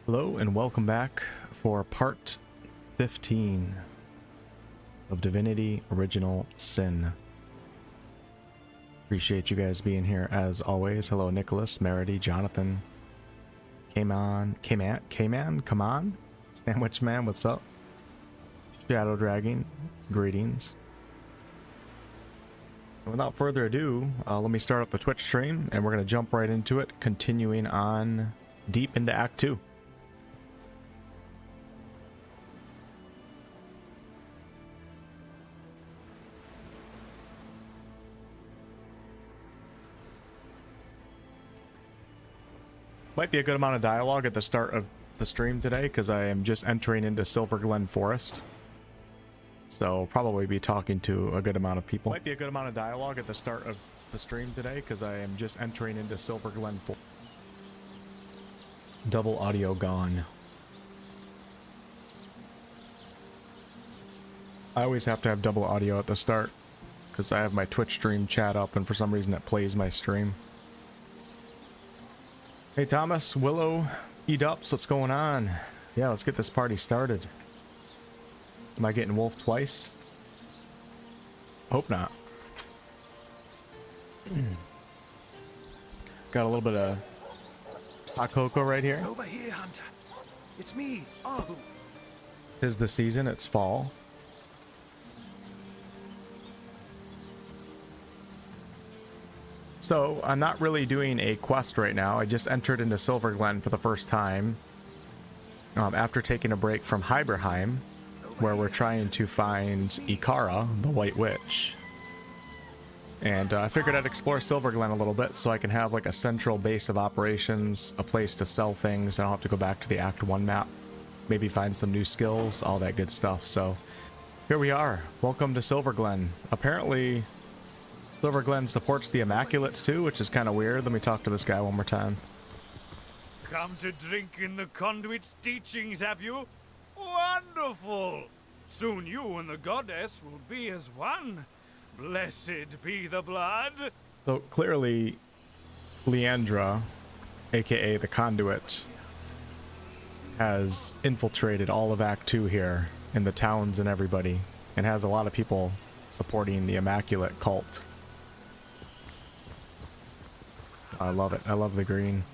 Hello and welcome back for part 15 of Divinity Original Sin. Appreciate you guys being here as always. Hello Nicholas, Merity, Jonathan, come on, Sandwich Man, what's up? Shadow Dragging, greetings. Without further ado, let me start up the Twitch stream and we're going to jump right into it, continuing on deep into Act 2. Might be a good amount of dialogue at the start of the stream today because I am just entering into Silverglen Forest. So probably be talking to a good amount of people. Might be a good amount of dialogue at the start of the stream today because I am just entering into Silverglen Forest. Double audio gone. I always have to have double audio at the start because I have my Twitch stream chat up and for some reason it plays my stream. Hey Thomas, Willow, E-Dups, what's going on? Yeah, let's get this party started. Am I getting wolfed twice? Hope not. Got a little bit of hot cocoa right here. Over here, Hunter. It's me, Arhu. 'Tis the season, it's fall. So, I'm not really doing a quest right now. I just entered into Silverglen for the first time. After taking a break from Hyberheim, where we're trying to find Ikara, the White Witch. And I figured I'd explore Silverglen a little bit so I can have like a central base of operations, a place to sell things. I don't have to go back to the Act 1 map. Maybe find some new skills, all that good stuff. So, here we are. Welcome to Silverglen. Apparently, Silverglen supports the Immaculates too, which is kind of weird. Let me talk to this guy one more time. Come to drink in the conduit's teachings, have you? Wonderful! Soon you and the goddess will be as one. Blessed be the blood. So clearly, Leandra, aka the Conduit, has infiltrated all of Act 2 here in the towns and everybody, and has a lot of people supporting the Immaculate cult. I love it. I love the green.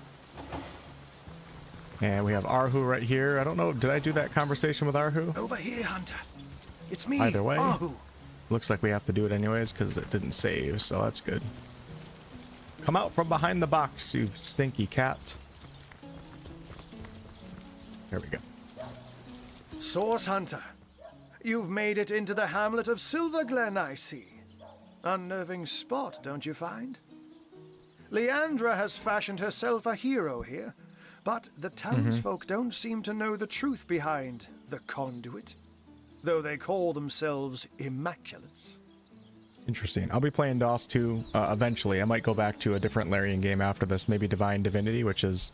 And we have Arhu right here. I don't know, did I do that conversation with Arhu? Over here, Hunter. It's me, Either way, Arhu. looks like we have to do it anyways because it didn't save, so that's good. Come out from behind the box, you stinky cat. There we go. Source Hunter. You've made it into the hamlet of Silverglen, I see. Unnerving spot, don't you find? Leandra has fashioned herself a hero here, but the townsfolk don't seem to know the truth behind the conduit, though they call themselves Immaculates. Interesting. I'll be playing DOS 2 eventually. I might go back to a different Larian game after this, maybe Divine Divinity, which is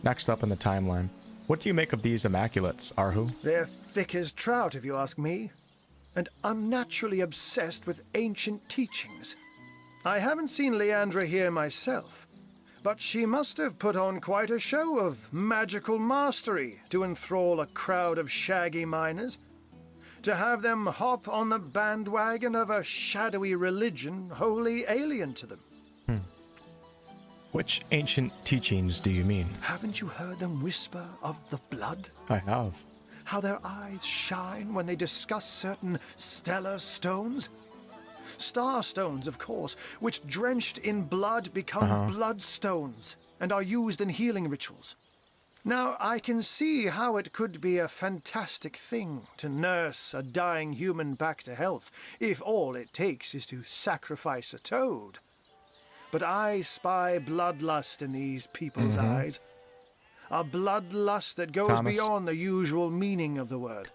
next up in the timeline. What do you make of these Immaculates, Arhu? They're thick as trout, if you ask me, and unnaturally obsessed with ancient teachings. I haven't seen Leandra here myself, but she must have put on quite a show of magical mastery to enthrall a crowd of shaggy miners. To have them hop on the bandwagon of a shadowy religion wholly alien to them. Which ancient teachings do you mean? Haven't you heard them whisper of the blood? I have. How their eyes shine when they discuss certain stellar stones? Star stones, of course, which drenched in blood become bloodstones and are used in healing rituals. Now, I can see how it could be a fantastic thing to nurse a dying human back to health, if all it takes is to sacrifice a toad. But I spy bloodlust in these people's eyes. A bloodlust that goes beyond the usual meaning of the word.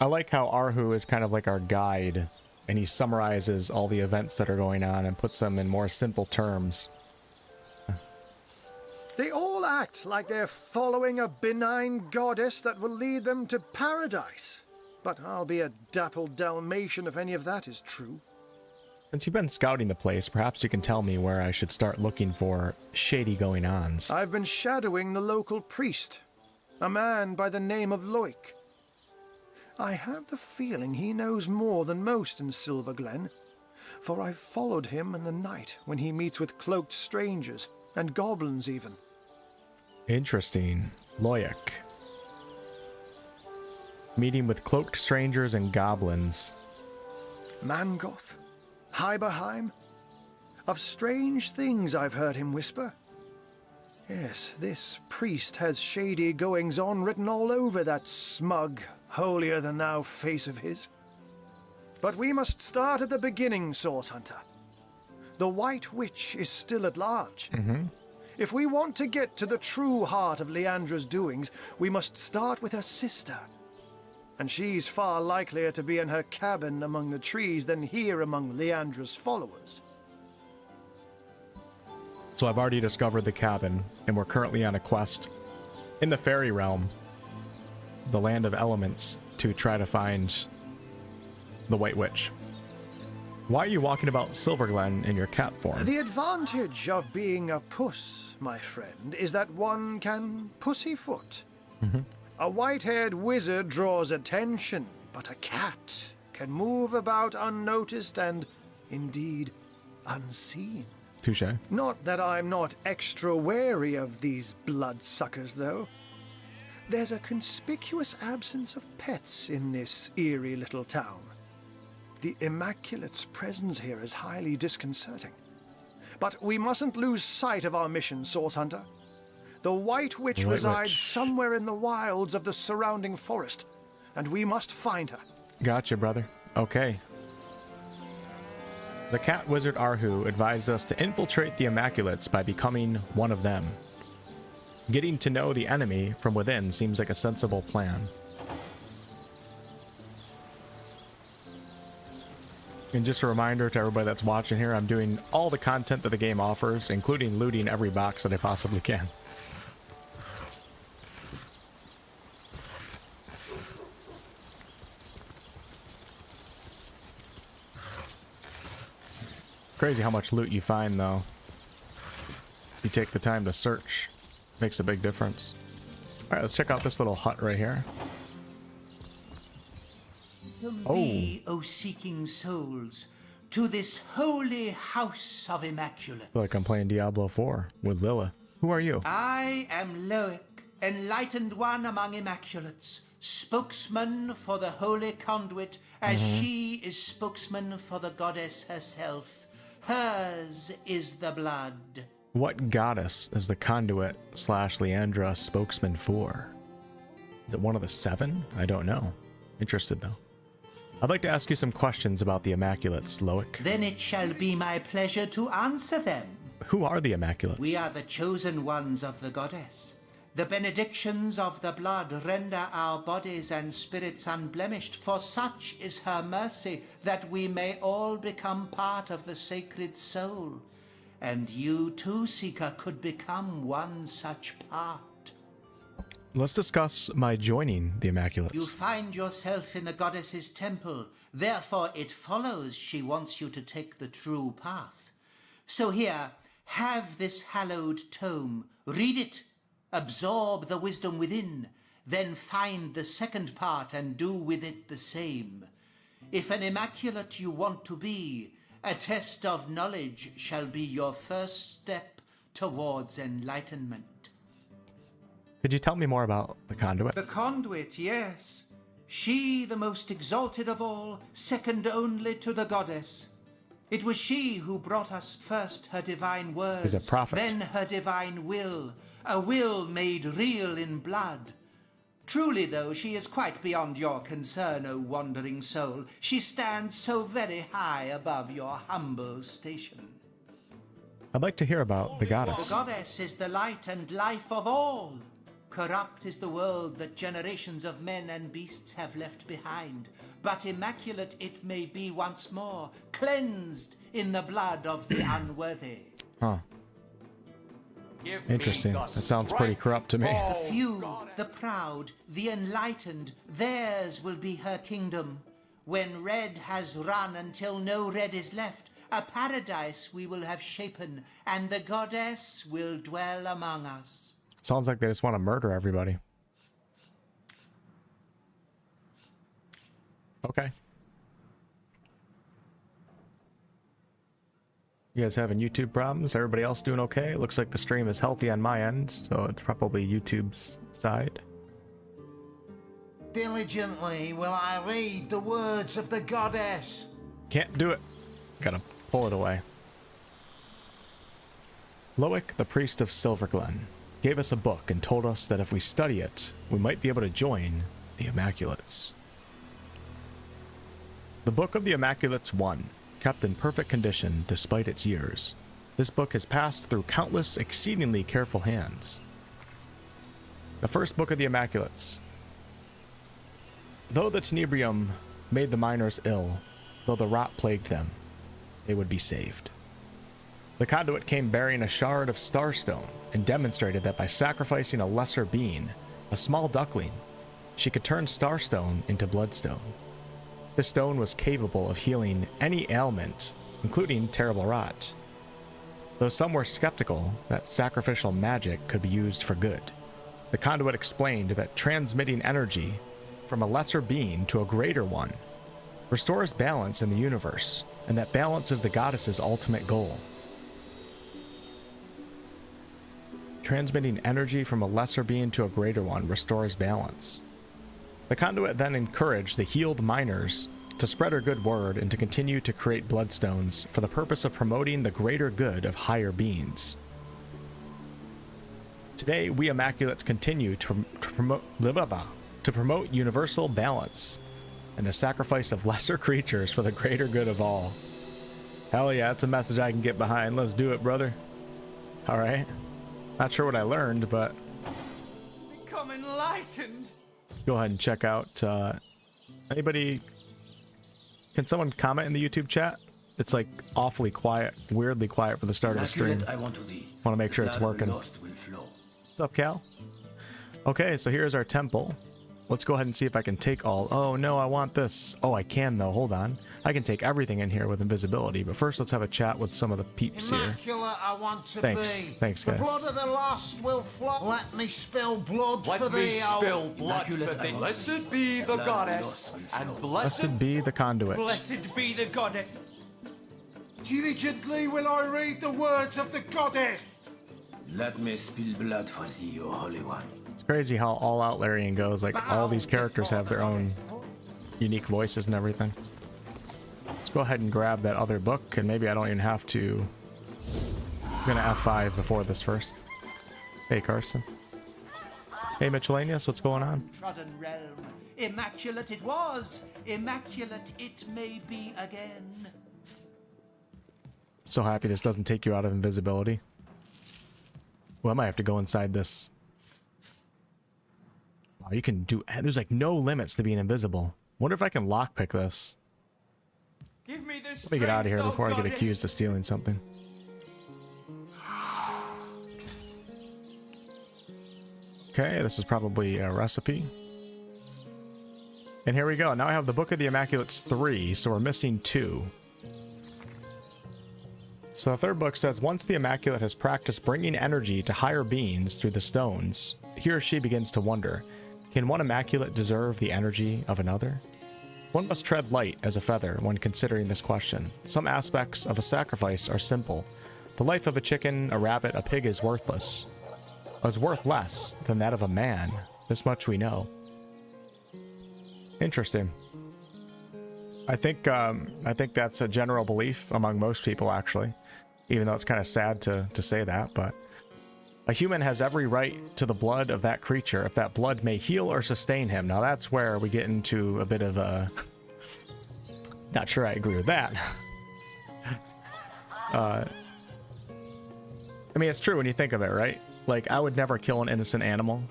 I like how Arhu is kind of like our guide, and he summarizes all the events that are going on and puts them in more simple terms. They all act like they're following a benign goddess that will lead them to paradise. But I'll be a dappled Dalmatian if any of that is true. Since you've been scouting the place, perhaps you can tell me where I should start looking for shady going-ons. I've been shadowing the local priest. a man by the name of Loic. I have the feeling he knows more than most in Silverglen, for I've followed him in the night when he meets with cloaked strangers, and goblins even. Interesting. Loic. Meeting with cloaked strangers and goblins. Mangoth, Hyberheim. Of strange things I've heard him whisper. Yes, this priest has shady goings-on written all over that smug, holier-than-thou face of his. But we must start at the beginning, Source Hunter. The White Witch is still at large. If we want to get to the true heart of Leandra's doings, we must start with her sister. And she's far likelier to be in her cabin among the trees than here among Leandra's followers. So I've already discovered the cabin, and we're currently on a quest in the fairy realm, the land of elements, to try to find the White Witch. Why are you walking about Silverglen in your cat form? The advantage of being a puss, my friend, is that one can pussyfoot. A white-haired wizard draws attention, but a cat can move about unnoticed and, indeed, unseen. Touche. Not that I'm not extra wary of these bloodsuckers, though. There's a conspicuous absence of pets in this eerie little town. The Immaculate's presence here is highly disconcerting. But we mustn't lose sight of our mission, Source Hunter. The White Witch resides somewhere in the wilds of the surrounding forest, and we must find her. Gotcha, brother. Okay. The cat wizard Arhu advised us to infiltrate the Immaculates by becoming one of them. Getting to know the enemy from within seems like a sensible plan. And just a reminder to everybody that's watching here, I'm doing all the content that the game offers, including looting every box that I possibly can. Crazy how much loot you find, though. You take the time to search. Makes a big difference. Alright, let's check out this little hut right here. Be, O seeking souls, to this holy house of Immaculate. I feel like I'm playing Diablo 4 with Lilith. Who are you? I am Loic, enlightened one among Immaculates, spokesman for the holy conduit, as she is spokesman for the goddess herself. Hers is the blood. What goddess is the conduit / Leandra spokesman for? Is it one of the 7? I don't know. Interested, though. I'd like to ask you some questions about the Immaculates, Loic. Then it shall be my pleasure to answer them. Who are the Immaculates? We are the chosen ones of the goddess. The benedictions of the blood render our bodies and spirits unblemished, for such is her mercy, that we may all become part of the sacred soul. And you too, Seeker, could become one such part. Let's discuss my joining the Immaculates. You find yourself in the goddess's temple, therefore it follows she wants you to take the true path. So here, have this hallowed tome, read it, absorb the wisdom within, then find the second part and do with it the same. If an Immaculate you want to be, a test of knowledge shall be your first step towards enlightenment. Could you tell me more about the conduit? The conduit, yes. She, the most exalted of all, second only to the goddess. It was she who brought us first her divine words, She's a prophet. then her divine will, a will made real in blood. Truly, though, she is quite beyond your concern, O wandering soul. She stands so very high above your humble station. I'd like to hear about the goddess. The goddess is the light and life of all. Corrupt is the world that generations of men and beasts have left behind, but immaculate it may be once more, cleansed in the blood of the unworthy. Huh. Interesting. That sounds pretty corrupt to me. The few, the proud, the enlightened, theirs will be her kingdom. When red has run until no red is left, a paradise we will have shapen, and the goddess will dwell among us. Sounds like they just want to murder everybody. Okay. You guys having YouTube problems? Everybody else doing okay? It looks like the stream is healthy on my end, so it's probably YouTube's side. Diligently will I read the words of the goddess. Can't do it. Gotta pull it away. Loic, the priest of Silverglen, gave us a book and told us that if we study it, we might be able to join the Immaculates. The Book of the Immaculates 1, kept in perfect condition despite its years. This book has passed through countless exceedingly careful hands. The first book of the Immaculates. Though the tenebrium made the miners ill, though the rot plagued them, they would be saved. The conduit came bearing a shard of starstone and demonstrated that by sacrificing a lesser being, a small duckling, she could turn starstone into bloodstone. This stone was capable of healing any ailment, including terrible rot. Though some were skeptical that sacrificial magic could be used for good, the conduit explained that transmitting energy from a lesser being to a greater one restores balance in the universe, and that balance is the goddess's ultimate goal. Transmitting energy from a lesser being to a greater one restores balance. The conduit then encouraged the healed miners to spread her good word and to continue to create bloodstones for the purpose of promoting the greater good of higher beings. Today, we Immaculates continue to promote universal balance and the sacrifice of lesser creatures for the greater good of all. Hell yeah, that's a message I can get behind. Let's do it, brother. All right. Not sure what I learned, but Become enlightened. go ahead and check out. Anybody? Can someone comment in the YouTube chat? It's like awfully quiet, weirdly quiet for the start of the stream. Want to make sure it's working. What's up, Cal? Okay, so here's our temple. Let's go ahead and see if I can take all. Oh no, I want this. Oh, I can though. Hold on. I can take everything in here with invisibility. But first, let's have a chat with some of the peeps here. Immaculate I want to Thanks. be. Thanks, guys. The blood of the lost will flow. Let me spill blood for thee. Blood for thee. Blessed be the goddess, and Blessed be the conduit. blessed be the goddess. Diligently will I read the words of the goddess. Let me spill blood for thee, O Holy One. It's crazy how all out Larian goes. Like all these characters have their own unique voices and everything. Let's go ahead and grab that other book, and maybe I don't even have to. I'm gonna F5 before this first. Hey, Carson. Hey, Miscellaneous, what's going on? Trodden realm. Immaculate it was. Immaculate it may be again. So happy this doesn't take you out of invisibility. Well, I might have to go inside this. Wow, you can do. There's like no limits to being invisible. Wonder if I can lockpick this. Give me this. Let me get out of here before I get accused of stealing something. Okay, this is probably a recipe. And here we go. Now I have the Book of the Immaculates 3, so we're missing 2. So the third book says, once the Immaculate has practiced bringing energy to higher beings through the stones, he or she begins to wonder, can one Immaculate deserve the energy of another? One must tread light as a feather when considering this question. Some aspects of a sacrifice are simple. The life of a chicken, a rabbit, a pig is worthless. Is worth less than that of a man. This much we know. Interesting. I think that's a general belief among most people, actually. Even though it's kind of sad to say that, but a human has every right to the blood of that creature if that blood may heal or sustain him. Now that's where we get into a bit of a... Not sure I agree with that. I mean, it's true when you think of it, right? Like, I would never kill an innocent animal.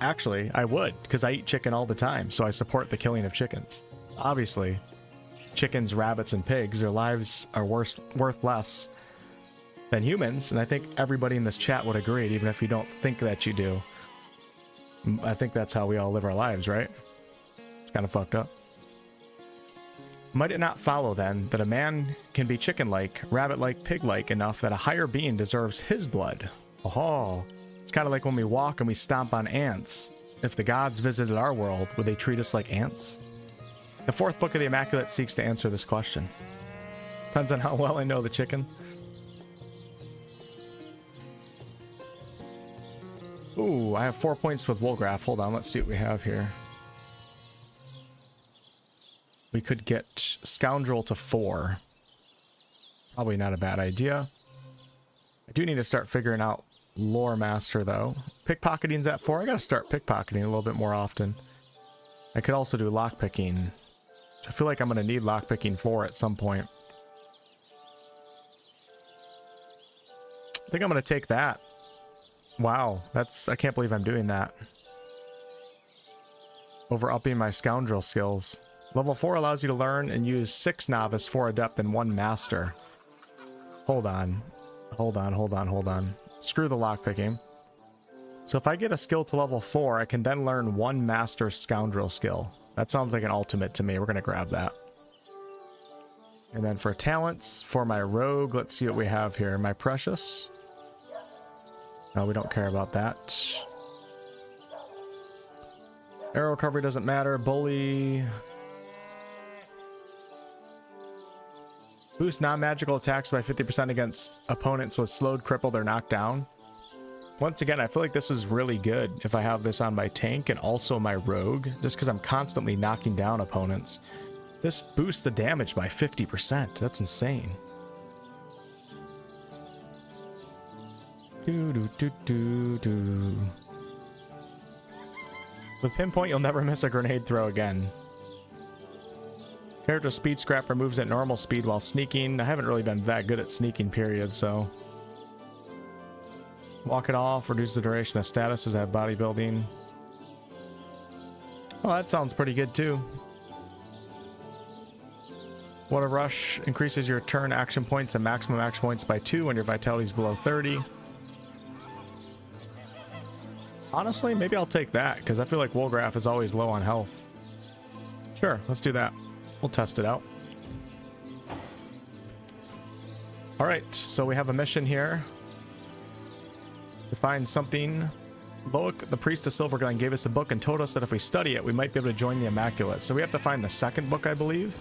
Actually, I would, because I eat chicken all the time, so I support the killing of chickens. Obviously, chickens, rabbits, and pigs, their lives are worth less than humans, and I think everybody in this chat would agree, even if you don't think that you do. I think that's how we all live our lives, right? It's kind of fucked up. Might it not follow, then, that a man can be chicken-like, rabbit-like, pig-like enough that a higher being deserves his blood? Oh, it's kind of like when we walk and we stomp on ants. if the gods visited our world, would they treat us like ants? The fourth book of the Immaculate seeks to answer this question. Depends on how well I know the chicken. Ooh, I have 4 points with Woolgraph. Hold on, let's see what we have here. We could get Scoundrel to 4. Probably not a bad idea. I do need to start figuring out Lore Master, though. Pickpocketing's at 4. I gotta start pickpocketing a little bit more often. I could also do lockpicking. I feel like I'm gonna need lockpicking 4 at some point. I think I'm gonna take that. Wow, I can't believe I'm doing that. Over upping my Scoundrel skills. Level 4 allows you to learn and use 6 Novice, 4 Adept, and 1 Master. Hold on. Screw the lockpicking. So if I get a skill to level 4, I can then learn 1 Master Scoundrel skill. That sounds like an ultimate to me. We're going to grab that. And then for talents, for my Rogue, let's see what we have here. My Precious. No, we don't care about that. Arrow recovery doesn't matter. Bully. Boost non-magical attacks by 50% against opponents with slowed, crippled, or knocked down. Once again, I feel like this is really good if I have this on my tank and also my rogue, just because I'm constantly knocking down opponents. This boosts the damage by 50%. That's insane. With Pinpoint, you'll never miss a grenade throw again. Character speed scrapper moves at normal speed while sneaking. I haven't really been that good at sneaking, period, so... Walk it off, reduce the duration of status as I have bodybuilding. Well, that sounds pretty good too. What a Rush increases your turn action points and maximum action points by 2 when your vitality is below 30. Honestly, maybe I'll take that, because I feel like Woolgraph is always low on health. Sure, let's do that. We'll test it out. Alright, so we have a mission here. To find something. Loic, the priest of Silverglen, gave us a book and told us that if we study it, we might be able to join the Immaculate. So we have to find the second book, I believe.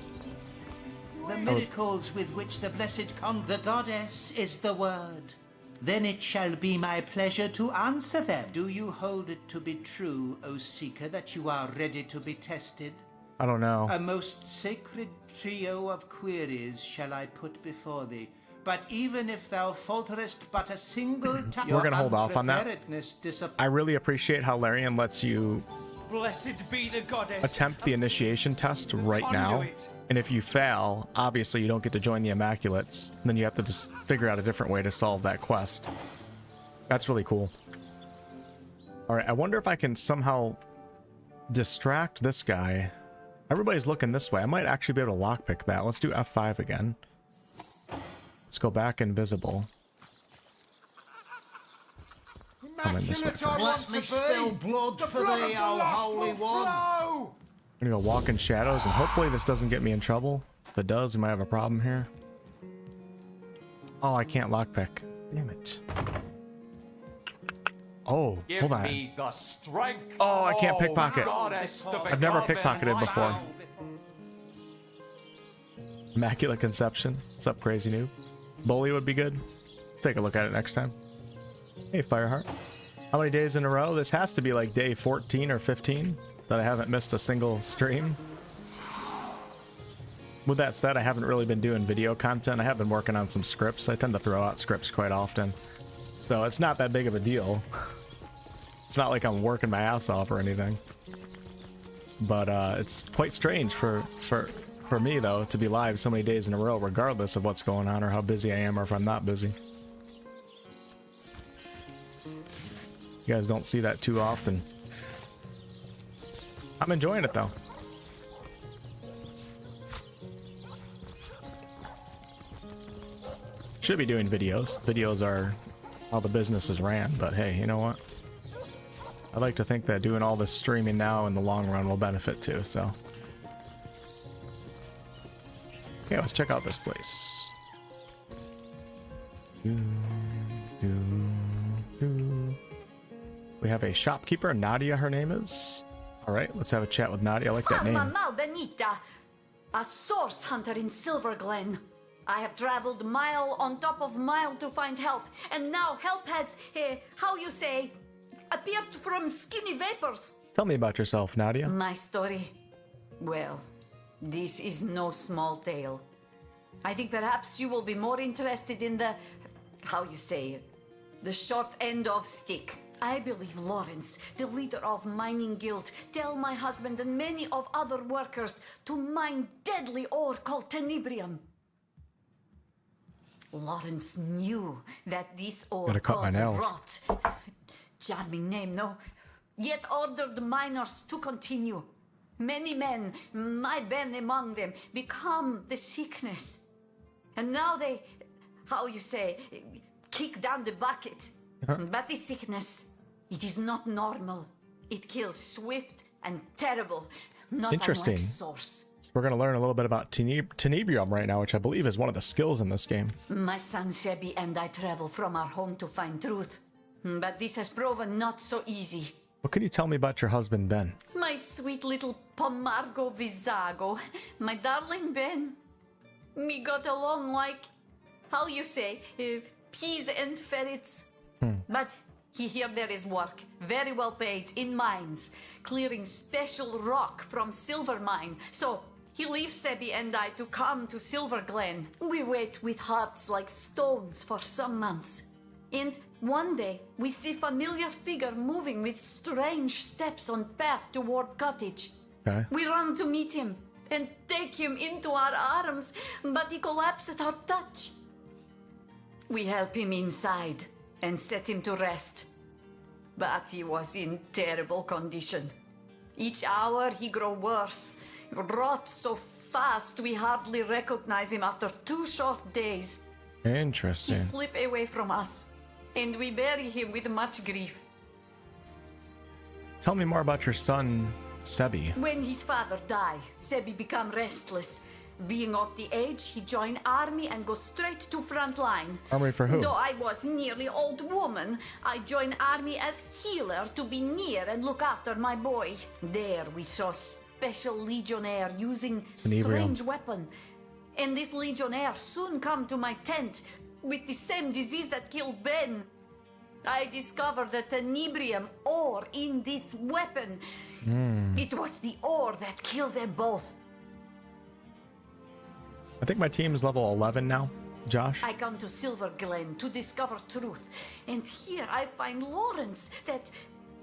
The miracles with which the blessed the goddess is the word. Then it shall be my pleasure to answer them. Do you hold it to be true, O Seeker, that you are ready to be tested? I don't know. A most sacred trio of queries shall I put before thee. But even if thou falterest but a single time, we're gonna hold off on that. I really appreciate how Larian lets you Blessed be the goddess. Attempt the initiation test right now. And if you fail, obviously you don't get to join the Immaculates. And then you have to just figure out a different way to solve that quest. That's really cool. Alright, I wonder if I can somehow distract this guy. Everybody's looking this way. I might actually be able to lockpick that. Let's do F5 again. Let's go back invisible. Come in this way first. Let me spill blood for thee, O Holy One. I'm gonna go walk in shadows, and hopefully this doesn't get me in trouble. If it does, we might have a problem here. Oh, I can't lockpick. Damn it. Oh, hold on. Oh, I can't pickpocket. I've never pickpocketed before. Immaculate Conception. What's up, crazy noob? Bully would be good. Take a look at it next time. Hey, Fireheart. How many days in a row? This has to be like day 14 or 15 that I haven't missed a single stream. With that said, I haven't really been doing video content. I have been working on some scripts. I tend to throw out scripts quite often. So it's not that big of a deal. It's not like I'm working my ass off or anything. But it's quite strange for me, though, to be live so many days in a row, regardless of what's going on or how busy I am or if I'm not busy. You guys don't see that too often. I'm enjoying it, though. Should be doing videos. Videos are how the business is ran, but hey, you know what? I like to think that doing all this streaming now in the long run will benefit too, so. Okay, let's check out this place. We have a shopkeeper, Nadia, her name is. All right, let's have a chat with Nadia. I like that name. Mama Benita, a source hunter in Silverglen. I have traveled mile on top of mile to find help, and now help has, how you say, appeared from skinny vapors. Tell me about yourself, Nadia. My story? Well, this is no small tale. I think perhaps you will be more interested in the, how you say, the short end of stick. I believe Lawrence, the leader of Mining Guild, tell my husband and many of other workers to mine deadly ore called tenebrium. Lawrence knew that this ore Gotta cut my caused nails. rot. Charming name, no? Yet ordered the miners to continue. Many men, my Ben among them, become the sickness. And now they, how you say, kick down the bucket. But the sickness, it is not normal. It kills swift and terrible, not Interesting. unlike source. So we're going to learn a little bit about tenebrium right now, which I believe is one of the skills in this game. My son Sebi and I travel from our home to find truth. But this has proven not so easy. What can you tell me about your husband, Ben? My sweet little Pomargo Vizago, my darling Ben. We got along like, how you say, peas and ferrets. But here there is work, very well paid, in mines, clearing special rock from silver mine. So he leaves Sebi and I to come to Silverglen. We wait with hearts like stones for some months. And one day we see familiar figure moving with strange steps on path toward cottage. Okay. We run to meet him and take him into our arms, but he collapsed at our touch. We help him inside and set him to rest. But he was in terrible condition. Each hour he grow worse, rot so fast we hardly recognize him after 2 short days. He Interesting. slip away from us, and we bury him with much grief. Tell me more about your son, Sebi. When his father die, Sebi become restless. Being of the age, he join army and go straight to front line. Army for who? Though I was nearly old woman, I join army as healer to be near and look after my boy. There we saw special legionnaire using Tenebrium. strange weapon. And this legionnaire soon come to my tent with the same disease that killed Ben. I discovered the tenebrium ore in this weapon. It was the ore that killed them both. I think my team's level 11 now, Josh. I come to Silverglen to discover truth, and here I find Lawrence, that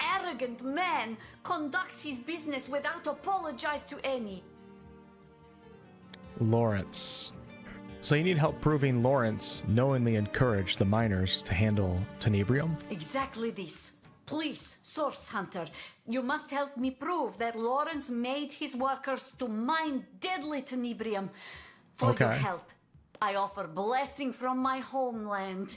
arrogant man, conducts his business without apologize to any. Lawrence. So you need help proving Lawrence knowingly encouraged the miners to handle tenebrium? Exactly this. Please, Source Hunter, you must help me prove that Lawrence made his workers to mine deadly tenebrium. For your Okay. help, I offer blessing from my homeland.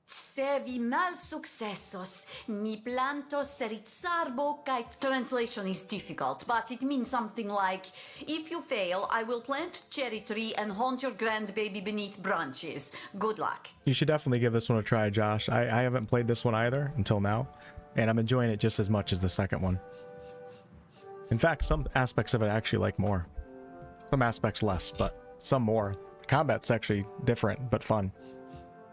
Sevi mal successos, mi plantos seritzarbo kai. Translation is difficult, but it means something like, if you fail, I will plant cherry tree and haunt your grandbaby beneath branches. Good luck. You should definitely give this one a try, Josh. I haven't played this one either until now, and I'm enjoying it just as much as the second one. In fact, some aspects of it I actually like more. Some aspects less, but some more. The combat's actually different, but fun.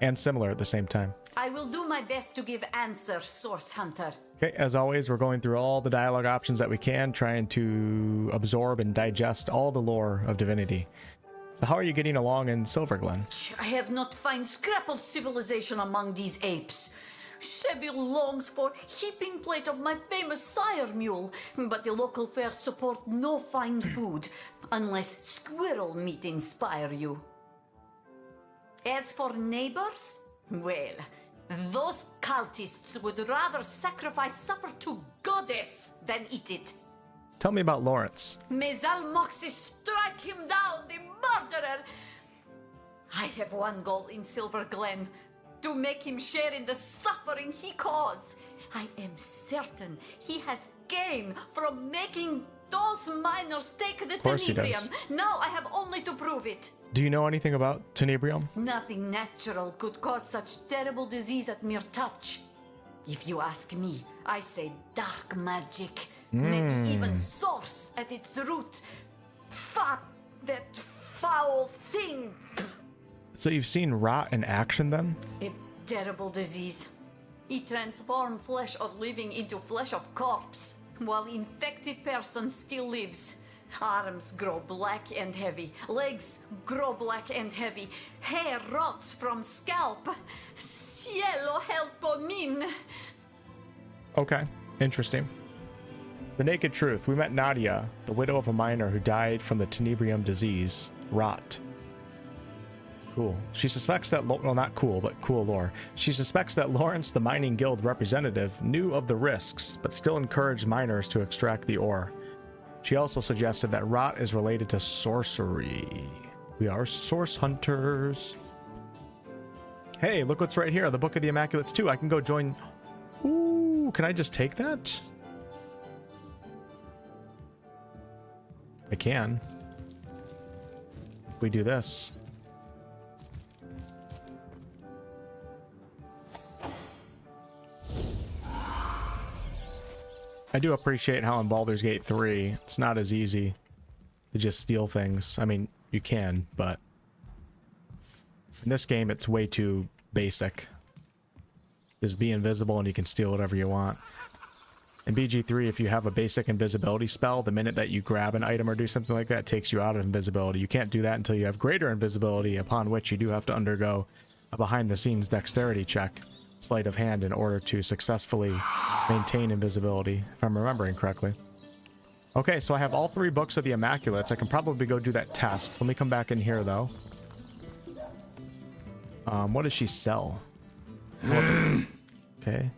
And similar at the same time. I will do my best to give answers, Source Hunter. Okay, as always, we're going through all the dialogue options that we can, trying to absorb and digest all the lore of Divinity. So how are you getting along in Silverglen? I have not found scrap of civilization among these apes. Sebi longs for heaping plate of my famous sire mule, but the local fairs support no fine food, unless squirrel meat inspire you. As for neighbors, well, those cultists would rather sacrifice supper to goddess than eat it. Tell me about Lawrence. May Zalmoxis strike him down, the murderer! I have one goal in Silverglen, to make him share in the suffering he caused. I am certain he has gained from making those miners take the course he does. tenebrium. Now I have only to prove it. Do you know anything about tenebrium? Nothing natural could cause such terrible disease at mere touch. If you ask me, I say dark magic. Maybe even source at its root. That foul thing. So you've seen rot in action then? A terrible disease. It transforms flesh of living into flesh of corpse, while infected person still lives. Arms grow black and heavy, legs grow black and heavy, hair rots from scalp. Cielo helpo min. Okay, interesting. The naked truth. We met Nadia, the widow of a miner who died from the tenebrium disease, rot. Cool. She suspects that, well, not cool, but cool lore. She suspects that Lawrence, the mining guild representative, knew of the risks, but still encouraged miners to extract the ore. She also suggested that rot is related to sorcery. We are source hunters. Hey, look what's right here. The Book of the Immaculates 2. I can go join. Ooh, can I just take that? I can. If we do this. I do appreciate how in Baldur's Gate 3, it's not as easy to just steal things. I mean, you can, but in this game, it's way too basic. Just be invisible and you can steal whatever you want. In BG3, if you have a basic invisibility spell, the minute that you grab an item or do something like that, it takes you out of invisibility. You can't do that until you have greater invisibility, upon which you do have to undergo a behind-the-scenes dexterity check, sleight of hand, in order to successfully maintain invisibility, if I'm remembering correctly. Okay, so I have all 3 books of the Immaculates. I can probably go do that test. Let me come back in here, though. What does she sell? Okay.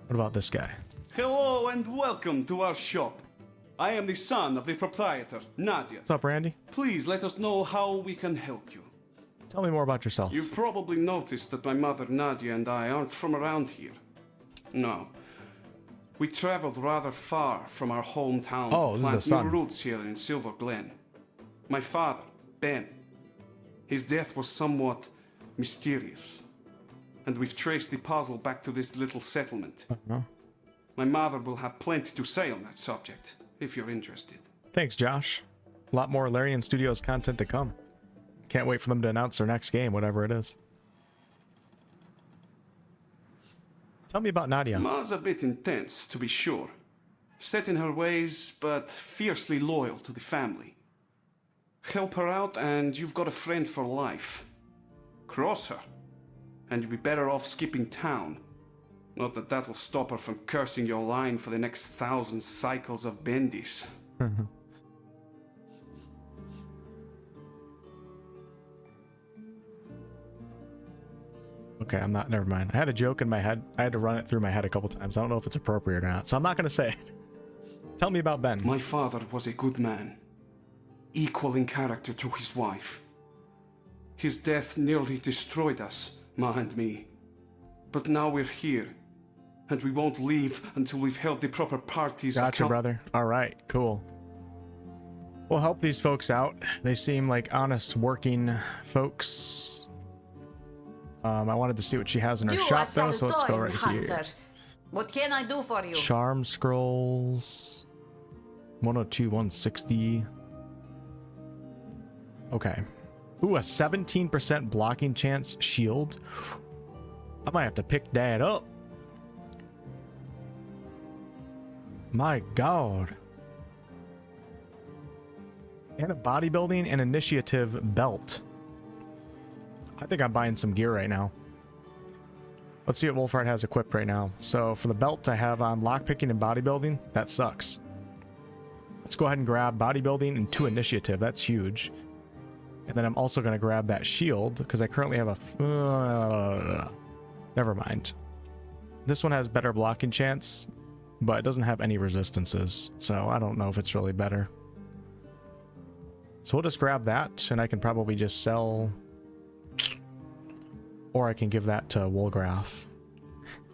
What about this guy? Hello and welcome to our shop. I am the son of the proprietor, Nadia. What's up, Randy? Please let us know how we can help you. Tell me more about yourself. You've probably noticed that my mother Nadia and I aren't from around here. No. We traveled rather far from our hometown to plant new roots here in Silverglen. My father, Ben, his death was somewhat mysterious. And we've traced the puzzle back to this little settlement. My mother will have plenty to say on that subject, if you're interested. Thanks, Josh. A lot more Larian Studios content to come. Can't wait for them to announce their next game, whatever it is. Tell me about Nadia. Ma's a bit intense, to be sure. Set in her ways, but fiercely loyal to the family. Help her out and you've got a friend for life. Cross her, and you'll be better off skipping town. Not that that'll stop her from cursing your line for the next 1,000 cycles of Bendis. Okay, never mind. I had a joke in my head. I had to run it through my head a couple times. I don't know if it's appropriate or not, so I'm not going to say it. Tell me about Ben. My father was a good man, equal in character to his wife. His death nearly destroyed us, Ma and me. But now we're here, and we won't leave until we've held the proper parties. Gotcha, brother. All right, cool. We'll help these folks out. They seem like honest, working folks. I wanted to see what she has in her shop, though, so let's go right here. What can I do for you? Charm scrolls. 102, 160. Okay. Ooh, a 17% blocking chance shield. I might have to pick that up. My God. And a bodybuilding and initiative belt. I think I'm buying some gear right now. Let's see what Wolfheart has equipped right now. So for the belt, I have on lockpicking and bodybuilding. That sucks. Let's go ahead and grab bodybuilding and 2 initiative. That's huge. And then I'm also going to grab that shield because I currently have a... never mind. This one has better blocking chance, but it doesn't have any resistances. So I don't know if it's really better. So we'll just grab that, and I can probably just sell... Or I can give that to Wolgraf.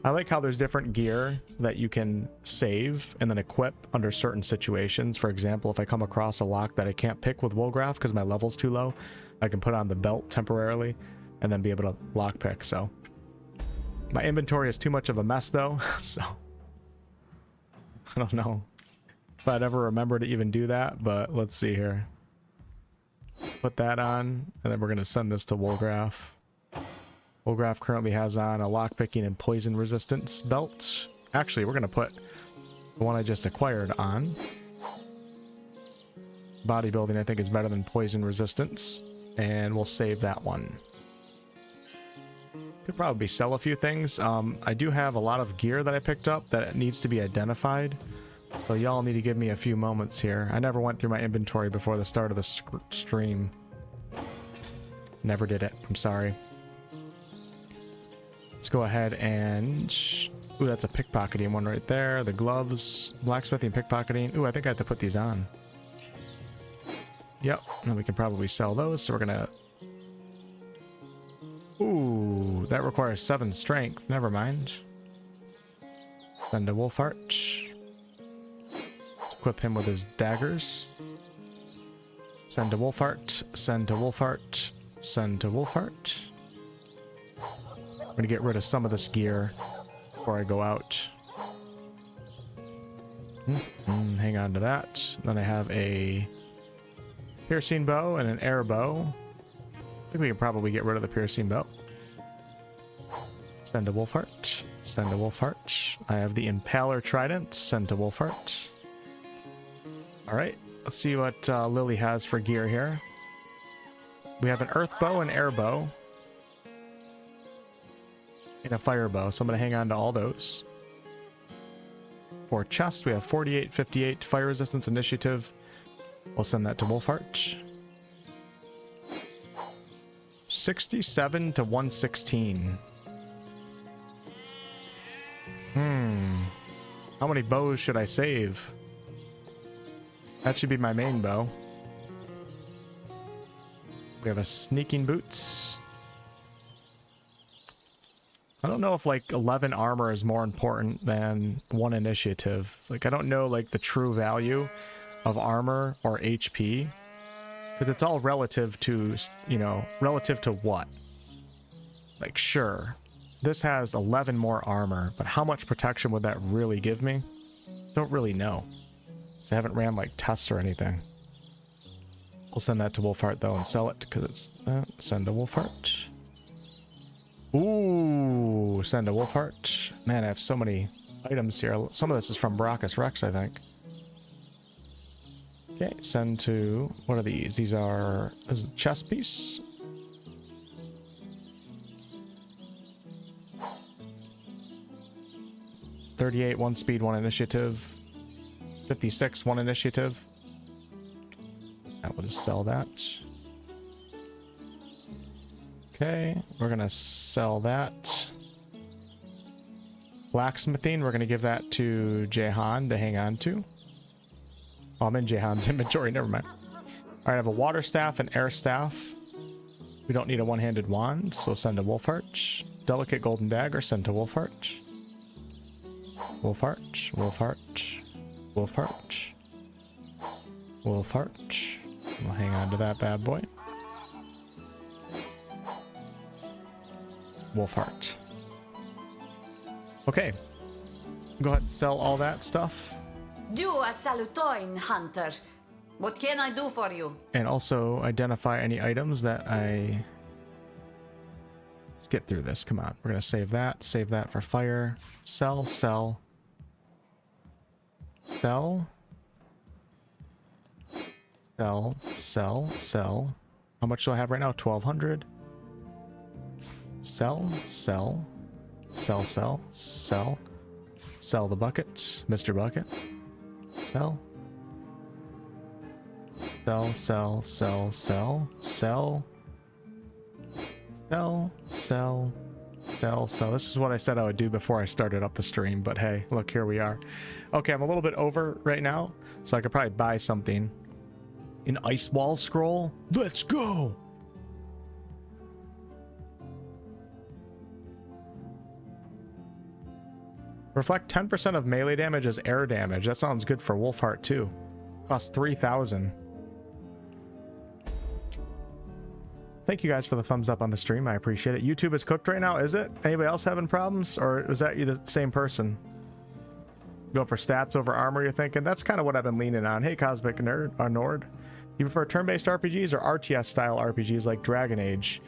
I like how there's different gear that you can save and then equip under certain situations. For example, if I come across a lock that I can't pick with Wolgraf because my level's too low, I can put on the belt temporarily and then be able to lockpick. So My inventory is too much of a mess though, so I don't know if I'd ever remember to even do that, but let's see here. Put that on, and then we're going to send this to Wolgraf. Wolgraf currently has on a lockpicking and poison resistance belt. Actually, we're going to put the one I just acquired on. Bodybuilding, I think, is better than poison resistance, and we'll save that one. Could probably sell a few things. I do have a lot of gear that I picked up that needs to be identified, so y'all need to give me a few moments here. I never went through my inventory before the start of the stream. Never did it. I'm sorry. Let's go ahead and... Ooh, that's a pickpocketing one right there. The gloves, blacksmithing, pickpocketing. Ooh, I think I have to put these on. Yep, and we can probably sell those, so we're gonna... Ooh, that requires 7 strength. Never mind. Send to Wolfheart. Let's equip him with his daggers. Send to Wolfheart. Send to Wolfheart. Send to Wolfheart. I'm gonna get rid of some of this gear before I go out. Hang on to that. Then I have a piercing bow and an air bow. I think we can probably get rid of the piercing bow. Send to Wolfheart. Send to Wolfheart. I have the Impaler Trident. Send to Wolfheart. Alright, let's see what Lily has for gear here. We have an earth bow and air bow. And a fire bow, so I'm going to hang on to all those. For chest, we have 48, 58, fire resistance, initiative. We'll send that to Wolfheart. 67 to 116. How many bows should I save? That should be my main bow. We have a sneaking boots. I don't know if like 11 armor is more important than 1 initiative. Like I don't know like the true value of armor or HP, because it's all relative to, you know, relative to what? Like sure, this has 11 more armor, but how much protection would that really give me? Don't really know. So I haven't ran like tests or anything. We'll send that to Wolfheart though and sell it because it's send to Wolfheart. Ooh, send to Wolfheart. Man, I have so many items here. Some of this is from Brachus Rex, I think. Okay, send to... What are these? These are... This is a chest piece. $38, 1 speed, 1 initiative. 56, 1 initiative. I will just sell that. Okay, we're gonna sell that. Blacksmithing, we're gonna give that to Jehan to hang on to. Oh, I'm in Jehan's inventory, never mind. Alright, I have a water staff and air staff. We don't need a one-handed wand, so send to Wolfheart. Delicate golden dagger, send to Wolfheart. Wolfheart, Wolfheart, Wolfheart, Wolfheart. We'll hang on to that bad boy. Wolfheart. Okay. Go ahead and sell all that stuff. Do a salutoin, hunter. What can I do for you? And also identify any items that I... Let's get through this. Come on. We're going to save that for fire. Sell, sell. Sell. Sell, sell, sell. How much do I have right now? 1,200. Sell, sell, sell, sell, sell. Sell the bucket, Mr. Bucket. Sell. Sell, sell, sell, sell, sell. Sell, sell, sell, sell. This is what I said I would do before I started up the stream, but hey, look, here we are. Okay, I'm a little bit over right now, so I could probably buy something. An ice wall scroll? Let's go! Reflect 10% of melee damage as air damage. That sounds good for Wolfheart too. Costs 3,000. I thank you guys for the thumbs up on the stream. I appreciate it. YouTube is cooked right now, is it? Anybody else having problems? Or was that you the same person? Go for stats over armor, you're thinking? That's kind of what I've been leaning on. Hey, Cosmic Nerd, Nord. You prefer turn-based RPGs or RTS-style RPGs like Dragon Age?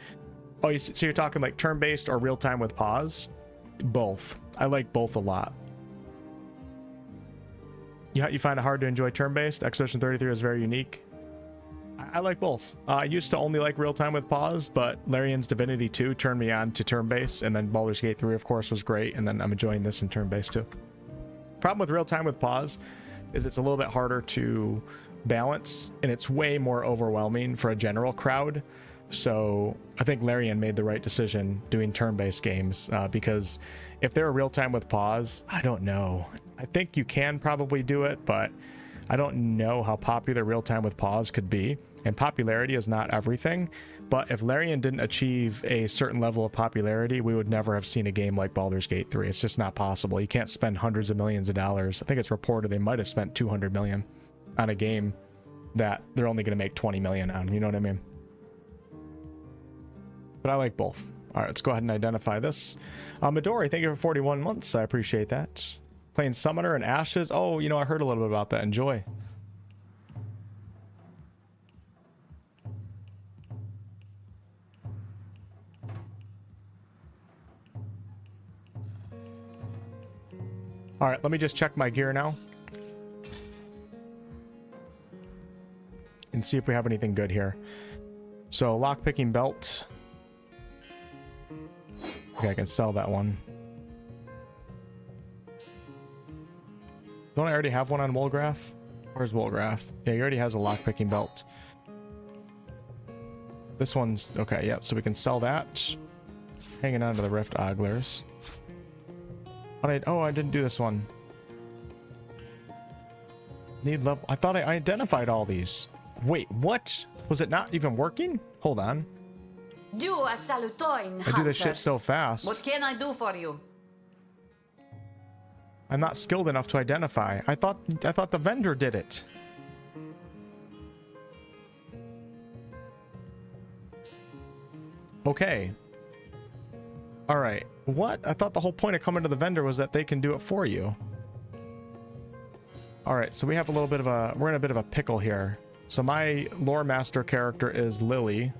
Oh, so you're talking like turn-based or real-time with pause? Both. I like both a lot. You find it hard to enjoy turn-based? Expedition 33 is very unique. I like both. I used to only like real-time with pause, but Larian's Divinity 2 turned me on to turn-based, and then Baldur's Gate 3, of course, was great, and then I'm enjoying this in turn-based too. Problem with real-time with pause is it's a little bit harder to balance, and it's way more overwhelming for a general crowd. So I think Larian made the right decision doing turn-based games, because if they're real-time with pause, I don't know. I think you can probably do it, but I don't know how popular real-time with pause could be, and popularity is not everything. But if Larian didn't achieve a certain level of popularity, we would never have seen a game like Baldur's Gate 3. It's just not possible. You can't spend hundreds of millions of dollars. I think it's reported they might have spent 200 million on a game that they're only going to make 20 million on. You know what I mean? But I like both. All right, let's go ahead and identify this. Midori, thank you for 41 months. I appreciate that. Playing Summoner and Ashes. Oh, you know, I heard a little bit about that. Enjoy. All right, let me just check my gear now and see if we have anything good here. So, lockpicking belt. Okay, I can sell that one. Don't I already have one on Wolgraf? Where's Wolgraf? Yeah, he already has a lockpicking belt. This one's... Okay, yep, so we can sell that. Hanging on to the Rift Oglers. Oh, I didn't do this one. Need level... I thought I identified all these. Wait, what? Was it not even working? Hold on. Do a salutoin, I do this shit so fast. What can I do for you? I'm not skilled enough to identify. I thought the vendor did it. Okay. All right. What? I thought the whole point of coming to the vendor was that they can do it for you. All right. So we have a little bit of a... We're in a bit of a pickle here. So my lore master character is Lily.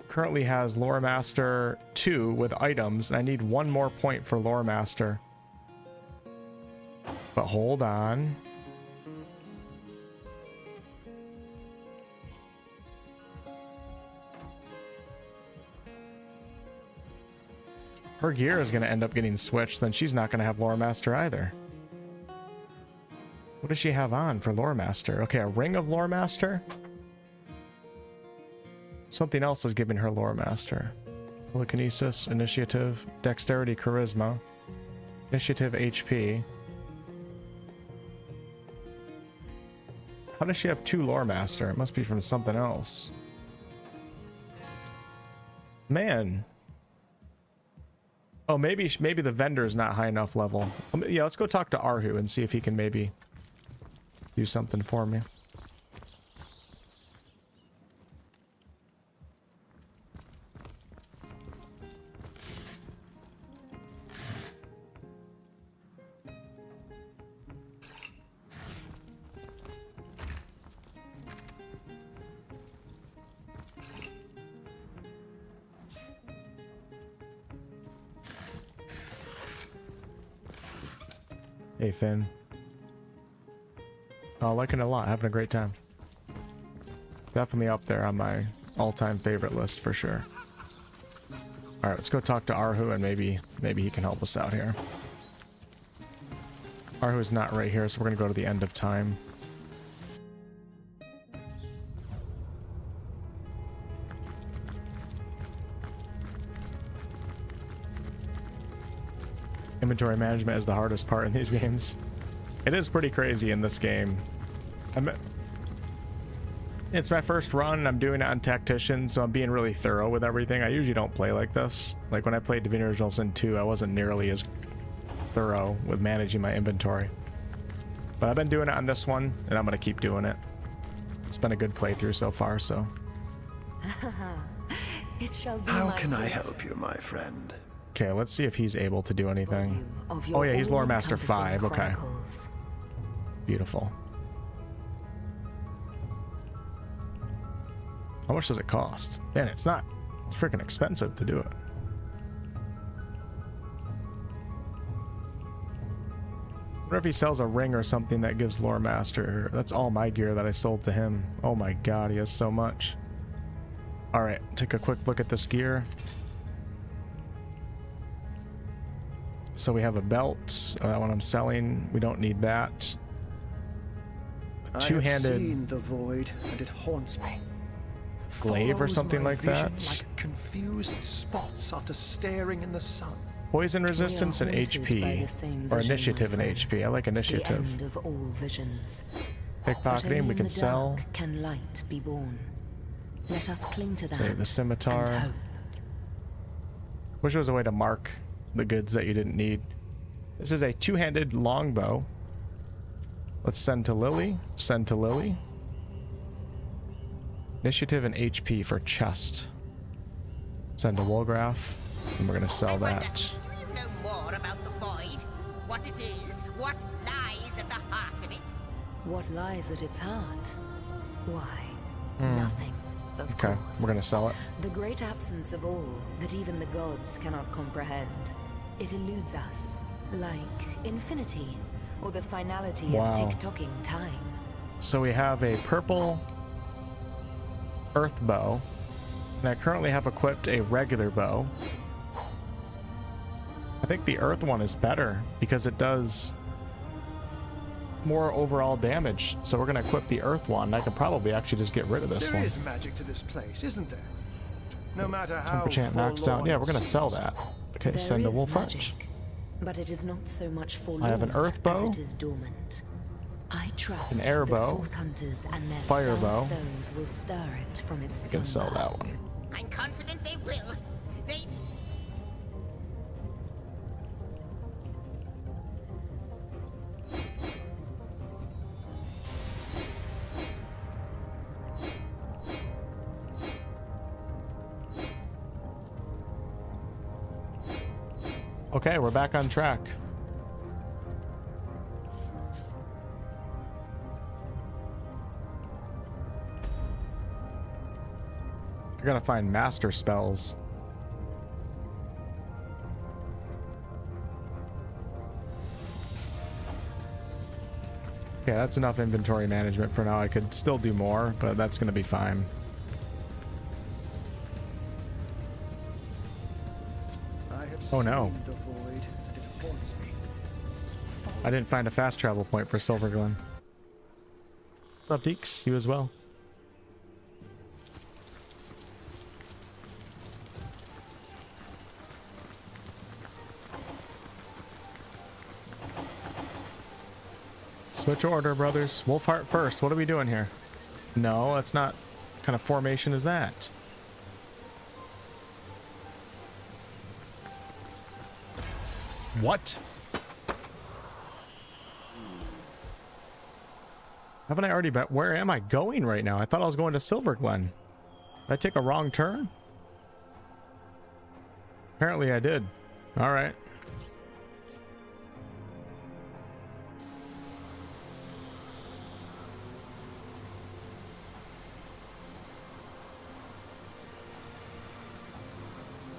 Currently has lore master 2 with items. And I need 1 more point for lore master. But hold on. Her gear is going to end up getting switched, then she's not going to have Lore Master either. What does she have on for Lore Master? Okay, a Ring of Lore Master? Something else is giving her Lore Master. Telekinesis, Initiative, Dexterity, Charisma, Initiative, HP. How does she have 2 Lore Master? It must be from something else. Man. Oh, maybe the vendor is not high enough level. Yeah, let's go talk to Arhu and see if he can maybe do something for me. Hey, Finn. Oh, liking it a lot. Having a great time. Definitely up there on my all-time favorite list for sure. Alright, let's go talk to Arhu and maybe he can help us out here. Arhu's not right here, so we're going to go to the end of time. Inventory management is the hardest part in these games. It is pretty crazy in this game. It's my first run and I'm doing it on Tactician, so I'm being really thorough with everything. I usually don't play like this. Like when I played Divinity Original Sin 2, I wasn't nearly as thorough with managing my inventory. But I've been doing it on this one, and I'm going to keep doing it. It's been a good playthrough so far, so... It shall be How my can I pleasure. help you, my friend? Okay, let's see if he's able to do anything. Of your Oh yeah, he's Lore Master all-encompassing 5. Okay, chronicles. beautiful. How much does it cost? Man, it's not. It's freaking expensive to do it. What if he sells a ring or something that gives Lore Master? That's all my gear that I sold to him. Oh my god, he has so much. Alright, take a quick look at this gear. So we have a belt. That one I'm selling. We don't need that. Two-handed. I have seen the void, and it haunts me. Glaive or Follows something my like vision that. Like confused spots after staring in the sun. Poison resistance and haunted by HP. the same Or vision, initiative my and friend. HP. I like The initiative. end of all visions. Pickpocketing, we can sell. Can light be born? Let us cling to that. Say the scimitar. And hope. Wish there was a way to mark the goods that you didn't need. This is a two-handed longbow. Let's send to Lily. Send to Lily. Initiative and HP for chest. Send to Wolgraf. And we're gonna sell that. Do you know more about the void? What it is? What lies at the heart of it? What lies at its heart? Why? Nothing. Of Okay, course. we're gonna sell it. The great absence of all that even the gods cannot comprehend. It eludes us, like infinity, or the finality Wow. of tick-tocking time. So we have a purple earth bow. And I currently have equipped a regular bow. I think the earth one is better because it does more overall damage. So we're gonna equip the earth one. I could probably actually just get rid of this There one. is magic to this place, isn't there? No matter how Temper chant knocks down. forlorn Yeah, it we're gonna sell seems. that. Okay, There send to is Wolfheart. magic, but it is not so much forlorn I have an earth bow, as it is dormant. I trust an air the bow, source hunters and their fire star bow. stones will stir it from its I can sell slumber. that one. I'm confident they will. They... Okay, we're back on track. I gotta find master spells. Okay, that's enough inventory management for now. I could still do more, but that's gonna be fine. I have Oh, no. seen the void, and it haunts me. I didn't find a fast travel point for Silverglen. What's up, Deeks? You as well. Switch order, brothers. Wolfheart first. What are we doing here? No, that's not. What kind of formation is that? What? Haven't I already been? Where am I going right now? I thought I was going to Silverglen. Did I take a wrong turn? Apparently I did. All right.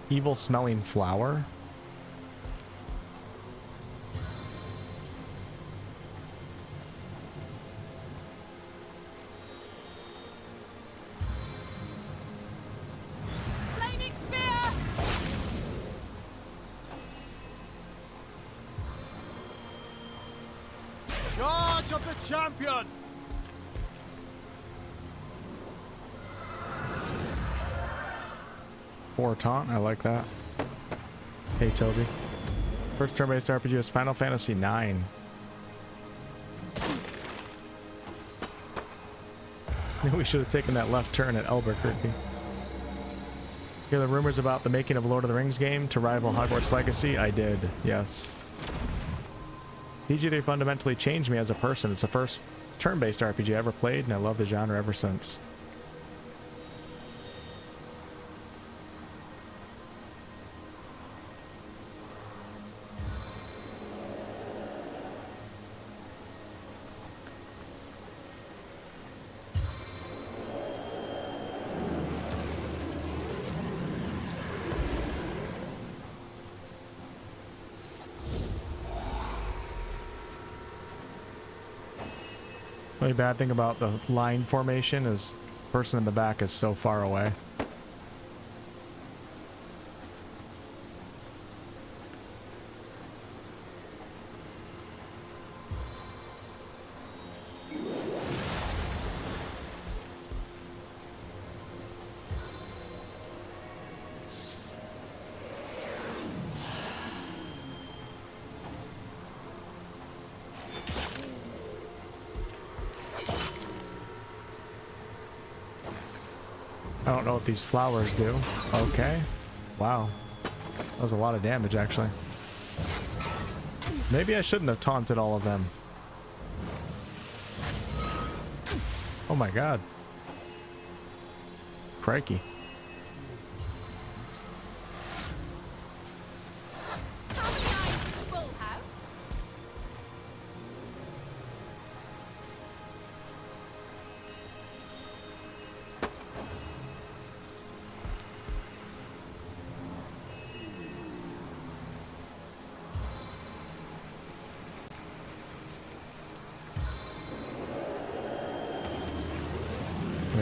Evil smelling flower. Flaming spear! Charge of the champion! Or taunt, I like that. Hey Toby. First turn-based RPG is Final Fantasy IX. Maybe we should have taken that left turn at Albuquerque. Hear the rumors about the making of Lord of the Rings game to rival Hogwarts Legacy? I did, yes. PG3 fundamentally changed me as a person. It's the first turn-based RPG I ever played, and I love the genre ever since. The only bad thing about the line formation is the person in the back is so far away. I don't know what these flowers do. Okay. Wow. That was a lot of damage, actually. Maybe I shouldn't have taunted all of them. Oh my god. Crikey.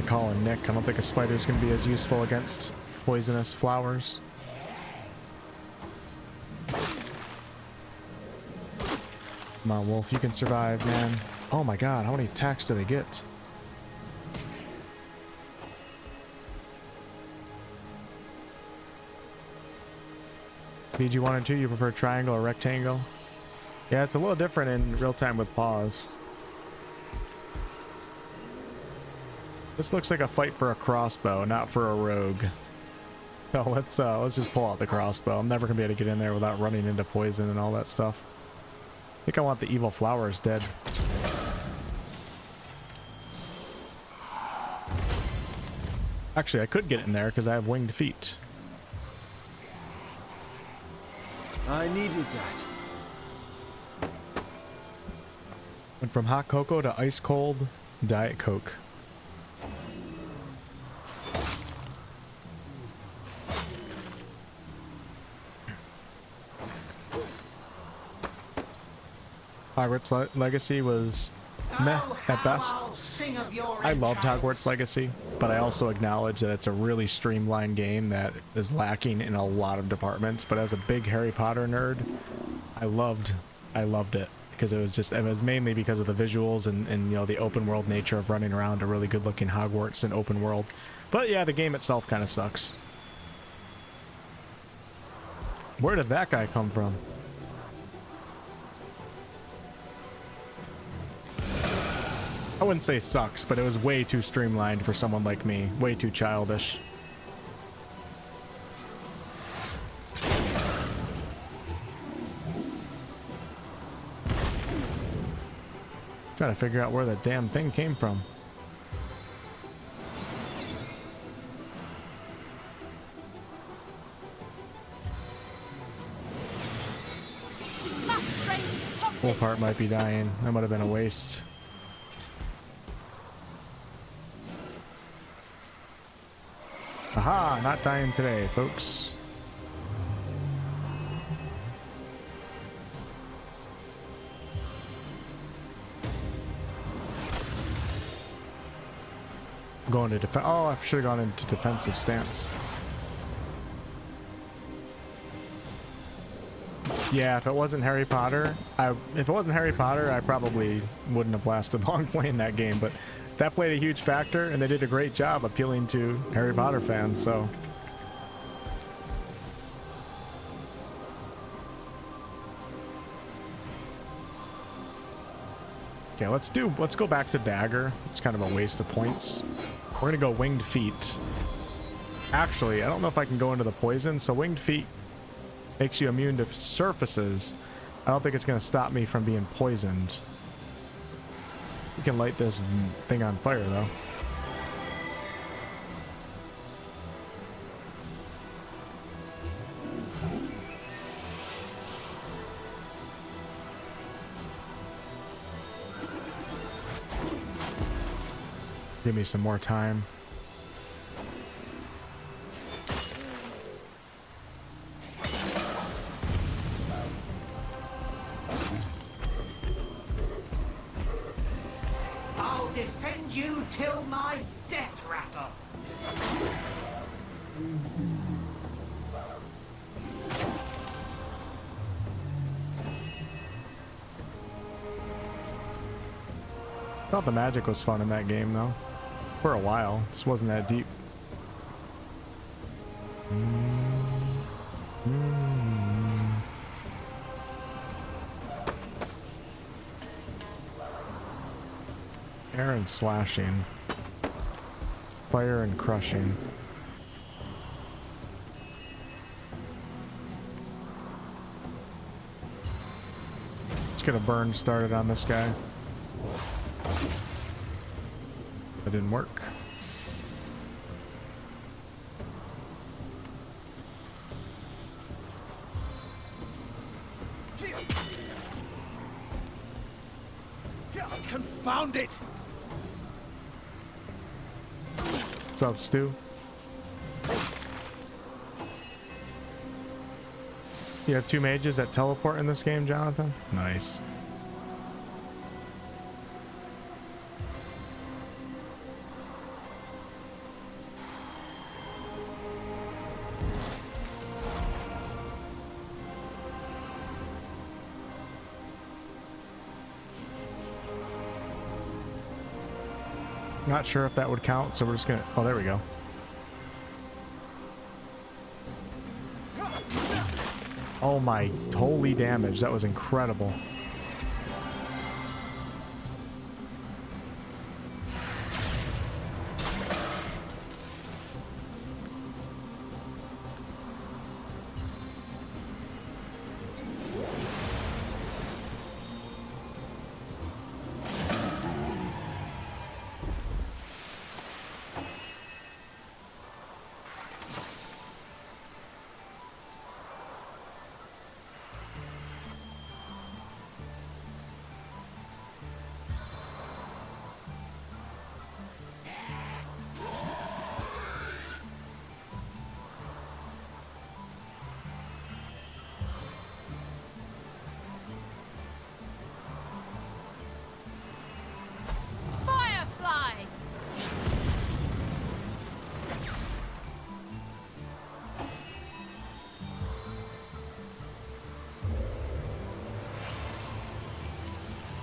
Calling Nick. I don't think a spider's going to be as useful against poisonous flowers. Come on, Wolf. You can survive, man. Oh my god, how many attacks do they get? BG1 and 2, you prefer triangle or rectangle? Yeah, it's a little different in real time with pause. This looks like a fight for a crossbow, not for a rogue. So let's just pull out the crossbow. I'm never gonna be able to get in there without running into poison and all that stuff. I think I want the evil flowers dead. Actually, I could get in there because I have winged feet. I needed that. Went from hot cocoa to ice cold Diet Coke. Hogwarts Legacy was meh at best. I loved Hogwarts Legacy, but I also acknowledge that it's a really streamlined game that is lacking in a lot of departments. But as a big Harry Potter nerd, I loved it because it was mainly because of the visuals and you know, the open world nature of running around a really good looking Hogwarts and open world. But yeah, the game itself kind of sucks. Where did that guy come from? I wouldn't say sucks, but it was way too streamlined for someone like me. Way too childish. Trying to figure out where that damn thing came from. Wolfheart might be dying. That might have been a waste. Aha, not dying today, folks. Going to defense. Oh, I should have gone into defensive stance. Yeah, if it wasn't Harry Potter, I probably wouldn't have lasted long playing that game, but that played a huge factor, and they did a great job appealing to Harry Potter fans, so. Okay, let's go back to Dagger. It's kind of a waste of points. We're gonna go Winged Feet. Actually, I don't know if I can go into the poison, so Winged Feet makes you immune to surfaces. I don't think it's gonna stop me from being poisoned. We can light this thing on fire, though. Give me some more time. defend you till my death rattle. Thought the magic was fun in that game though. For a while. Just wasn't that deep. Air and slashing. Fire and crushing. Let's get a burn started on this guy. That didn't work. Confound it! What's up, Stu? You have 2 mages that teleport in this game, Jonathan? Nice. Not sure if that would count, so we're just gonna... Oh, there we go. Oh my holy damage, that was incredible.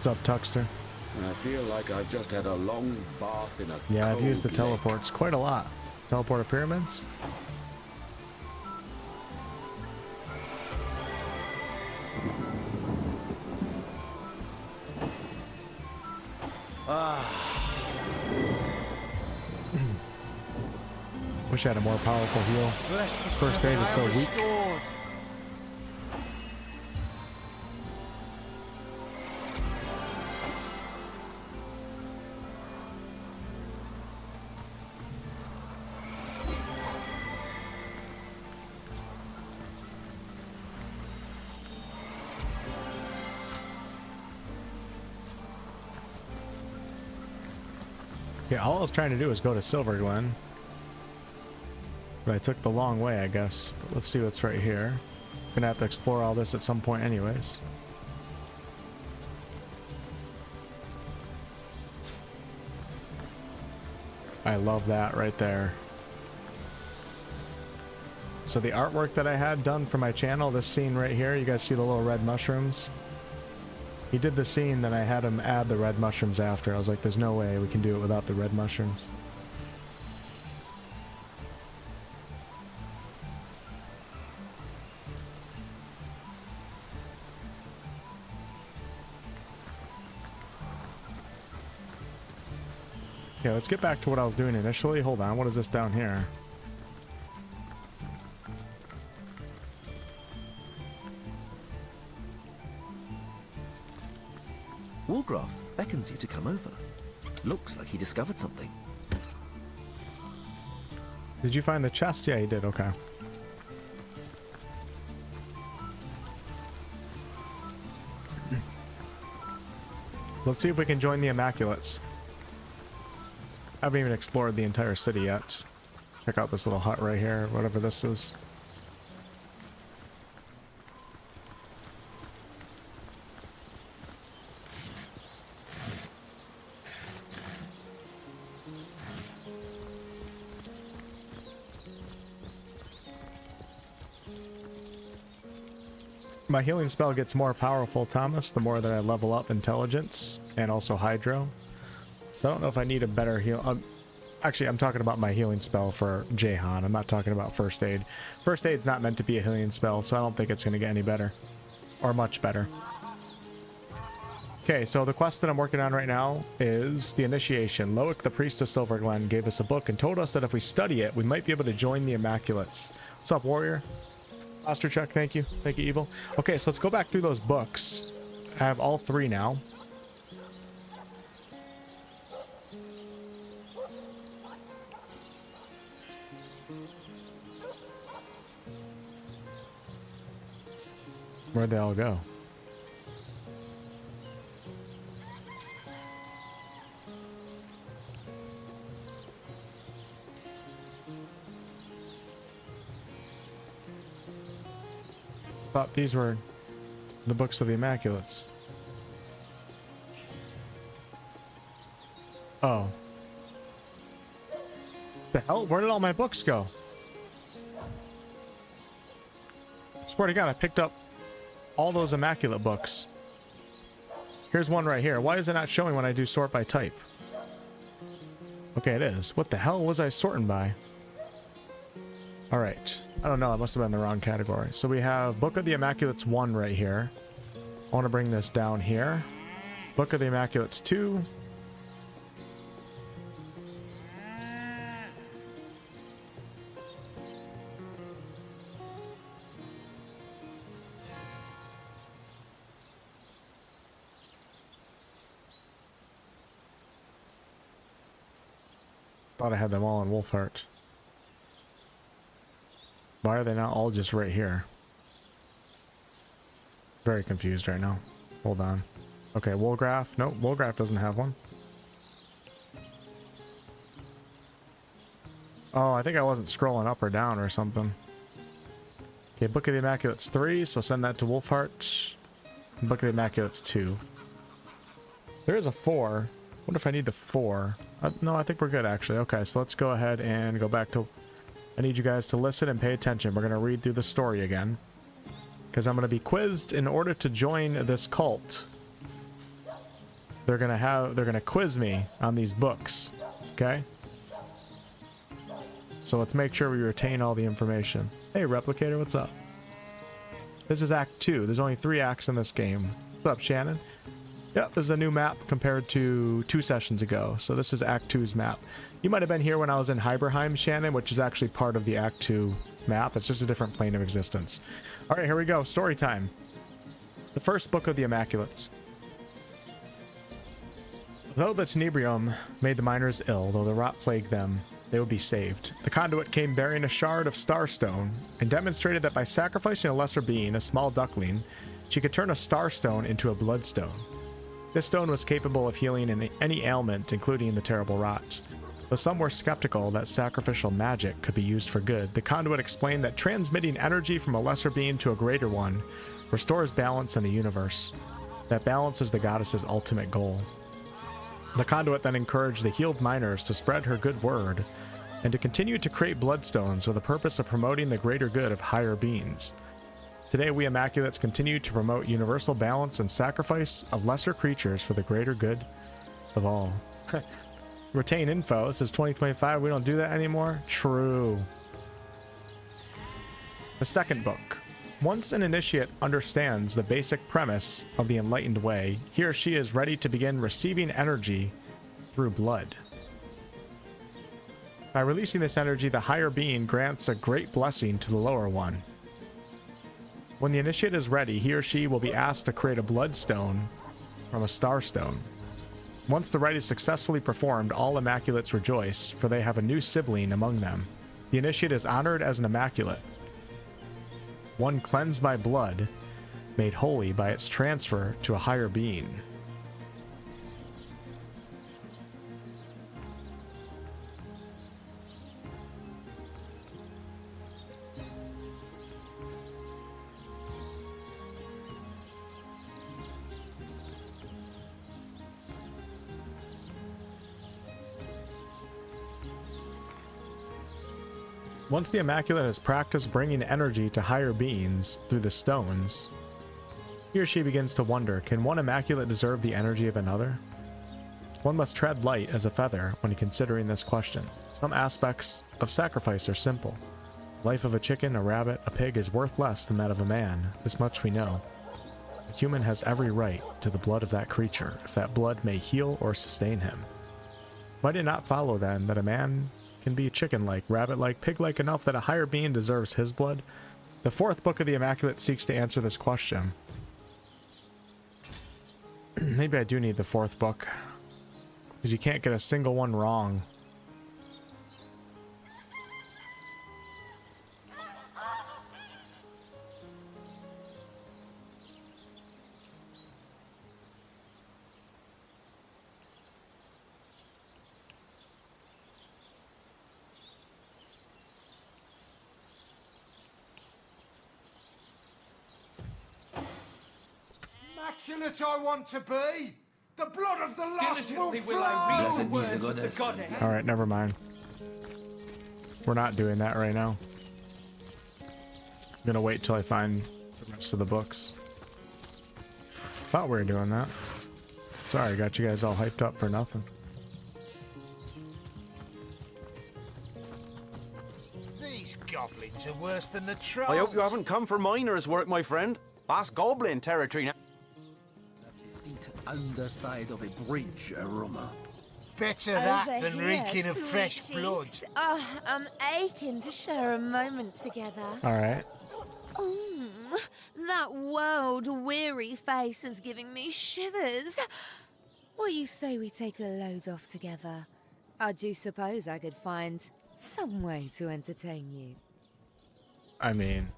What's up, Tuxter? I feel like I've just had a long bath in a Yeah, I've used the lake. teleports quite a lot. Teleport of pyramids? Wish I had a more powerful heal. First aid is so weak. Yeah, all I was trying to do was go to Silverglen. But I took the long way, I guess. But let's see what's right here. Gonna have to explore all this at some point anyways. I love that right there. So the artwork that I had done for my channel, this scene right here, you guys see the little red mushrooms? He did the scene, then I had him add the red mushrooms after. I was like, there's no way we can do it without the red mushrooms. Okay, let's get back to what I was doing initially. Hold on, what is this down here? Wargraf beckons you to come over. Looks like he discovered something. Did you find the chest? Yeah, he did. Okay. Let's see if we can join the Immaculates. I haven't even explored the entire city yet. Check out this little hut right here, whatever this is. My healing spell gets more powerful, Thomas, the more that I level up intelligence and also hydro. So I don't know if I need a better heal. Actually, I'm talking about my healing spell for Jahan. I'm not talking about first aid. First aid's not meant to be a healing spell, so I don't think it's going to get any better. Or much better. Okay, so the quest that I'm working on right now is the initiation. Loic, the priest of Silverglen, gave us a book and told us that if we study it, we might be able to join the Immaculates. What's up, warrior? Foster check, thank you. Thank you, Evil. Okay, so let's go back through those books. I have all 3 now. Where'd they all go? Thought these were the books of the Immaculates. Oh. The hell? Where did all my books go? Swear to God, I picked up all those Immaculate books. Here's one right here. Why is it not showing when I do sort by type? Okay, it is. What the hell was I sorting by? Alright. I don't know. I must have been in the wrong category. So we have Book of the Immaculates 1 right here. I want to bring this down here. Book of the Immaculates 2. Thought I had them all in Wolfheart. Why are they not all just right here? Very confused right now. Hold on. Okay, Woolgraph. Nope, Woolgraph doesn't have one. Oh, I think I wasn't scrolling up or down or something. Okay, Book of the Immaculates 3, so send that to Wolfheart. Book of the Immaculates 2. There is a 4. What if I need the 4? No, I think we're good actually. Okay, so let's go ahead and go back to... I need you guys to listen and pay attention. We're going to read through the story again. Because I'm going to be quizzed in order to join this cult. They're going to quiz me on these books. Okay? So let's make sure we retain all the information. Hey, Replicator, what's up? This is Act 2. There's only 3 acts in this game. What's up, Shannon? Yep, this is a new map compared to 2 sessions ago. So this is Act 2's map. You might have been here when I was in Hyberheim, Shannon, which is actually part of the Act 2 map. It's just a different plane of existence. All right, here we go. Story time. The first book of the Immaculates. Though the tenebrium made the miners ill, though the rot plagued them, they would be saved. The conduit came bearing a shard of starstone and demonstrated that by sacrificing a lesser being, a small duckling, she could turn a starstone into a bloodstone. This stone was capable of healing any ailment, including the terrible rot. Though some were skeptical that sacrificial magic could be used for good, the conduit explained that transmitting energy from a lesser being to a greater one restores balance in the universe. That balance is the goddess's ultimate goal. The conduit then encouraged the healed miners to spread her good word and to continue to create bloodstones with the purpose of promoting the greater good of higher beings. Today, we Immaculates continue to promote universal balance and sacrifice of lesser creatures for the greater good of all. Retain info. This is 2025. We don't do that anymore. True. The second book. Once an initiate understands the basic premise of the enlightened way, he or she is ready to begin receiving energy through blood. By releasing this energy, the higher being grants a great blessing to the lower one. When the initiate is ready, he or she will be asked to create a bloodstone from a starstone. Once the rite is successfully performed, all Immaculates rejoice, for they have a new sibling among them. The initiate is honored as an Immaculate, one cleansed by blood, made holy by its transfer to a higher being. Once the Immaculate has practiced bringing energy to higher beings through the stones, He or she begins to wonder, can one Immaculate deserve the energy of another? One must tread light as a feather when considering this question. Some aspects of sacrifice are simple. The life of a chicken, a rabbit, a pig is worth less than that of a man. This much we know. A human has every right to the blood of that creature, if that blood may heal or sustain him. Might it not follow, then, that a man can be chicken-like, rabbit-like, pig-like enough that a higher being deserves his blood? The fourth book of the Immaculate seeks to answer this question. Maybe I do need the fourth book, because you can't get a single one wrong. Immaculate I want to be! The blood of the lost will Diligently flow! will I read the Blessed be words the of the goddess. goddess. Alright, never mind. We're not doing that right now. I'm gonna wait till I find the rest of the books. Thought we were doing that. Sorry, got you guys all hyped up for nothing. These goblins are worse than the trolls. I hope you haven't come for miner's work, my friend. That's goblin territory now. Distinct underside of a bridge aroma. Better that than reeking of fresh blood. Oh, I'm aching to share a moment together. Alright. That world-weary face is giving me shivers. What you say we take a load off together? I do suppose I could find some way to entertain you. I mean...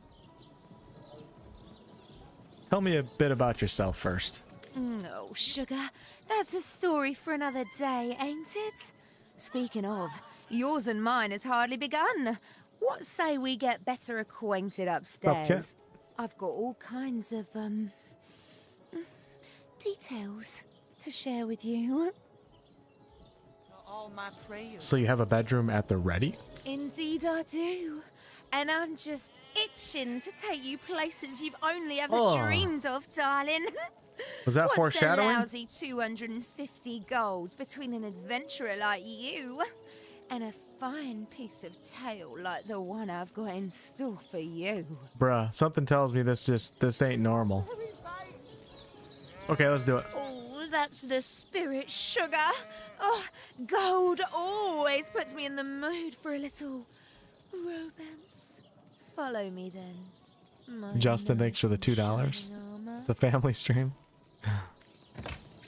Tell me a bit about yourself first. No, sugar. That's a story for another day, ain't it? Speaking of, yours and mine has hardly begun. What say we get better acquainted upstairs? Okay. I've got all kinds of, details to share with you. All my prayers. So you have a bedroom at the ready? Indeed I do. And I'm just itching to take you places you've only ever dreamed of, darling. Was that foreshadowing? What's a lousy 250 gold between an adventurer like you and a fine piece of tail like the one I've got in store for you? Bruh, something tells me this ain't normal. Okay, let's do it. Oh, that's the spirit, sugar. Oh, gold always puts me in the mood for a little romance. Follow me then. My Justin, thanks for the $2. It's a family stream.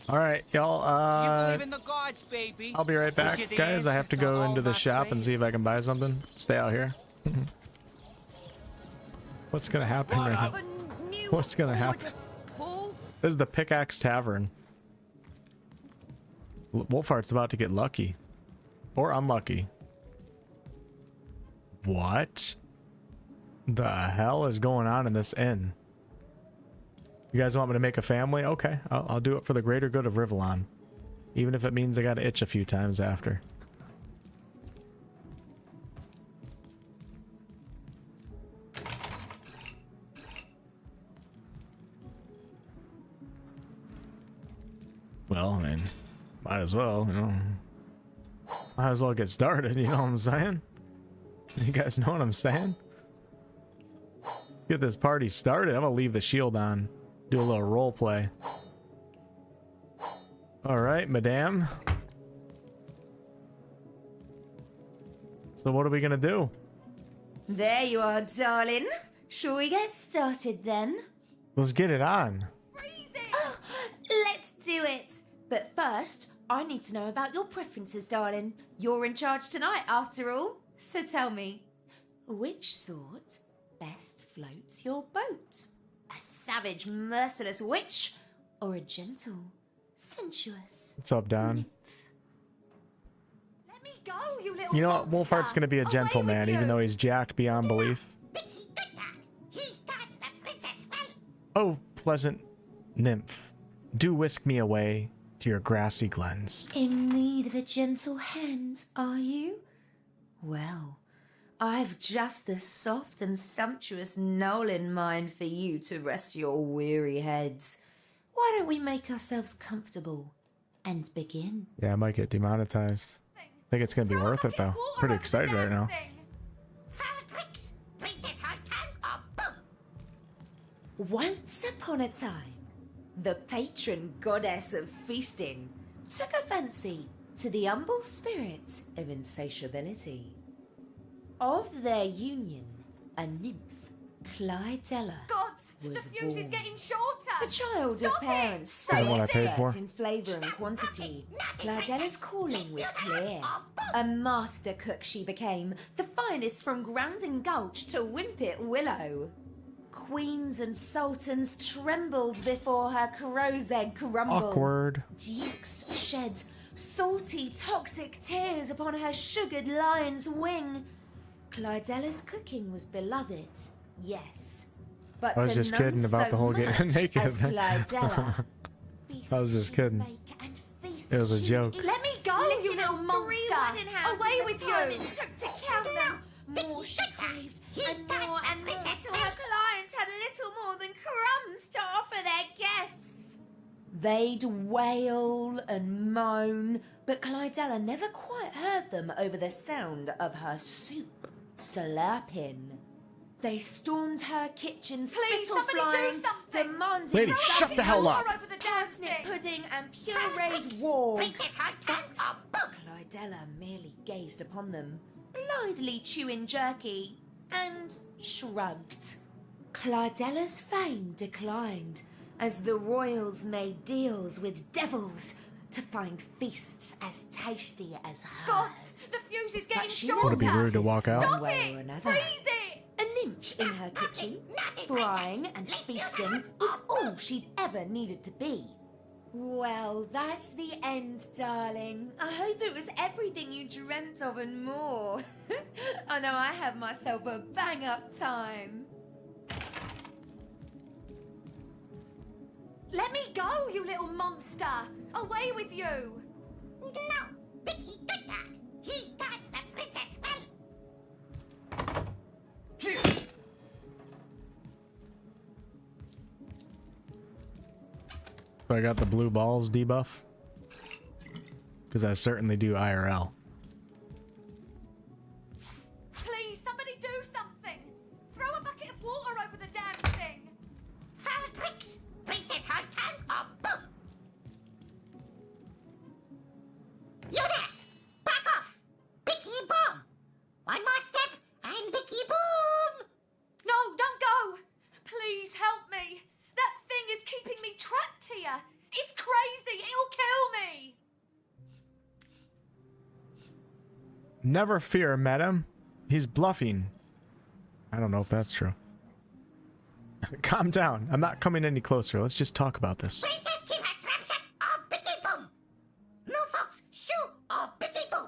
Alright, y'all, You believe in the gods, baby. I'll be right back, guys. I have to go into the shop and see if I can buy something. Stay out here. What's gonna happen right now? What's gonna happen? This is the Pickaxe Tavern. Wolfheart's about to get lucky. Or unlucky. What the hell is going on in this inn? You guys want me to make a family? Okay, I'll do it for the greater good of Rivellon. Even if it means I gotta itch a few times after. Well, I mean, might as well, you know. Might as well get started, you know what I'm saying? You guys know what I'm saying? Get this party started. I'm gonna leave the shield on. Do a little role play. Alright, madame. So what are we gonna do? There you are, darling. Shall we get started then? Let's get it on. Oh, let's do it. But first, I need to know about your preferences, darling. You're in charge tonight, after all. So tell me, which sort best floats your boat? A savage, merciless witch, or a gentle, sensuous? What's up, Don? Let me go, you little. You know what? Wolfheart's gonna be a gentleman, even though he's jacked beyond belief. Oh, pleasant nymph, do whisk me away to your grassy glens. In need of a gentle hand, are you? Well, I've just the soft and sumptuous knoll in mind for you to rest your weary heads. Why don't we make ourselves comfortable and begin? Yeah, I might get demonetized. I think it's gonna be worth it though. Pretty excited right now. Once upon a time, the patron goddess of feasting took a fancy to the humble spirit of insatiability. Of their union, a nymph, Clydella, Gods, was the fuse is born. getting shorter. The child Stop of parents so Isn't what I paid expert for. in flavour and quantity, Clydella's calling was clear. A master cook she became, the finest from Grounding Gulch to Wimpet Willow. Queens and sultans trembled before her crow's egg crumble. Awkward. Dukes shed salty, toxic tears upon her sugared lion's wing. Clydella's cooking was beloved, yes. But I was to just none kidding about so the whole getting much naked as thing. Clydella. I was just kidding. It was a joke. Let me go, you little monster! Away with you! It took to count them. More she craved, and more till her clients had little more than crumbs to offer their guests. They'd wail and moan, but Clydella never quite heard them over the sound of her soup slurping. They stormed her kitchen, Please, spittle somebody do flying, something! demanding Lady, shut the hell up! Over the damn parsnip thing. pudding and pureed warg. But Clydella merely gazed upon them, blithely chewing jerky, and shrugged. Clydella's fame declined as the royals made deals with devils to find feasts as tasty as hers. Gods, the fuse is getting She shorter. Would it be rude to walk out? Stop Way it! or another. Freeze it! A nymph in her kitchen, frying and feasting was all she'd ever needed to be. Well, that's the end, darling. I hope it was everything you dreamt of and more. I know I had myself a bang-up time. Let me go, you little monster! Away with you! No, Bicky did that. He guards the princess well. So I got the blue balls debuff. Because I certainly do IRL. Please, somebody do something! Throw a bucket of water over the damn thing! Foul tricks, Princess Haltan or boom! You there! Back off! Bicky boom! One more step and Bicky boom! No, don't go! Please help me! That thing is keeping me trapped here! It's crazy! It'll kill me! Never fear, madam. He's bluffing. I don't know if that's true. Calm down. I'm not coming any closer. Let's just talk about this. Princess keep her trap shut or Bicky boom! No folks, shoo or Bicky boom!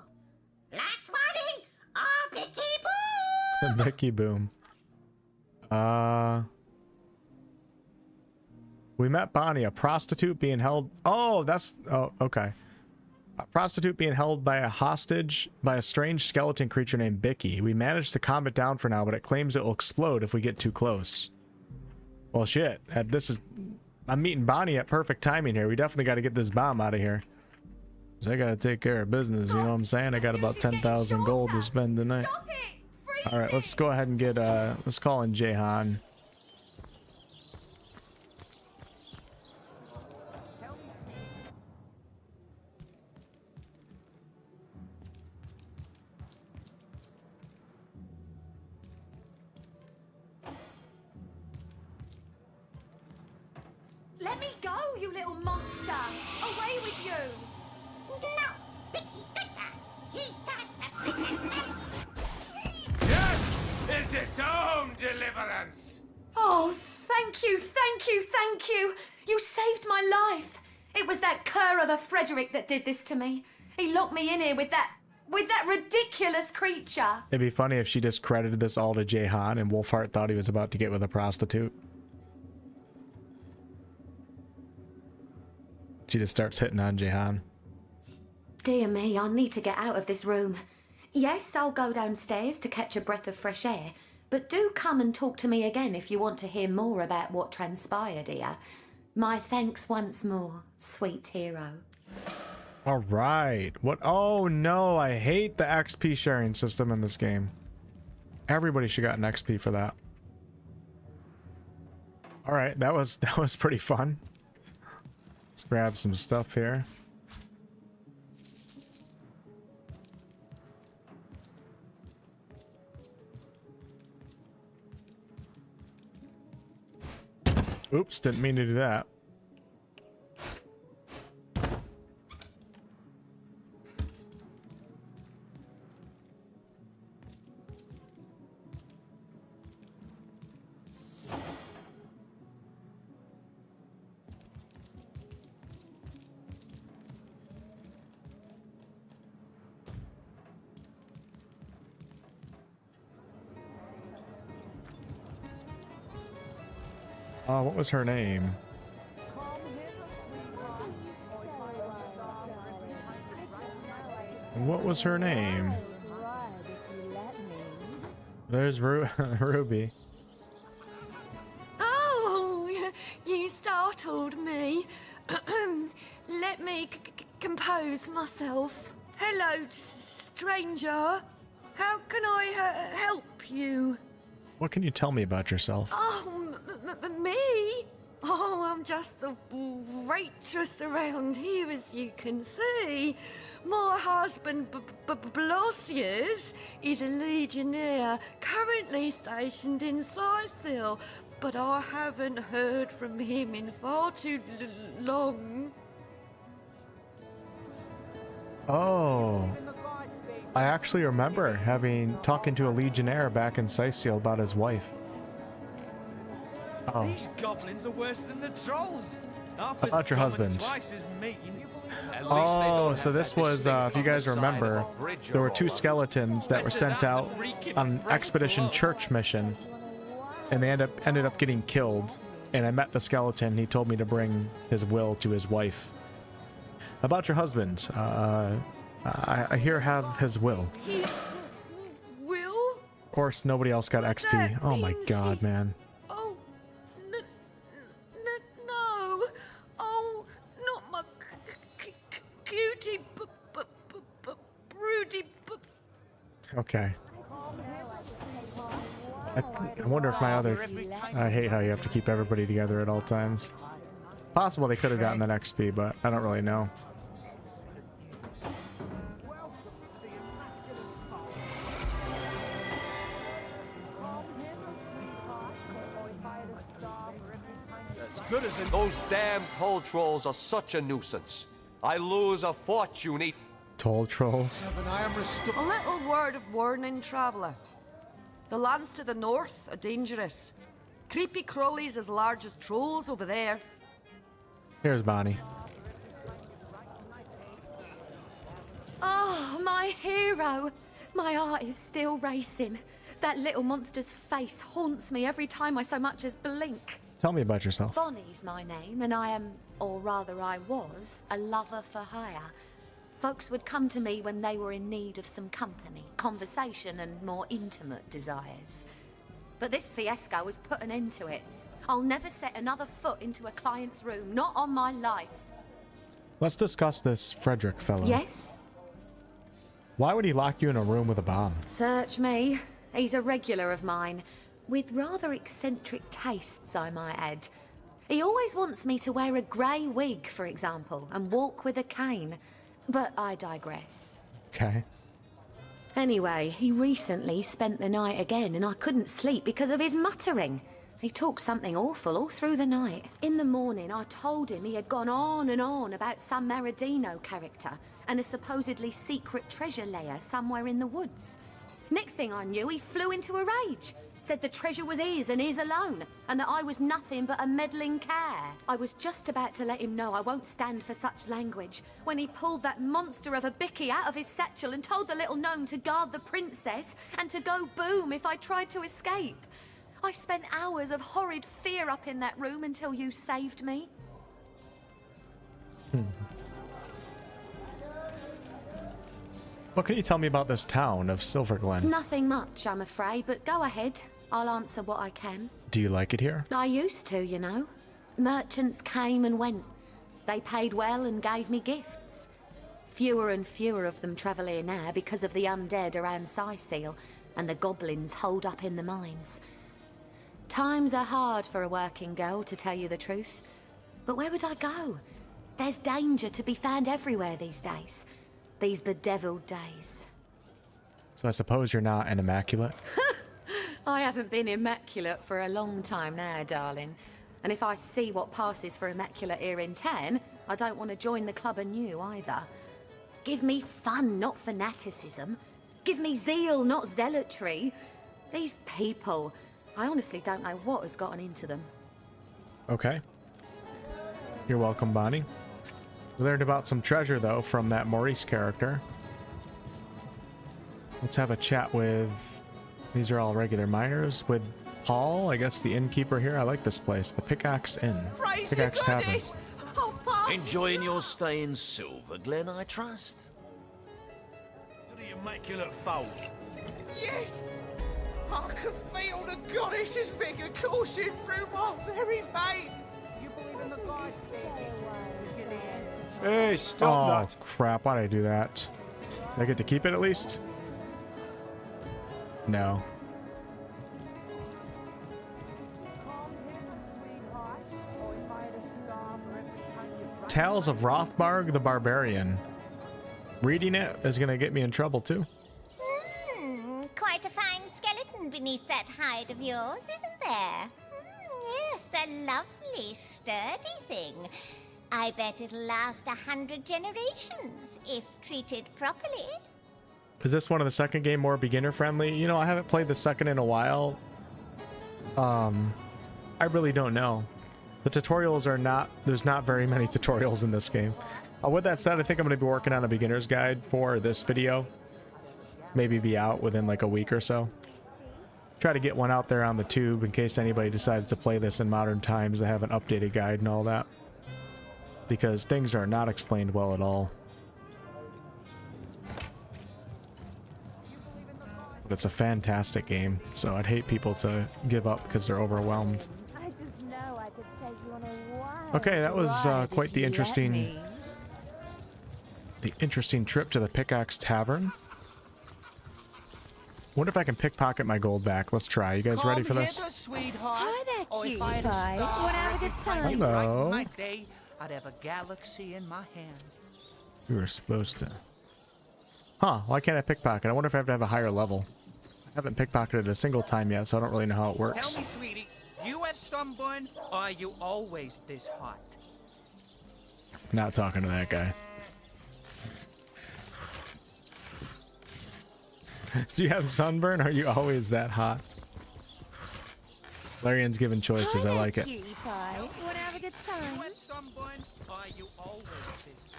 Last warning or Bicky boom! Becky Boom. We met Bonnie, a prostitute being held. Oh, that's. Oh, okay. A prostitute being held by a hostage by a strange skeleton creature named Bicky. We managed to calm it down for now, but it claims it will explode if we get too close. Well, shit. I'm meeting Bonnie at perfect timing here. We definitely got to get this bomb out of here. So I got to take care of business, you know what I'm saying? I got about 10,000 gold to spend tonight. All right, let's go ahead and get, let's call in Jehan. Let me go, you little monster! Away with you! No, Bicky did that. He guards the princess well. Death is its own deliverance! Oh, thank you, thank you, thank you! You saved my life! It was that cur of a Frederick that did this to me. He locked me in here with that ridiculous creature. It'd be funny if she just credited this all to Jehan and Wolfheart thought he was about to get with a prostitute. She just starts hitting on Jehan. Dear me, I need to get out of this room. Yes, I'll go downstairs to catch a breath of fresh air, but do come and talk to me again if you want to hear more about what transpired here. My thanks once more, sweet hero. All right. What? Oh no, I hate the XP sharing system in this game. Everybody should got an XP for that. All right, that was pretty fun. Let's grab some stuff here. Oops, didn't mean to do that. What was her name? What was her name? There's Ruby. Oh, you startled me. Let me compose myself. Hello, stranger. How can I help you? What can you tell me about yourself? Oh, me? Oh, I'm just the waitress around here, as you can see. My husband, Blosius, is a legionnaire, currently stationed in Sicil, but I haven't heard from him in far too long. Oh. I actually remember talking to a legionnaire back in Sicil about his wife. Oh. These goblins are worse than the trolls. About your husband. Oh, so this was, if you guys remember, there were two skeletons that were sent out on an expedition church mission, and they ended up getting killed. And I met the skeleton. He told me to bring his will to his wife. About your husband, I hear have his will. His will? Of course, nobody else got XP. Oh my god, man. Oh, no. Oh, not my cutie, broody. Okay. I wonder if my other... I hate how you have to keep everybody together at all times. Possible they could have gotten that XP, but I don't really know. As good as in those damn toll trolls are such a nuisance. I lose a fortune each. Toll trolls. A little word of warning, traveller. The lands to the north are dangerous. Creepy crawlies as large as trolls over there. Here's Bonnie. Oh, my hero. My heart is still racing. That little monster's face haunts me every time I so much as blink. Tell me about yourself. Bonnie's my name, and I am, or rather I was, a lover for hire. Folks would come to me when they were in need of some company, conversation, and more intimate desires. But this fiasco has put an end to it. I'll never set another foot into a client's room, not on my life. Let's discuss this Frederick fellow. Yes? Why would he lock you in a room with a bomb? Search me. He's a regular of mine. With rather eccentric tastes, I might add. He always wants me to wear a grey wig, for example, and walk with a cane. But I digress. Okay. Anyway, he recently spent the night again, and I couldn't sleep because of his muttering. He talked something awful all through the night. In the morning, I told him he had gone on and on about some Meridino character and a supposedly secret treasure lair somewhere in the woods. Next thing I knew, he flew into a rage. Said the treasure was his and his alone, and that I was nothing but a meddling care. I was just about to let him know I won't stand for such language, when he pulled that monster of a bicky out of his satchel and told the little gnome to guard the princess and to go boom if I tried to escape. I spent hours of horrid fear up in that room until you saved me. What can you tell me about this town of Silverglen? Nothing much, I'm afraid, but go ahead. I'll answer what I can. Do you like it here? I used to, you know. Merchants came and went. They paid well and gave me gifts. Fewer and fewer of them travel here now because of the undead around Seal and the goblins holed up in the mines. Times are hard for a working girl, to tell you the truth. But where would I go? There's danger to be found everywhere these days. These bedeviled days. So I suppose you're not an Immaculate? I haven't been Immaculate for a long time now, darling. And if I see what passes for Immaculate here in town, I don't want to join the club anew either. Give me fun, not fanaticism. Give me zeal, not zealotry. These people, I honestly don't know what has gotten into them. Okay. You're welcome, Bonnie. We learned about some treasure, though, from that Maurice character. Let's have a chat with... These are all regular miners. With Paul, I guess the innkeeper here. I like this place. The Pickaxe Inn. Pickaxe Tavern. Enjoying your stay in Silverglen, I trust? To the Immaculate fold. Yes! I can feel the goddess's finger coursing through my very veins! You believe in the gods, Hey, stop that! Oh, crap. Why did I do that? Did I get to keep it at least? No. Tales of Rothbarg the Barbarian. Reading it is going to get me in trouble, too. Quite a fine skeleton beneath that hide of yours, isn't there? Yes, a lovely, sturdy thing. I bet it'll last 100 generations, if treated properly. Is this one of the second game more beginner-friendly? You know, I haven't played the second in a while. I really don't know. The tutorials are not... There's not very many tutorials in this game. With that said, I think I'm going to be working on a beginner's guide for this video. Maybe be out within like a week or so. Try to get one out there on the tube in case anybody decides to play this in modern times. I have an updated guide and all that. Because things are not explained well at all. But it's a fantastic game, so I'd hate people to give up because they're overwhelmed. Okay, that was quite the interesting trip to the Pickaxe Tavern. Wonder if I can pickpocket my gold back. Let's try. You guys ready for this? Hi there, cutie pie. Wanna have a good time? Hello. My day, I'd have a galaxy in my hand. We were supposed to. Huh, why can't I pickpocket? I wonder if I have to have a higher level. I haven't pickpocketed a single time yet, so I don't really know how it works. Tell me, sweetie, do you have sunburn, or are you always this hot? Not talking to that guy. Do you have sunburn, or are you always that hot? Larian's given choices. I like it. Cutie pie. You wanna have a good time?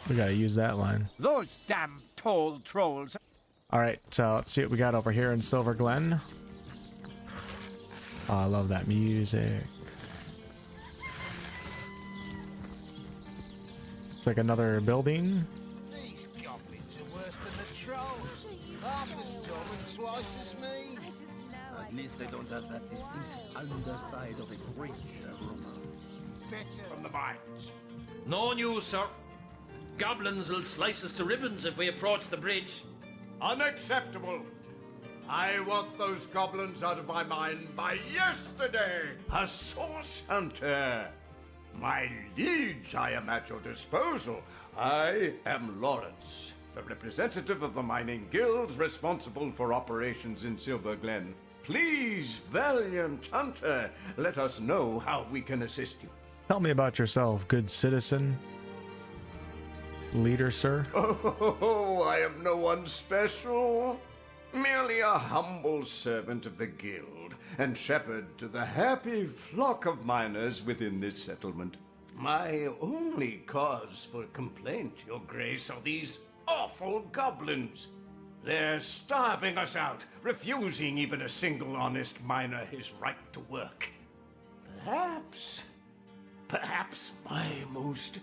We gotta use that line. Those damn tall trolls. Alright, so let's see what we got over here in Silverglen. Oh, I love that music. It's like another building. These goblins are worse than the trolls. Half as tall and twice as me. At least they don't have that distinct underside of a bridge, From the mines. No news, sir. Goblins will slice us to ribbons if we approach the bridge. Unacceptable. I want those goblins out of my mind by yesterday. A source hunter. My liege, I am at your disposal. I am Lawrence, the representative of the mining guild responsible for operations in Silverglen. Please, valiant hunter, let us know how we can assist you. Tell me about yourself, good citizen. Leader, sir. Oh, I am no one special. Merely a humble servant of the guild and shepherd to the happy flock of miners within this settlement. My only cause for complaint, Your Grace, are these awful goblins. They're starving us out, refusing even a single honest miner his right to work. Perhaps, my most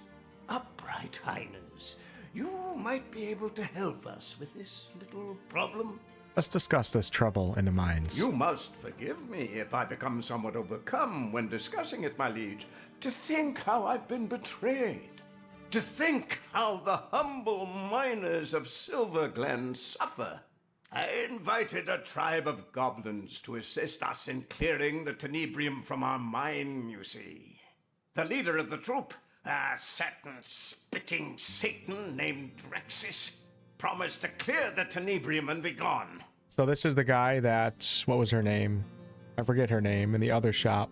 upright highness, you might be able to help us with this little problem. Let's discuss this trouble in the mines. You must forgive me if I become somewhat overcome when discussing it, my liege. To think how I've been betrayed. To think how the humble miners of Silverglen suffer. I invited a tribe of goblins to assist us in clearing the tenebrium from our mine, you see. The leader of the troop, a certain spitting Satan named Drexis, promised to clear the tenebrium and be gone. So this is the guy that, what was her name? I forget her name, in the other shop.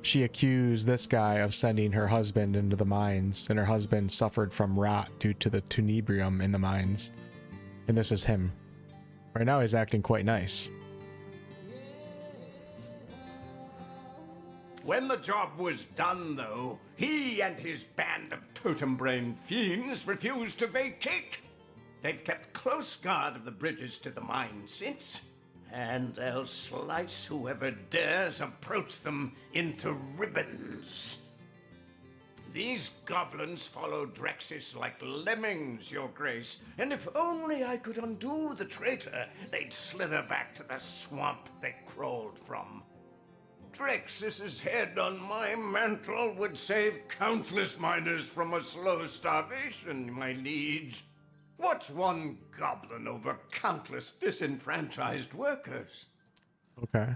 She accused this guy of sending her husband into the mines, and her husband suffered from rot due to the tenebrium in the mines. And this is him. Right now he's acting quite nice. When the job was done, though, he and his band of totem-brained fiends refused to vacate. They've kept close guard of the bridges to the mine since, and they'll slice whoever dares approach them into ribbons. These goblins follow Drexis like lemmings, Your Grace, and if only I could undo the traitor, they'd slither back to the swamp they crawled from. Drexis's head on my mantle would save countless miners from a slow starvation, my liege. What's one goblin over countless disenfranchised workers? Okay.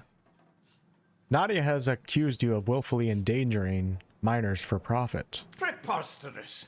Nadia has accused you of willfully endangering miners for profit. Preposterous!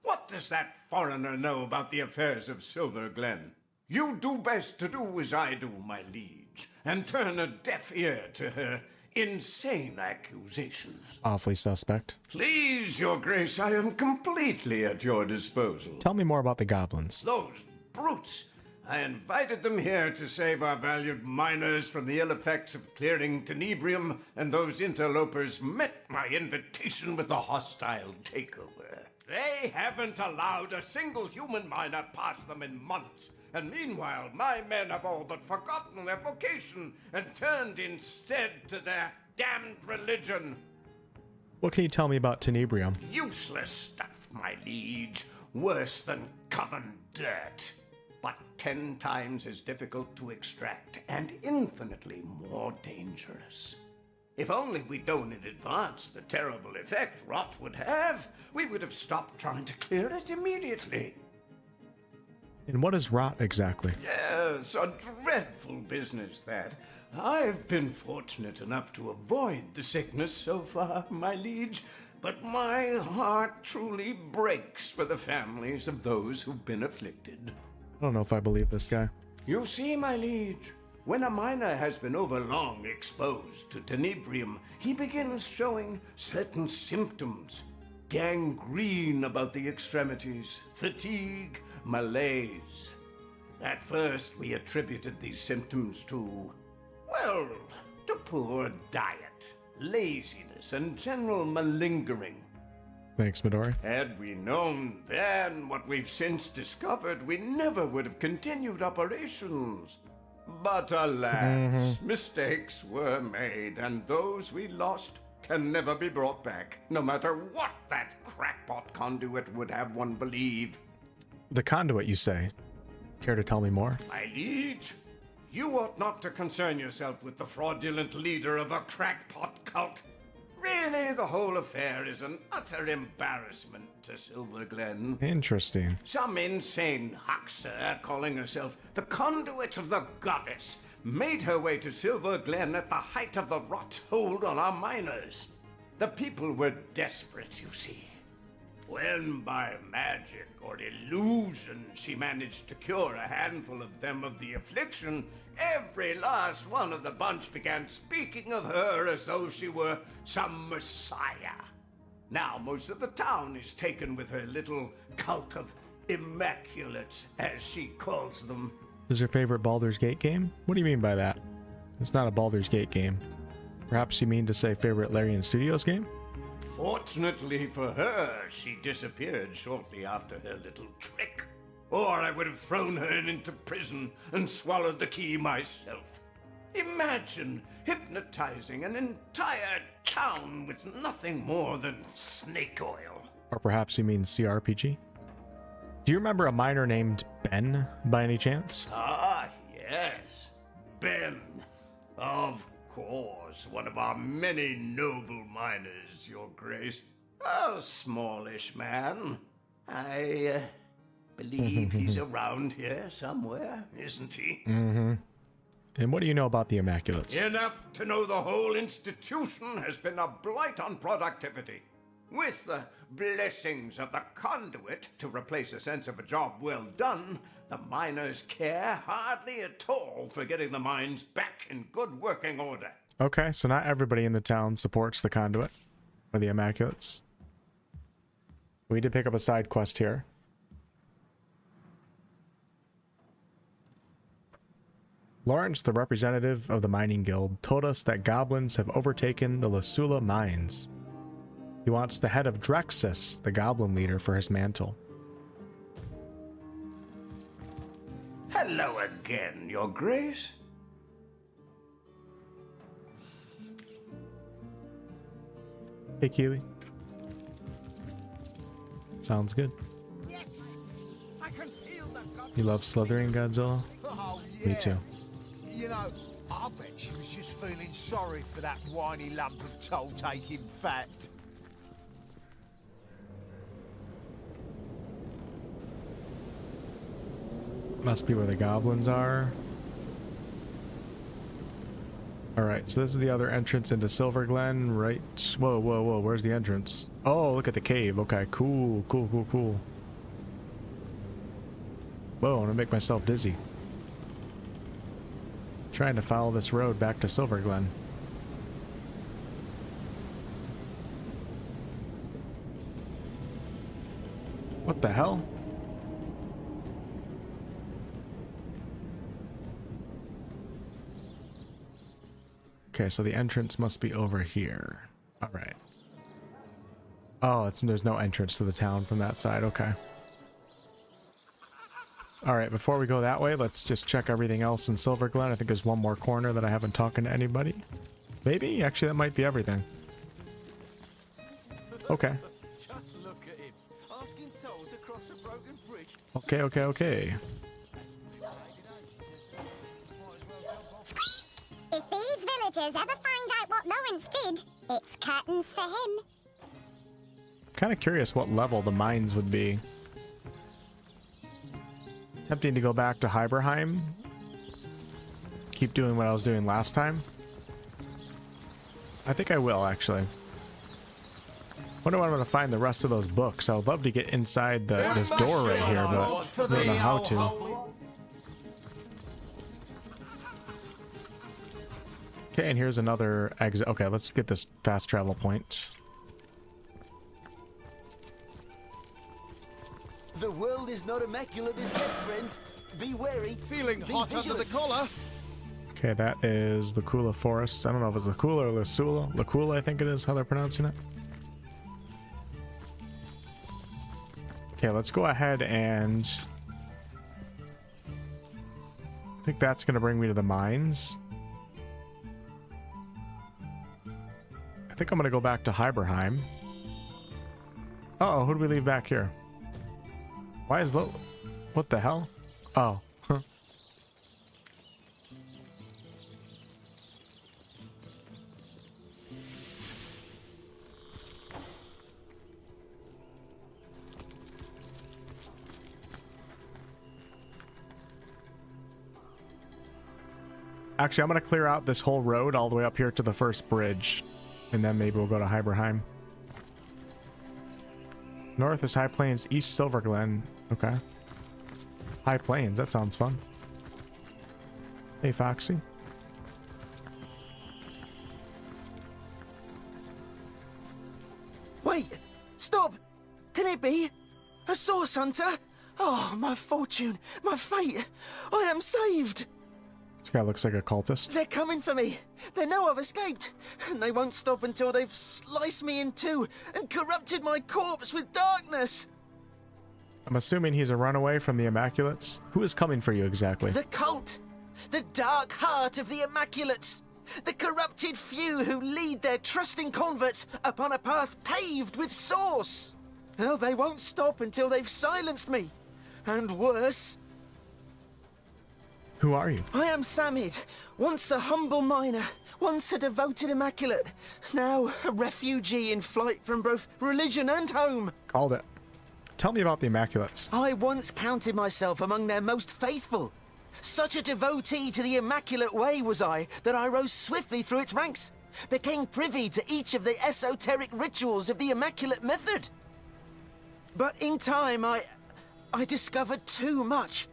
What does that foreigner know about the affairs of Silverglen? You do best to do as I do, my liege, and turn a deaf ear to her insane accusations. Awfully suspect. Please, Your Grace, I am completely at your disposal. Tell me more about the goblins. Those brutes! I invited them here to save our valued miners from the ill effects of clearing tenebrium, and those interlopers met my invitation with a hostile takeover. They haven't allowed a single human miner past them in months, and meanwhile my men have all but forgotten their vocation and turned instead to their damned religion. What can you tell me about tenebrium? Useless stuff, my liege. Worse than common dirt. But 10 times as difficult to extract, and infinitely more dangerous. If only we'd known in advance the terrible effect rot would have, we would have stopped trying to clear it immediately. And what is rot exactly? Yes, a dreadful business that. I've been fortunate enough to avoid the sickness so far, my liege, but my heart truly breaks for the families of those who've been afflicted. I don't know if I believe this guy. You see, my liege, when a miner has been overlong exposed to tenebrium, he begins showing certain symptoms. Gangrene about the extremities, fatigue, malaise. At first, we attributed these symptoms to, well, to poor diet, laziness, and general malingering. Thanks, Midori. Had we known then what we've since discovered, we never would have continued operations. But alas, mistakes were made, and those we lost can never be brought back, no matter what that crackpot conduit would have one believe. The conduit, you say? Care to tell me more? My liege, you ought not to concern yourself with the fraudulent leader of a crackpot cult. Really, the whole affair is an utter embarrassment to Silverglen. Interesting. Some insane huckster calling herself the conduit of the goddess made her way to Silverglen at the height of the rot's hold on our miners. The people were desperate, you see. When by magic or illusion she managed to cure a handful of them of the affliction, every last one of the bunch began speaking of her as though she were some messiah. Now most of the town is taken with her little cult of Immaculates, as she calls them. Is your favorite Baldur's Gate game? What do you mean by that? It's not a Baldur's Gate game. Perhaps you mean to say favorite Larian Studios game? Fortunately for her, she disappeared shortly after her little trick. Or I would have thrown her into prison and swallowed the key myself. Imagine hypnotizing an entire town with nothing more than snake oil. Or perhaps he means CRPG. Do you remember a miner named Ben by any chance? Ah, yes. Ben. Of course, one of our many noble miners, Your Grace. A smallish man. I believe he's around here somewhere, isn't he? Mm-hmm. And what do you know about the Immaculates? Enough to know the whole institution has been a blight on productivity. With the blessings of the conduit to replace a sense of a job well done, the miners care hardly at all for getting the mines back in good working order. Okay, so not everybody in the town supports the conduit or the Immaculates. We did pick up a side quest here. Lawrence, the representative of the mining guild, told us that goblins have overtaken the Luculla mines. He wants the head of Drexus, the goblin leader, for his mantle. Hello again, Your Grace. Hey, Keely. Sounds good. Yes, I can feel the You love slithering, Godzilla? Oh, yeah. Me too. You know, I bet she was just feeling sorry for that whiny lump of toll-taking fat. Must be where the goblins are. Alright, so this is the other entrance into Silverglen, right? Whoa, whoa, whoa, where's the entrance? Oh, look at the cave. Okay, cool, cool, cool, cool. Whoa, I'm gonna make myself dizzy. Trying to follow this road back to Silverglen. What the hell? Okay, so the entrance must be over here. All right. Oh, there's no entrance to the town from that side. Okay. All right, before we go that way, let's just check everything else in Silverglen. I think there's one more corner that I haven't talked to anybody. Maybe? Actually, that might be everything. Okay. Just look at him, asking toll to cross a broken bridge. Okay, okay, okay. If these villagers ever find out what Lawrence did, it's curtains for him. Kind of curious what level the mines would be. Tempting to go back to Hyberheim. Keep doing what I was doing last time. I think I will, actually. Wonder when I'm going to find the rest of those books. I would love to get inside this door right here, but I don't know how to. Okay, and here's another exit. Okay, let's get this fast travel point. The world is not immaculate as yet, friend. Be wary. Feeling hot under the collar. Okay, that is Luculla Forest. I don't know if it's Luculla or Luculla. Luculla, I think it is how they're pronouncing it. Okay, let's go ahead and... I think that's going to bring me to the mines. I think I'm going to go back to Hyberheim. Uh-oh, who do we leave back here? Why is what the hell? Oh. Huh. Actually, I'm going to clear out this whole road all the way up here to the first bridge. And then maybe we'll go to Hyberheim. North is High Plains, East Silverglen. Okay. High Plains, that sounds fun. Hey, Foxy. Wait! Stop! Can it be? A source hunter? Oh, my fortune, my fate! I am saved! This guy looks like a cultist. They're coming for me. They know I've escaped. And they won't stop until they've sliced me in two and corrupted my corpse with darkness. I'm assuming he's a runaway from the Immaculates. Who is coming for you exactly? The cult. The dark heart of the Immaculates. The corrupted few who lead their trusting converts upon a path paved with source. Well, they won't stop until they've silenced me. And worse. Who are you? I am Samid, once a humble miner, once a devoted Immaculate, now a refugee in flight from both religion and home. Called it. Tell me about the Immaculates. I once counted myself among their most faithful. Such a devotee to the Immaculate Way was I, that I rose swiftly through its ranks, became privy to each of the esoteric rituals of the Immaculate method. But in time, I discovered too much.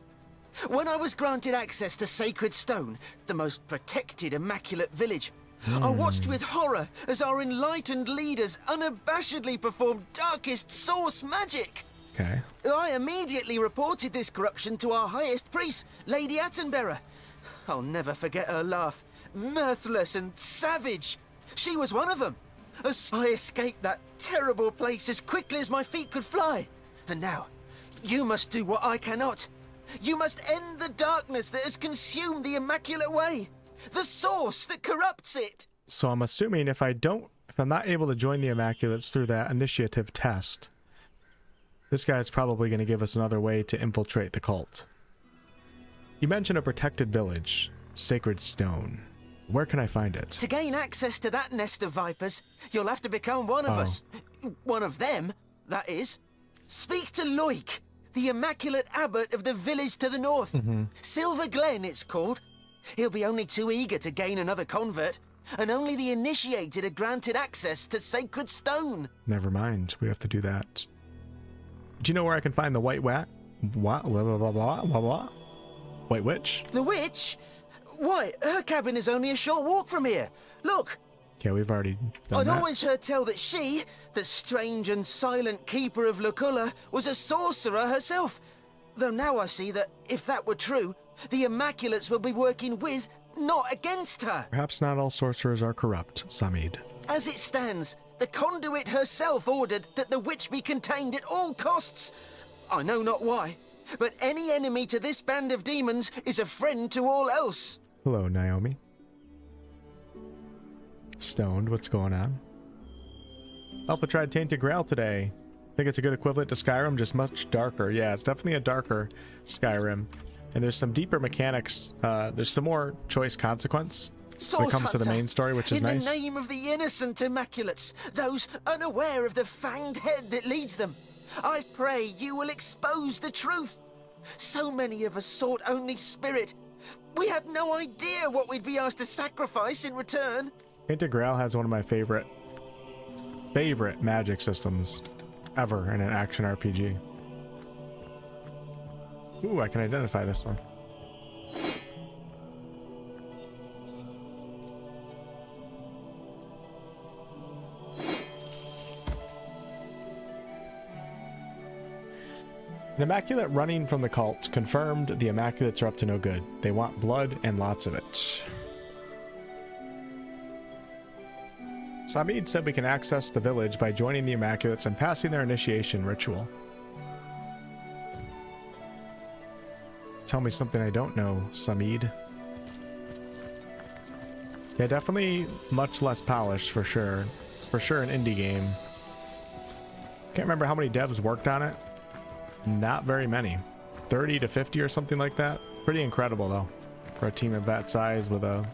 When I was granted access to Sacred Stone, the most protected Immaculate village, I watched with horror as our enlightened leaders unabashedly performed darkest source magic. Okay. I immediately reported this corruption to our highest priest, Lady Attenbearer. I'll never forget her laugh. Mirthless and savage. She was one of them. As I escaped that terrible place as quickly as my feet could fly. And now, you must do what I cannot. You must end the darkness that has consumed the Immaculate Way. The source that corrupts it. So I'm assuming if I'm not able to join the Immaculates through that initiative test, this guy's probably going to give us another way to infiltrate the cult. You mentioned a protected village, Sacred Stone. Where can I find it? To gain access to that nest of vipers, you'll have to become one of us. One of them, that is. Speak to Loik, the Immaculate Abbot of the village to the north. Silverglen, it's called. He'll be only too eager to gain another convert, and only the initiated are granted access to Sacred Stone. Never mind, we have to do that. Do you know where I can find the White Wat? What? Blah, blah, blah, blah, blah, blah. White Witch? The witch? Why, her cabin is only a short walk from here. Look. Yeah, we've already done I'd that. always heard tell that she, the strange and silent keeper of Luculla, was a sorcerer herself. Though now I see that, if that were true, the Immaculates will be working with, not against her. Perhaps not all sorcerers are corrupt, Samid. As it stands, the conduit herself ordered that the witch be contained at all costs. I know not why, but any enemy to this band of demons is a friend to all else. Hello, Naomi. Stoned, what's going on? Alpha tried Tainted Grail today. Think it's a good equivalent to Skyrim, just much darker. Yeah, it's definitely a darker Skyrim. And there's some deeper mechanics. There's some more choice consequence when it comes to the main story, which is nice. In the name of the innocent Immaculates, those unaware of the fanged head that leads them, I pray you will expose the truth. So many of us sought only spirit. We had no idea what we'd be asked to sacrifice in return. Tainted Grail has one of my favorite magic systems ever in an action RPG. Ooh, I can identify this one. An Immaculate running from the cult confirmed the Immaculates are up to no good. They want blood and lots of it. Samid said we can access the village by joining the Immaculates and passing their initiation ritual. Tell me something I don't know, Samid. Yeah, definitely much less polished for sure. It's for sure an indie game. Can't remember how many devs worked on it. Not very many. 30 to 50 or something like that. Pretty incredible though, for a team of that size with a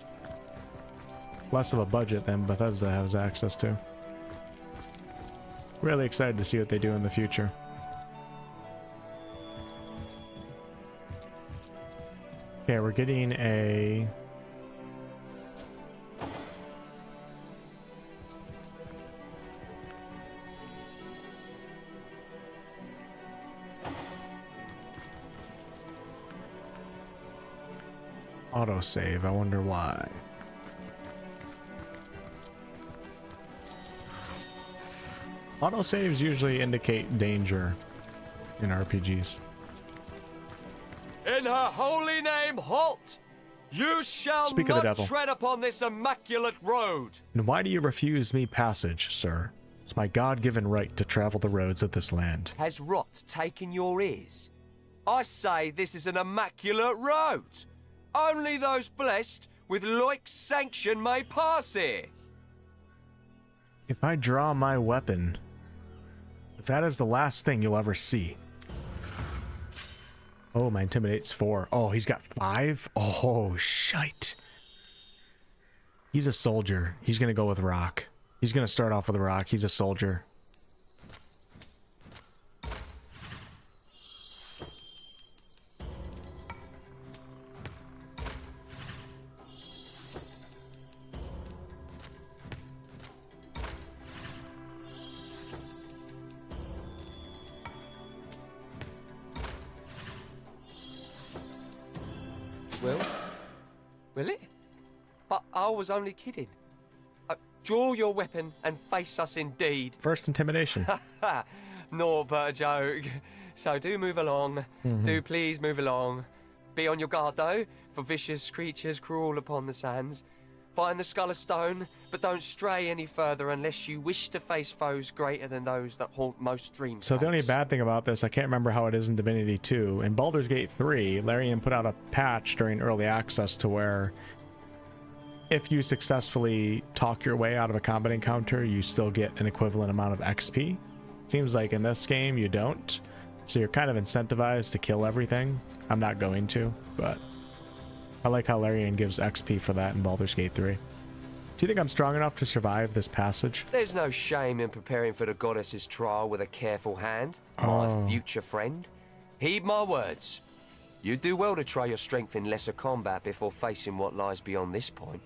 less of a budget than Bethesda has access to. Really excited to see what they do in the future. Okay, we're getting a autosave. I wonder why. Autosaves usually indicate danger in RPGs. In her holy name, halt! You shall not tread upon this immaculate road. And why do you refuse me passage, sir? It's my God-given right to travel the roads of this land. Has rot taken your ears? I say this is an immaculate road. Only those blessed with Loik's sanction may pass here. If I draw my weapon, That is the last thing you'll ever see. Oh, my Intimidate's 4. Oh, he's got 5? Oh, shite. He's a soldier. He's going to go with rock. He's going to start off with a rock. He's a soldier. Will it? But I was only kidding. Draw your weapon and face us indeed. First intimidation. No, but a joke. So do move along. Do please move along. Be on your guard, though, for vicious creatures crawl upon the sands. Find the skull of stone, but don't stray any further unless you wish to face foes greater than those that haunt most dreams. So the only bad thing about this, I can't remember how it is in Divinity 2. In Baldur's Gate 3, Larian put out a patch during early access to where if you successfully talk your way out of a combat encounter, you still get an equivalent amount of XP. Seems like in this game you don't. So you're kind of incentivized to kill everything. I'm not going to, but I like how Larian gives XP for that in Baldur's Gate 3. Do you think I'm strong enough to survive this passage? There's no shame in preparing for the goddess's trial with a careful hand, my future friend. Heed my words. You do well to try your strength in lesser combat before facing what lies beyond this point.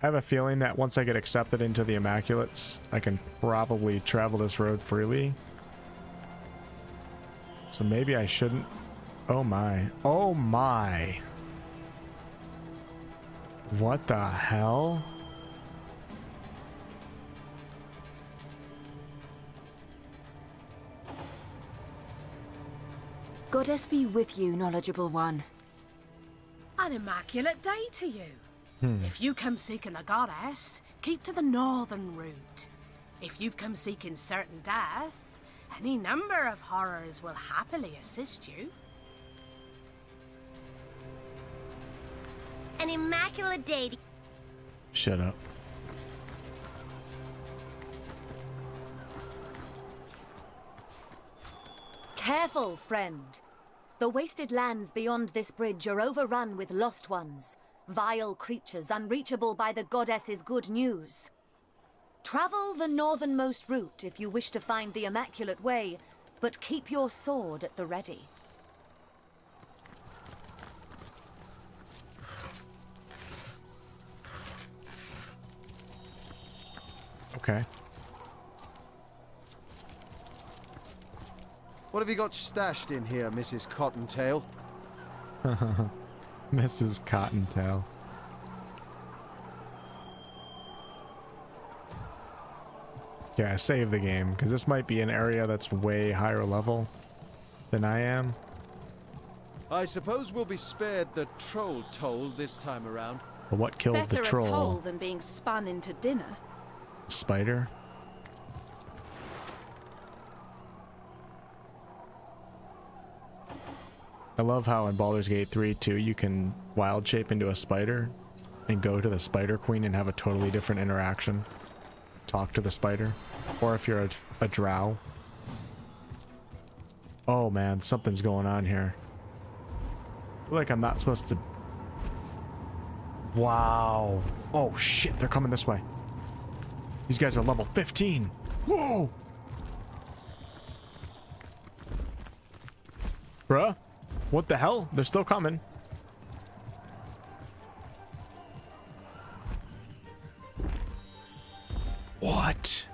I have a feeling that once I get accepted into the Immaculates, I can probably travel this road freely. So maybe I shouldn't. Oh my. Oh my. What the hell? Goddess be with you, knowledgeable one. An immaculate day to you. If you come seeking a goddess, keep to the northern route. If you've come seeking certain death, any number of horrors will happily assist you. An immaculate day to... Shut up. Careful, friend. The wasted lands beyond this bridge are overrun with lost ones. Vile creatures unreachable by the goddess's good news. Travel the northernmost route if you wish to find the Immaculate Way, but keep your sword at the ready. Okay. What have you got stashed in here, Mrs. Cottontail? Mrs. Cottontail. Yeah, save the game, because this might be an area that's way higher level than I am. I suppose we'll be spared the troll toll this time around. But what killed the troll? Better a toll than being spun into dinner. Spider? I love how in Baldur's Gate 3 too, you can wild shape into a spider and go to the Spider Queen and have a totally different interaction. Talk to the spider. Or if you're a drow. Oh man, something's going on here. I feel like I'm not supposed to... Wow. Oh shit, they're coming this way. These guys are level 15. Whoa! Bruh? What the hell? They're still coming. What?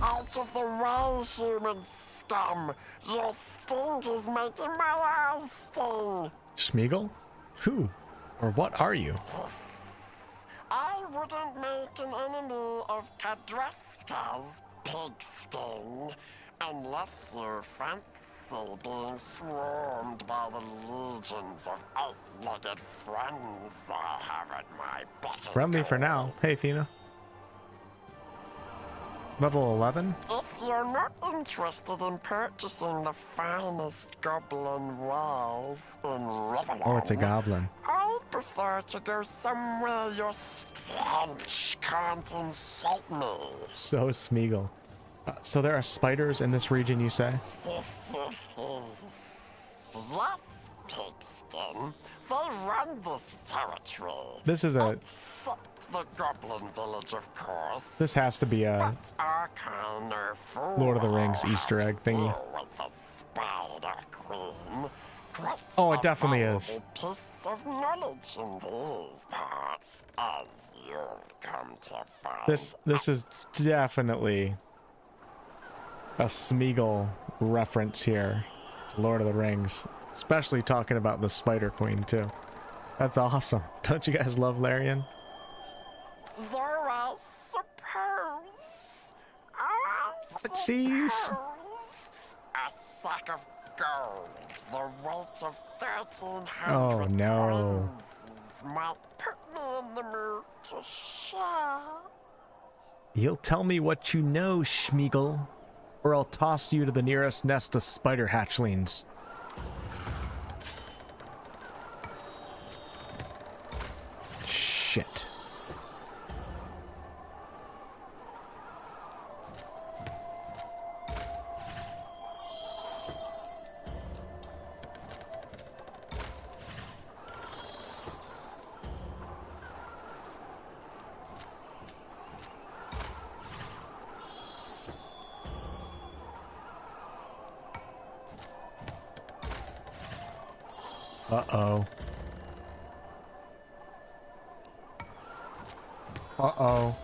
Out of the way, human scum! Your stink is making my eyes sting! Smeagol? Who? Or what are you? I wouldn't make an enemy of Kadreska's pigskin unless you fancy being swarmed by the legions of eight-legged friends I have at my beck and Friendly for now. Hey, Fina. Level 11? If you're not interested in purchasing the finest goblin wares in Riverland, Oh, it's a goblin. I prefer to go somewhere your stench can't insult me. So Smeagol. So there are spiders in this region, you say? Yes, Pigskin. They run this territory. This is a... Except the goblin village, of course. This has to be a Archon or fool Lord of the Rings Easter egg thingy. with the Spider Queen. Quite Oh, it definitely a is. piece of knowledge in these parts, as you'll come to find. This is definitely a Smeagol reference here to Lord of the Rings. Especially talking about the Spider Queen, too. That's awesome. Don't you guys love Larian? Though I suppose... A sack of gold, the weight of 1,300 Oh, no. pounds, might put me in the mood to share. You'll tell me what you know, Smeagol, or I'll toss you to the nearest nest of spider hatchlings. Shit. Uh-oh. Uh-oh.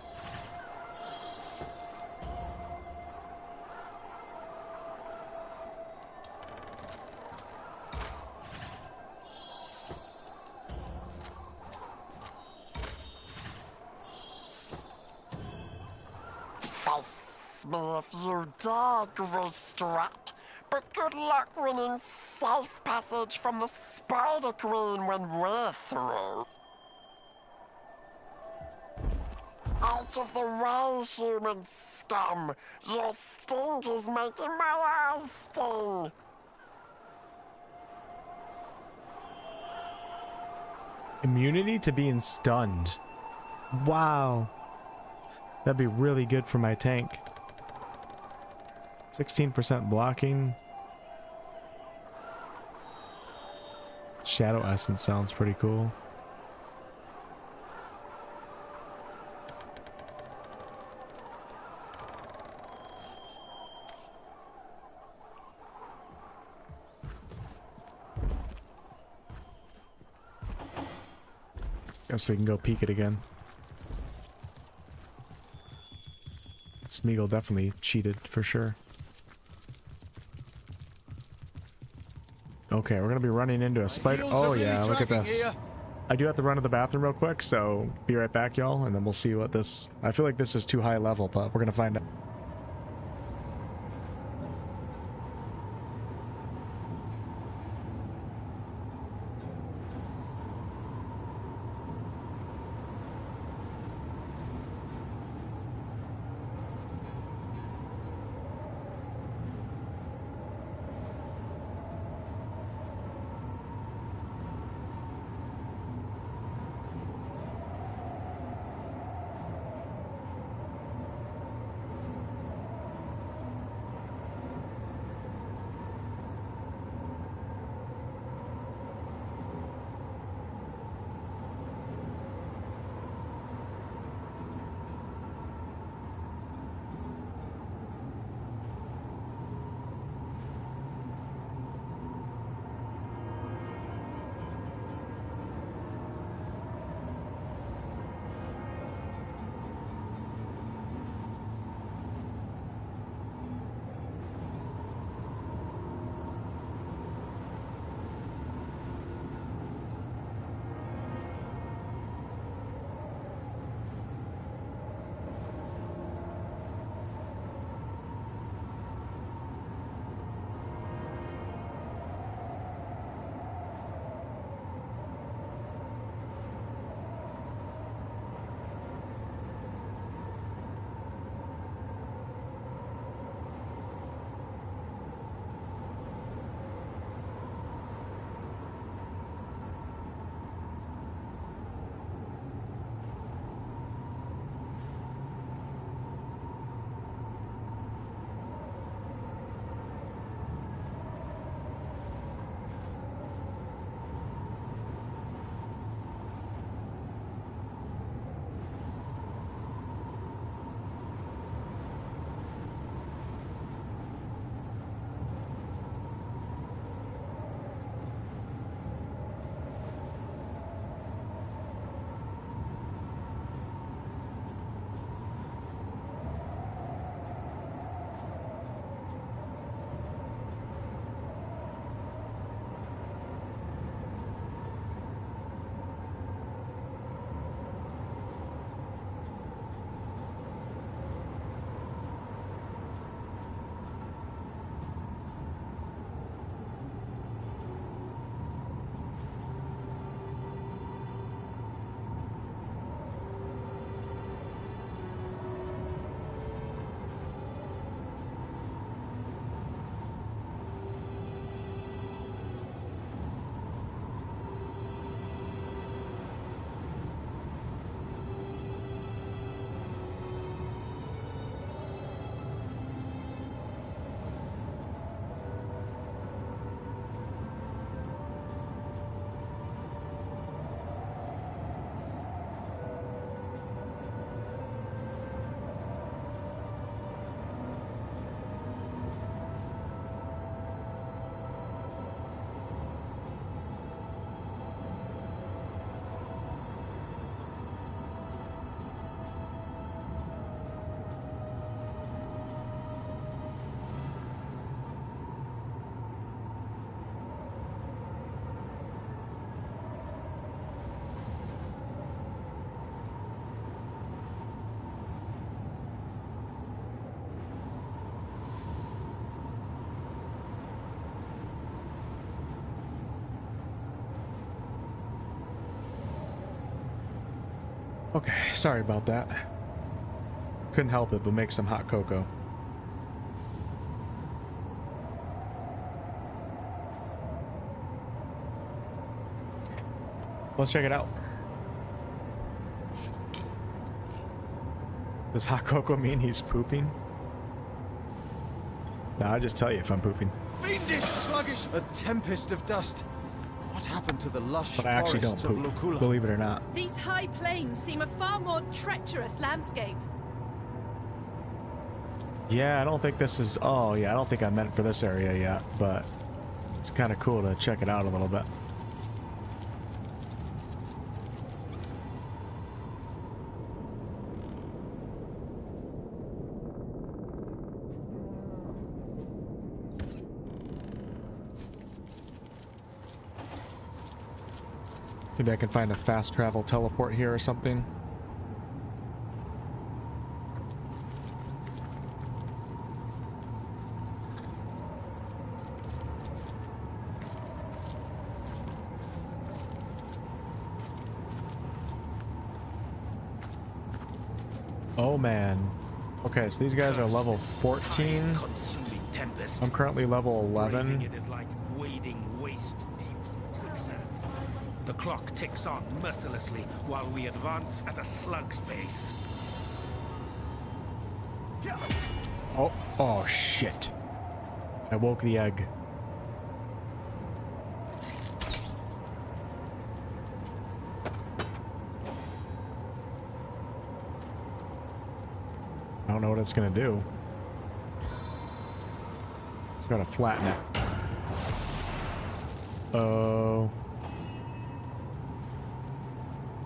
Face me if you dare, Greystrap, but good luck winning safe passage from the Spider Queen when we're through. Out of the way, human scum! Your stink is making my eyes sting! Immunity to being stunned. Wow. That'd be really good for my tank. 16% blocking. Shadow Essence sounds pretty cool. Guess we can go peek it again. Smeagol definitely cheated for sure. Okay, we're gonna be running into a spider. Oh yeah, look at this. I do have to run to the bathroom real quick, so be right back, y'all, and then we'll see what this... I feel like this is too high level, but we're gonna find out. Okay, sorry about that. Couldn't help it but make some hot cocoa. Let's check it out. Does hot cocoa mean he's pooping? No, I just tell you if I'm pooping. Fiendish, sluggish, a tempest of dust. What happened to the lush But I actually don't forests of poop, Luculla? believe it or not. These high plains seem a far more treacherous landscape. Yeah, I don't think this is... Oh, yeah, I don't think I meant for this area yet, but it's kind of cool to check it out a little bit. Maybe I can find a fast travel teleport here or something. Oh man. Okay, so these guys are level 14. I'm currently level 11. It is like wading waist deep quicksand. The clock ticks on mercilessly while we advance at a slug's pace. Oh shit. I woke the egg. I don't know what it's gonna do. It's gotta flatten it. Oh.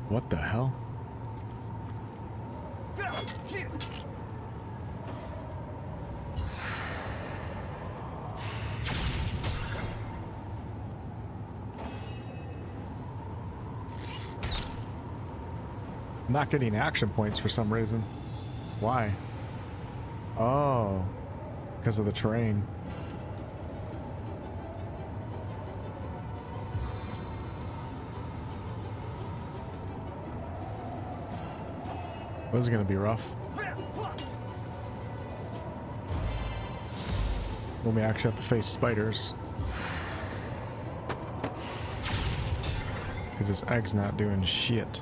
What the hell? I'm not getting action points for some reason. Why? Oh, because of the terrain. This is gonna be rough. When we actually have to face spiders. Because this egg's not doing shit.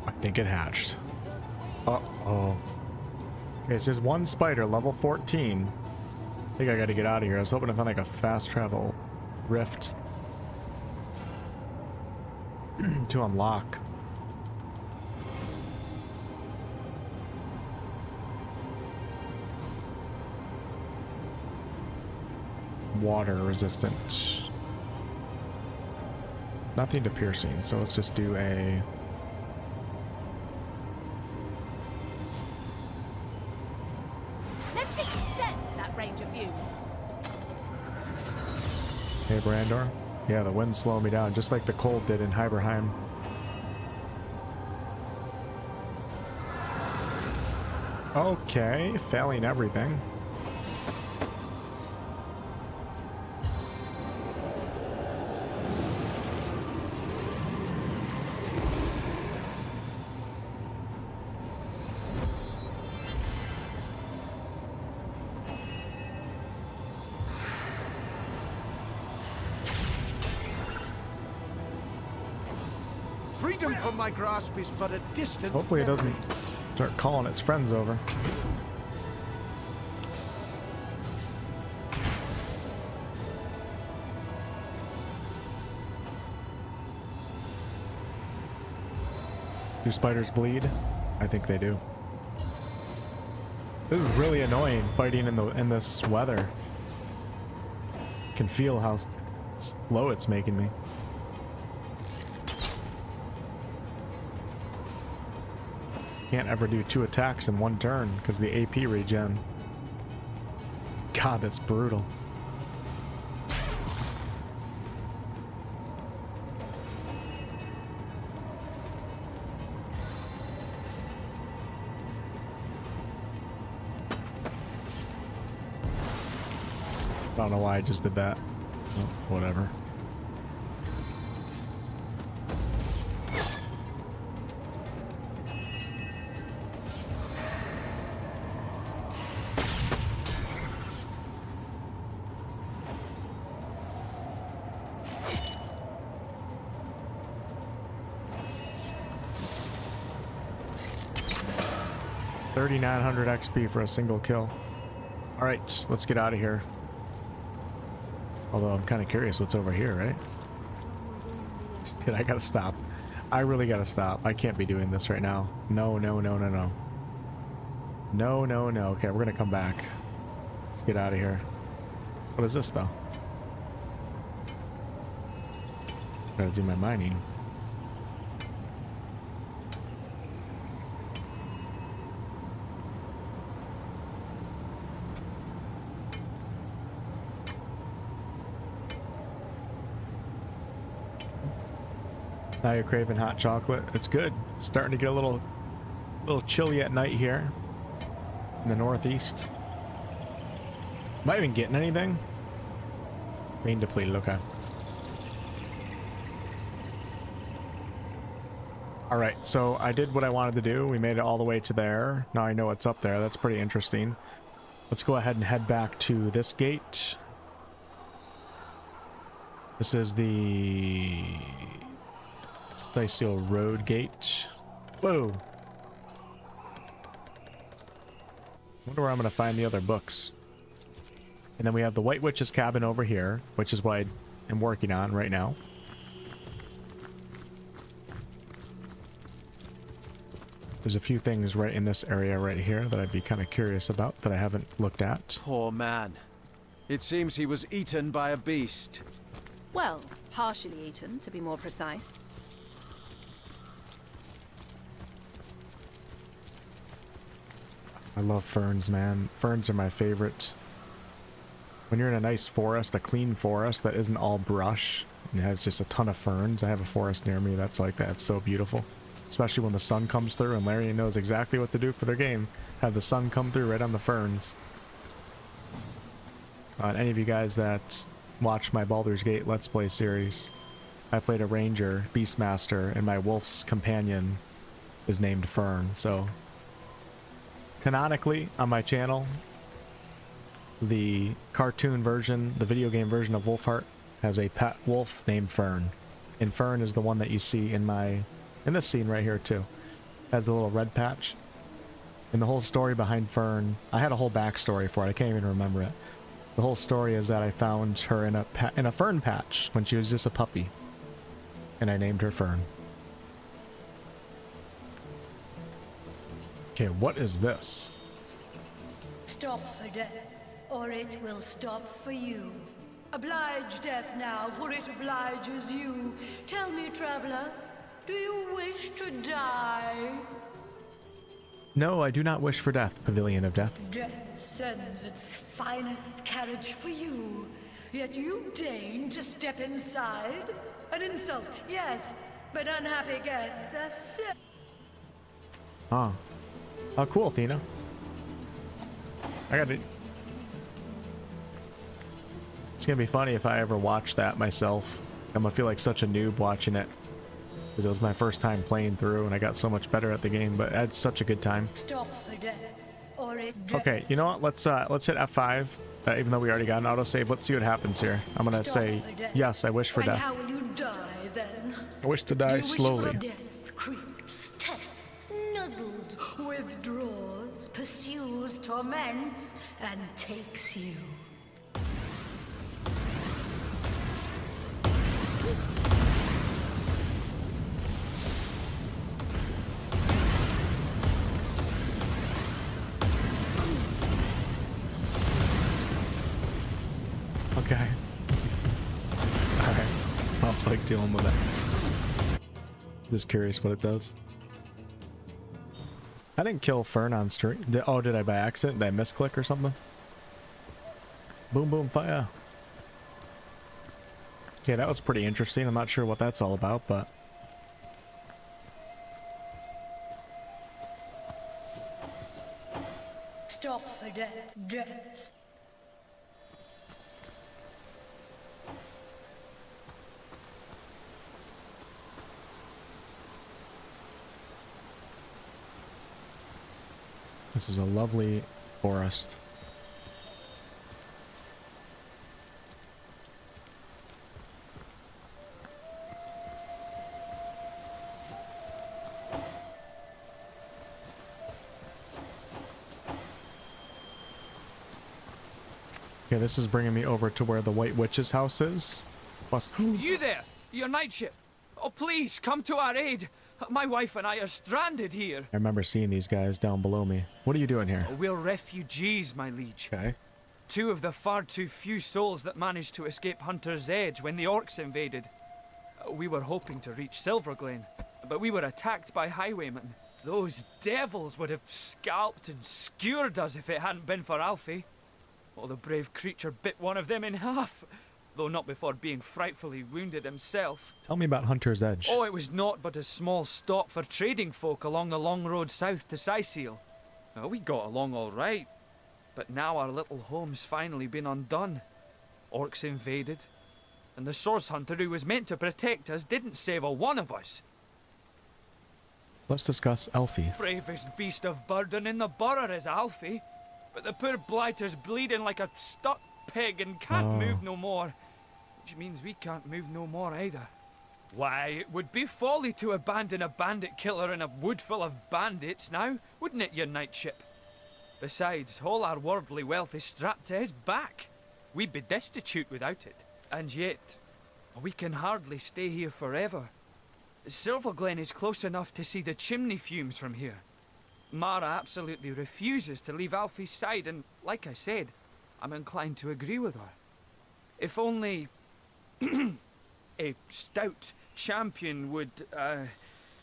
I think it hatched. Uh-oh. Okay, it says one spider, level 14. I think I gotta get out of here. I was hoping to find like a fast travel rift to unlock. Water resistant. Nothing to piercing, so let's just do a... Let's extend that range of view. Hey, Brandor. Yeah, the wind's slowing me down, just like the cold did in Hyberheim. Okay, failing everything. Freedom from my grasp is but a distant Hopefully it memory. doesn't start calling its friends over. Do spiders bleed? I think they do. This is really annoying fighting in this weather. Can feel how slow it's making me. Can't ever do 2 attacks in 1 turn because the AP regen. God, that's brutal. I don't know why I just did that. Oh, whatever. 3,900 XP for a single kill. All right, let's get out of here. Although I'm kind of curious what's over here, right? Shit, I gotta stop. I really gotta stop. I can't be doing this right now. No, no, no, no, no. No, no, no. Okay, we're gonna come back. Let's get out of here. What is this, though? Gotta do my mining. Now you're craving hot chocolate. It's good. Starting to get a little chilly at night here in the northeast. Am I even getting anything? Main depleted. Okay. All right. So I did what I wanted to do. We made it all the way to there. Now I know what's up there. That's pretty interesting. Let's go ahead and head back to this gate. This is the Stacial Road Gate. Whoa. Wonder where I'm going to find the other books. And then we have the White Witch's cabin over here, which is what I am working on right now. There's a few things right in this area right here that I'd be kind of curious about that I haven't looked at. Poor man. It seems he was eaten by a beast. Well, partially eaten, to be more precise. I love ferns, man. Ferns are my favorite. When you're in a nice forest, a clean forest that isn't all brush, and has just a ton of ferns. I have a forest near me that's like that. It's so beautiful. Especially when the sun comes through, and Larian knows exactly what to do for their game. Have the sun come through right on the ferns. Any of you guys that watch my Baldur's Gate Let's Play series, I played a ranger, beastmaster, and my wolf's companion is named Fern, so canonically on my channel, the cartoon version, the video game version of Wolfheart has a pet wolf named Fern, and Fern is the one that you see in this scene right here too. Has a little red patch, and the whole story behind Fern, I had a whole backstory for it. I can't even remember it. The whole story is that I found her in a fern patch when she was just a puppy, and I named her Fern. Okay, what is this? Stop for death, or it will stop for you. Oblige death now, for it obliges you. Tell me, traveler, do you wish to die? No, I do not wish for death, Pavilion of Death. Death sends its finest carriage for you, yet you deign to step inside? An insult, yes, but unhappy guests are sick. Ah. Oh, cool, Tina. I got it. It's gonna be funny if I ever watch that myself. I'm gonna feel like such a noob watching it, because it was my first time playing through, and I got so much better at the game. But I had such a good time. Stop for death, or it. Okay, you know what? Let's hit F5. Even though we already got an autosave, let's see what happens here. I'm gonna say yes. I wish for And death. how will you die then? I wish to die slowly. Death creeps, tests, nuzzles, withdraws, pursues, torments, and takes you. Okay. Alright. I'll like dealing with it. Just curious what it does. I didn't kill Fern on stream. Oh, did I by accident? Did I misclick or something? Boom, boom, fire. Okay, that was pretty interesting. I'm not sure what that's all about, but... Stop for death. Death. This is a lovely forest. Okay, this is bringing me over to where the White Witch's house is. Plus, You there! Your knightship! Oh, please, come to our aid! My wife and I are stranded here. I remember seeing these guys down below me. What are you doing here? We're refugees, my liege. Okay. Two of the far too few souls that managed to escape Hunter's Edge when the orcs invaded. We were hoping to reach Silverglen, but we were attacked by highwaymen. Those devils would have scalped and skewered us if it hadn't been for Alfie. Well, the brave creature bit one of them in half, though not before being frightfully wounded himself. Tell me about Hunter's Edge. Oh, it was naught but a small stop for trading folk along the long road south to Sicil. We got along all right, but now our little home's finally been undone. Orcs invaded, and the source hunter who was meant to protect us didn't save a one of us. Let's discuss Alfie. Bravest beast of burden in the borough is Alfie, but the poor blighter's bleeding like a stuck pig and can't move no more, which means we can't move no more either. Why, it would be folly to abandon a bandit killer in a wood full of bandits now, wouldn't it, your knightship? Besides, all our worldly wealth is strapped to his back. We'd be destitute without it. And yet, we can hardly stay here forever. Silverglen is close enough to see the chimney fumes from here. Mara absolutely refuses to leave Alfie's side, and like I said, I'm inclined to agree with her. If only a stout champion would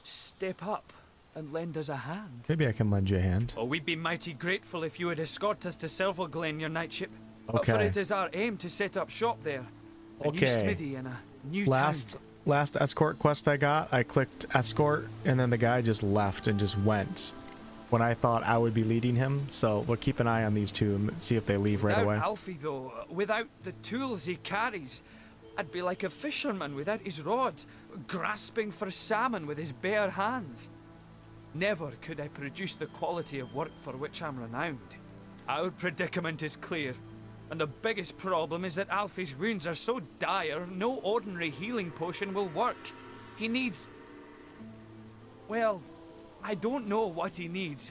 step up and lend us a hand. Maybe I can lend you a hand. Oh, we'd be mighty grateful if you would escort us to Silverglen, your knightship. Okay. For it is our aim to set up shop there. A new smithy and a new town. Last escort quest I got, I clicked escort, and then the guy just left and just went when I thought I would be leading him. So we'll keep an eye on these two and see if they leave right away. Without Alfie, though, without the tools he carries, I'd be like a fisherman without his rod, grasping for salmon with his bare hands. Never could I produce the quality of work for which I'm renowned. Our predicament is clear, and the biggest problem is that Alfie's wounds are so dire, no ordinary healing potion will work. He needs... well, I don't know what he needs,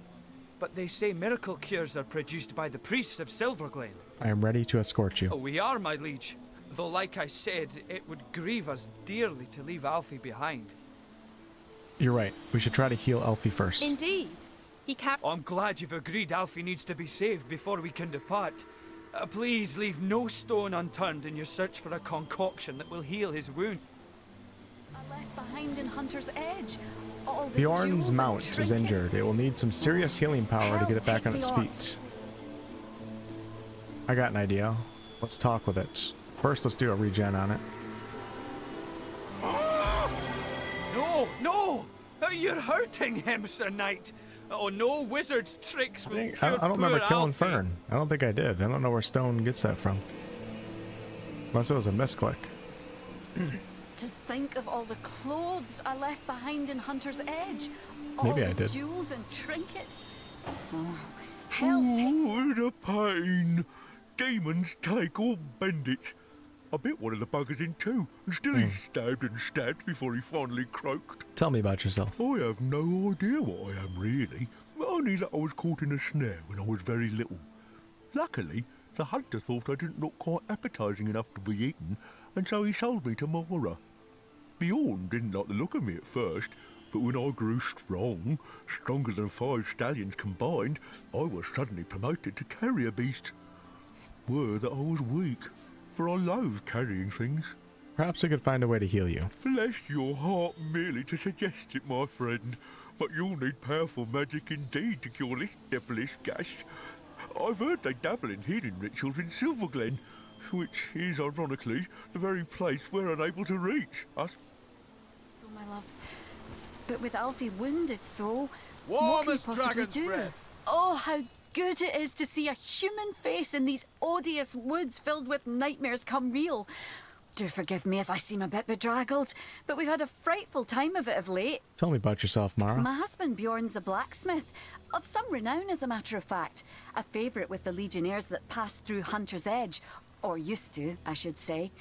but they say miracle cures are produced by the priests of Silverglen. I am ready to escort you. Oh, we are, my liege. Though, like I said, it would grieve us dearly to leave Alfie behind. You're right. We should try to heal Alfie first. Indeed. He can't... I'm glad you've agreed Alfie needs to be saved before we can depart. Please leave no stone unturned in your search for a concoction that will heal his wound. I left behind in Hunter's Edge. All the Bjorn's jewels and mount is trinkets. injured. It will need some serious healing power to get it back on its feet. I got an idea. Let's talk with it. First, let's do a regen on it. No, no! You're hurting him, Sir Knight. Oh, no wizard's tricks will cure I don't remember poor killing Alfie. Fern. I don't think I did. I don't know where Stone gets that from. Unless it was a misclick. To think of all the clothes I left behind in Hunter's Edge. Maybe all I the did. jewels and trinkets. Oh, What a pain. Demons take all bandits. I bit one of the buggers in two, and still he stabbed and stabbed before he finally croaked. Tell me about yourself. I have no idea what I am really, only that I was caught in a snare when I was very little. Luckily, the hunter thought I didn't look quite appetizing enough to be eaten, and so he sold me to Mara. Bjorn didn't like the look of me at first, but when I grew strong, stronger than 5 stallions combined, I was suddenly promoted to carrier beast. Were that I was weak, for I loathe carrying things. Perhaps we could find a way to heal you. Bless your heart merely to suggest it, my friend, but you'll need powerful magic indeed to cure this devilish gash. I've heard they dabble in healing rituals in Silverglen, which is, ironically, the very place we're unable to reach. Us. So, my love. But with Alfie wounded so, Warm what can as you possibly dragon's do? breath. Oh, how good it is to see a human face in these odious woods filled with nightmares come real. Do forgive me if I seem a bit bedraggled, but we've had a frightful time of it of late. Tell me about yourself, Mara. My husband Bjorn's a blacksmith, of some renown as a matter of fact. A favourite with the legionnaires that passed through Hunter's Edge, or used to, I should say.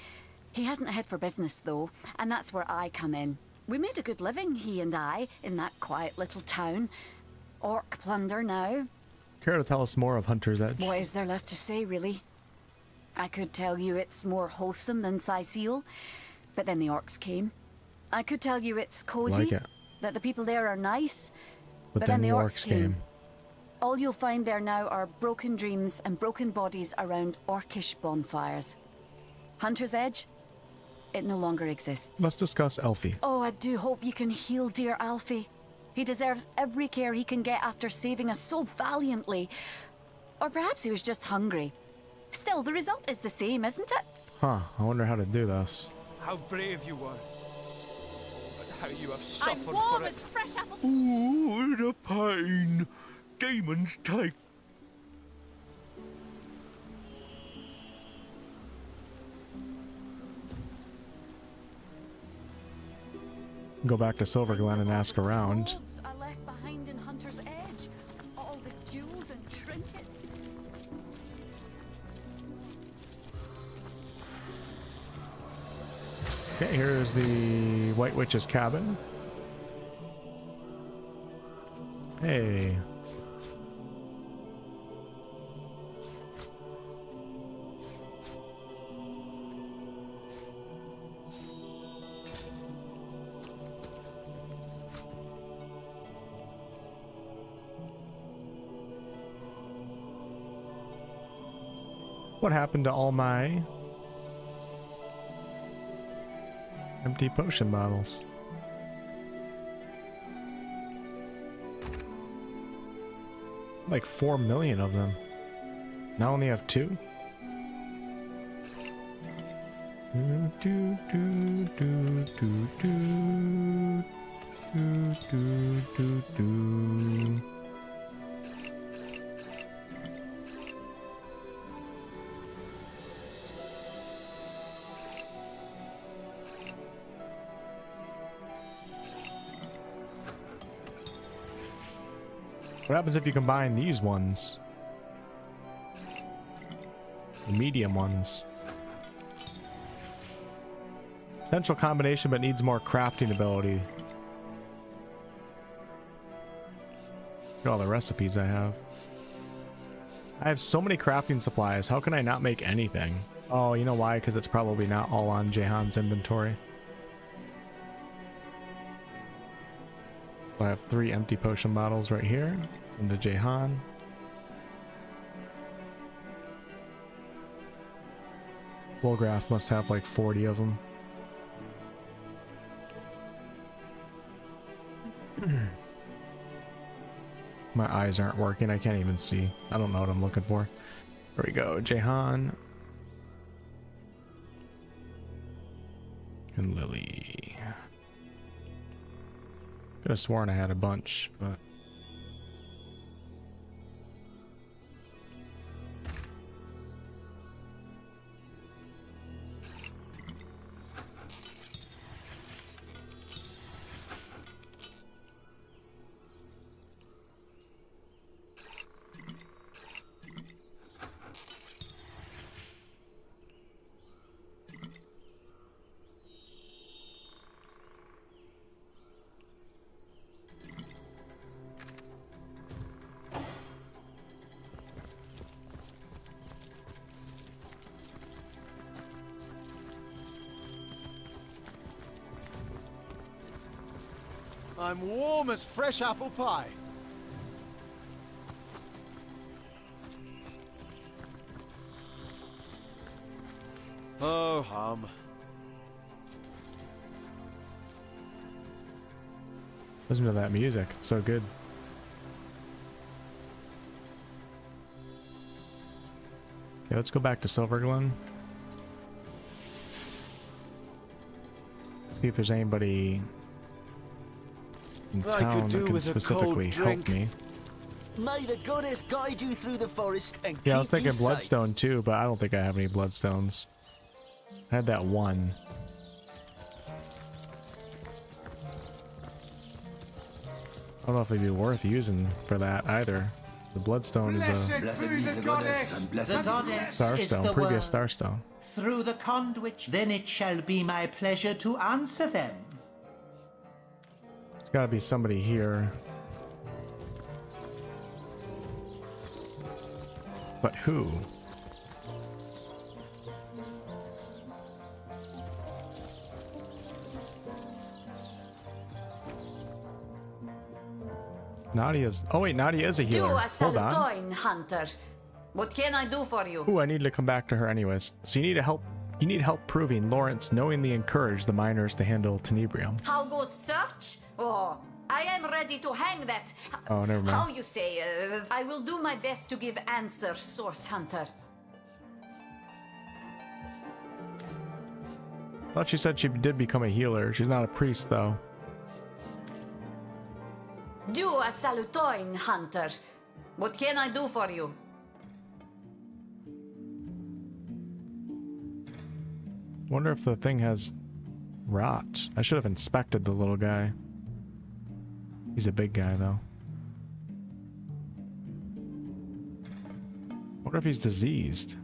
He hasn't a head for business though, and that's where I come in. We made a good living, he and I, in that quiet little town. Orc plunder now. Care to tell us more of Hunter's Edge? What is there left to say, really? I could tell you it's more wholesome than Sicile, but then the orcs came. I could tell you it's cozy, Like it. that the people there are nice, But then the orcs came. All you'll find there now are broken dreams and broken bodies around orcish bonfires. Hunter's Edge? It no longer exists. Let's discuss Elfie. Oh, I do hope you can heal dear Alfie. He deserves every care he can get after saving us so valiantly. Or perhaps he was just hungry. Still, the result is the same, isn't it? Huh, I wonder how to do this. How brave you were. But how you have suffered I'm warm for it. as fresh apple. Ooh, the pain. Demons take. Go back to Silverglen and ask around. I left behind in Hunter's Edge. All the jewels and trinkets. Okay, here's the White Witch's cabin. Hey. What happened to all my empty potion bottles? Like 4 million of them. Now I only have 2. What happens if you combine these ones? The medium ones. Potential combination, but needs more crafting ability. Look at all the recipes I have. I have so many crafting supplies. How can I not make anything? Oh, you know why? Because it's probably not all on Jehan's inventory. So I have 3 empty potion bottles right here. Into Jehan. Wolgraf must have like 40 of them. My eyes aren't working. I can't even see. I don't know what I'm looking for. There we go. Jehan. And Lily. Could have sworn I had a bunch, but... I'm warm as fresh apple pie. Oh, hum. Listen to that music. It's so good. Okay, let's go back to Silverglen. See if there's anybody in town that can specifically help me. May the goddess guide you through the forest and Yeah, I was keep you thinking safe. Bloodstone too, but I don't think I have any Bloodstones. I had that one. I don't know if it'd be worth using for that either. The Bloodstone is a Blessed be the goddess. The goddess is Starstone, the previous word. Starstone. Through the conduit, then it shall be my pleasure to answer them. There's gotta be somebody here. But who? Nadia's... Oh wait, Nadia is a healer. Hold on. salutoin, hunter. What can I do for you? Ooh, I need to come back to her anyways. So you need help. You need help proving Lawrence knowingly encouraged the miners to handle tenebrium. How goes search? Oh, I am ready to hang that. Oh, never mind. How you say? I will do my best to give answer, source hunter. Thought she said she did become a healer. She's not a priest though. Do a salutoin, hunter. What can I do for you? Wonder if the thing has rot. I should have inspected the little guy. He's a big guy though. Wonder if he's diseased.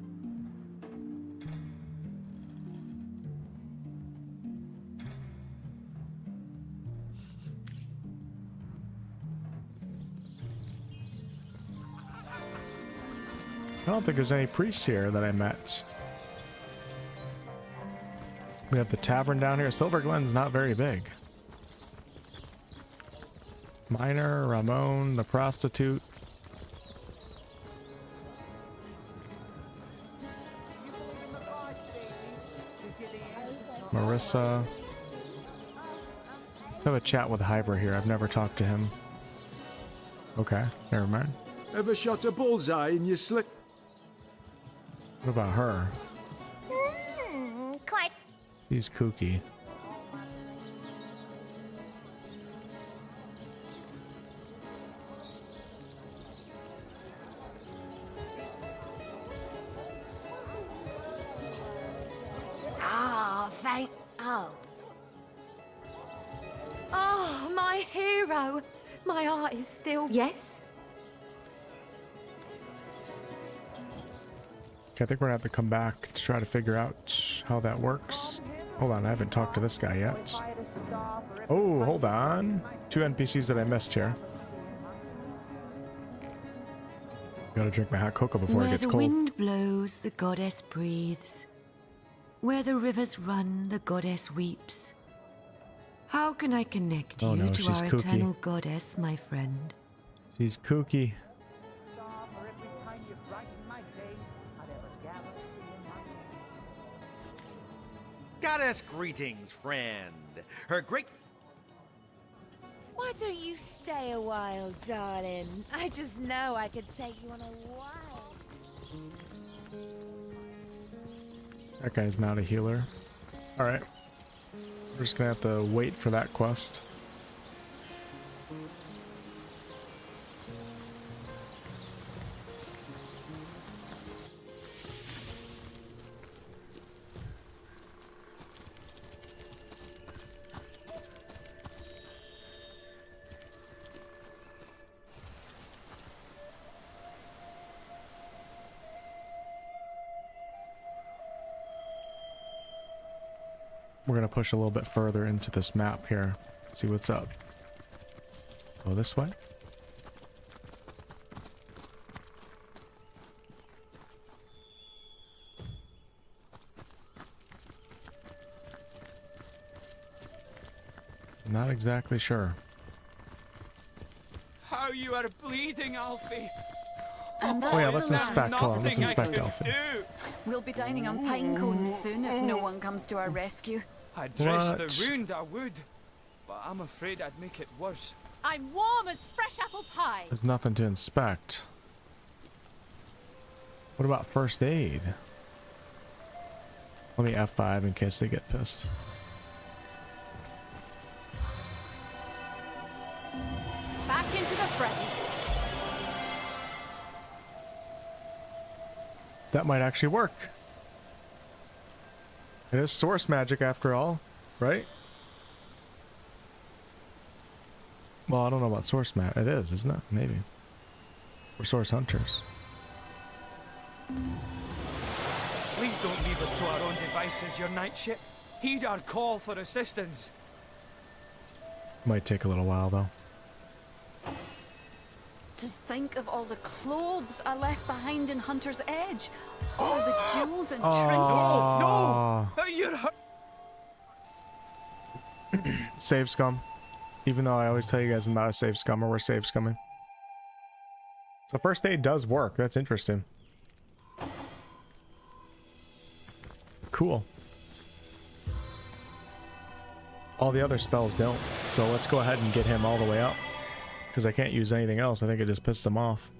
I don't think there's any priests here that I met. We have the tavern down here. Silverglen's not very big. Miner, Ramon, the prostitute. Marissa. Let's have a chat with Hyber here. I've never talked to him. Okay, never mind. Ever shot a bullseye in your slick? What about her? Quite. She's kooky. Ah, thank... Oh. Oh, my hero. My heart is still... Yes? Okay, I think we're gonna have to come back to try to figure out how that works. Hold on, I haven't talked to this guy yet. Oh, hold on. 2 NPCs that I missed here. Gotta drink my hot cocoa before it gets cold. Where the wind blows, the goddess breathes. Where the rivers run, the goddess weeps. How can I connect Oh you no, to she's our kooky. eternal goddess, my friend? She's kooky. Goddess greetings, friend. Her great... Why don't you stay a while, darling? I just know I could take you on a wild... That guy's not a healer. Alright. We're just gonna have to wait for that quest. We're gonna push a little bit further into this map here. See what's up. Go this way. Not exactly sure. How you are bleeding, Alfie. And Oh yeah, let's inspect. Hold on, let's inspect Elfie. We'll be dining on pine cones soon if no one comes to our rescue. I'd dress What? the wound, I would. But I'm afraid I'd make it worse. I'm warm as fresh apple pie. There's nothing to inspect. What about first aid? Let me F5 in case they get pissed. Back into the fray. That might actually work. It is source magic after all, right? Well, I don't know about source magic. It is, isn't it? Maybe. We're source hunters. Please don't leave us to our own devices, your knightship. Heed our call for assistance. Might take a little while though. To think of all the clothes I left behind in Hunter's Edge. All the jewels and trinkets. No! You're hurt. Save scum. Even though I always tell you guys I'm not a save scummer, we're save scumming. So first aid does work. That's interesting. Cool. All the other spells don't. So let's go ahead and get him all the way up. Because I can't use anything else. I think it just pisses him off.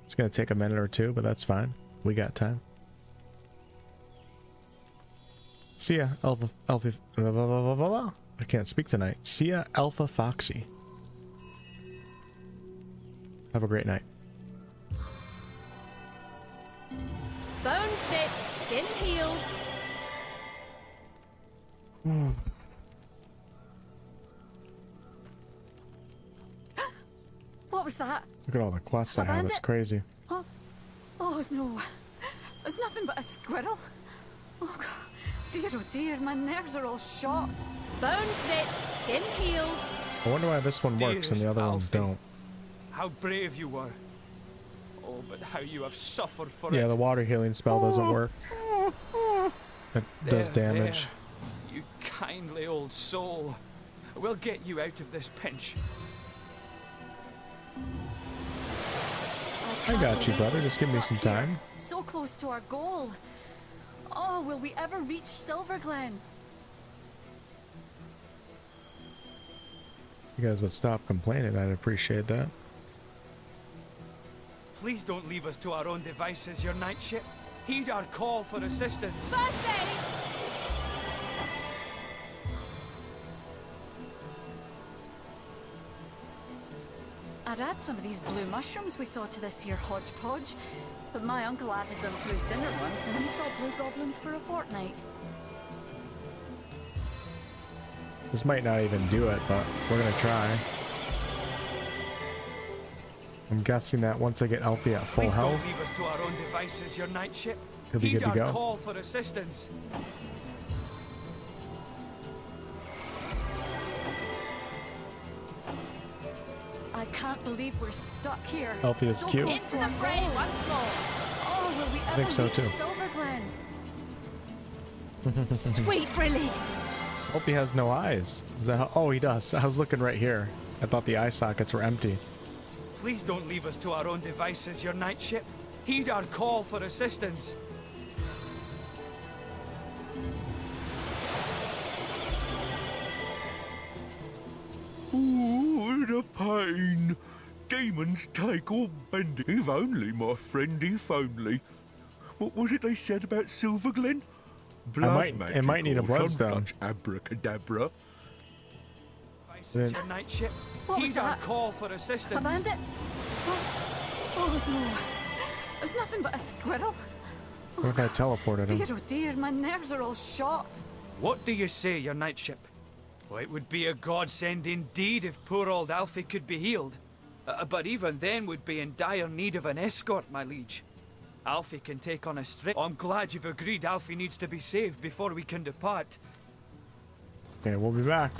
It's going to take a minute or two, but that's fine. We got time. See ya, Alpha... I can't speak tonight. See ya, Alpha Foxy. Have a great night. Bone snits, skin heals. What was that? Look at all the quests I have. It's crazy. Oh, oh no. It's nothing but a squirrel. Oh god. Dear, oh dear, my nerves are all shot. Bone snits, skin heals. I wonder why this one works and the other ones don't. How brave you were. Oh, but how you have suffered for it. Yeah, the water healing spell doesn't work. It does damage. There. You kindly old soul. We'll get you out of this pinch. I got you, brother. Just give me some time. So close to our goal. Oh, will we ever reach Silverglen? You guys would stop complaining. I'd appreciate that. Please don't leave us to our own devices, your knightship. Heed our call for assistance. First aid! I'd add some of these blue mushrooms we saw to this here hodgepodge, but my uncle added them to his dinner once and he saw blue goblins for a fortnight. This might not even do it, but we're gonna try. I'm guessing that once I get Alfie at full health, don't leave us to our own devices, your knightship. he'll be good to Heed our go. call for assistance. I can't believe we're stuck here. Alfie is so cute. close Into to the our fray goal. once more. Oh, will we I ever think so reach too. Silverglen? Sweet relief. Hope he has no eyes. Is that how? Oh, he does. I was looking right here. I thought the eye sockets were empty. Please don't leave us to our own devices, your knightship. Heed our call for assistance. Ooh, the pain. Demons take all bending. If only, my friend, if only. What was it they said about Silverglen? It might need a bloodstone. Abracadabra. Devices, your knightship. What was Heed our that? call for assistance. A bandit? Oh no. It's nothing but a squirrel. What if I teleported him? Dear, oh dear, my nerves are all shot. What do you say, your knightship? Well, it would be a godsend indeed if poor old Alfie could be healed. But even then would be in dire need of an escort, my liege. Alfie can take on a straight... I'm glad you've agreed Alfie needs to be saved before we can depart. Okay, we'll be back.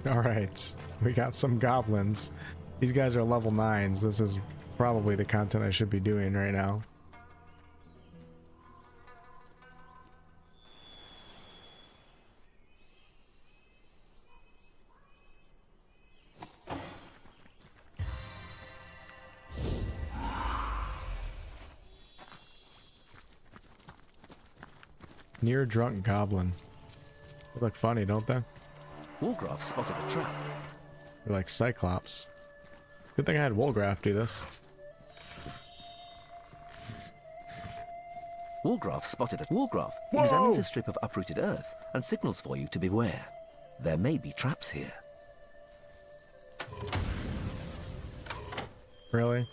Alright, we got some goblins. These guys are level 9s. This is probably the content I should be doing right now. Near drunk goblin. They look funny, don't they? Wolgraf spotted a trap. They're like Cyclops. Good thing I had Wolgraf do this. Wolgraf spotted a... Wolgraf Whoa! examines a strip of uprooted earth and signals for you to beware. There may be traps here. Really?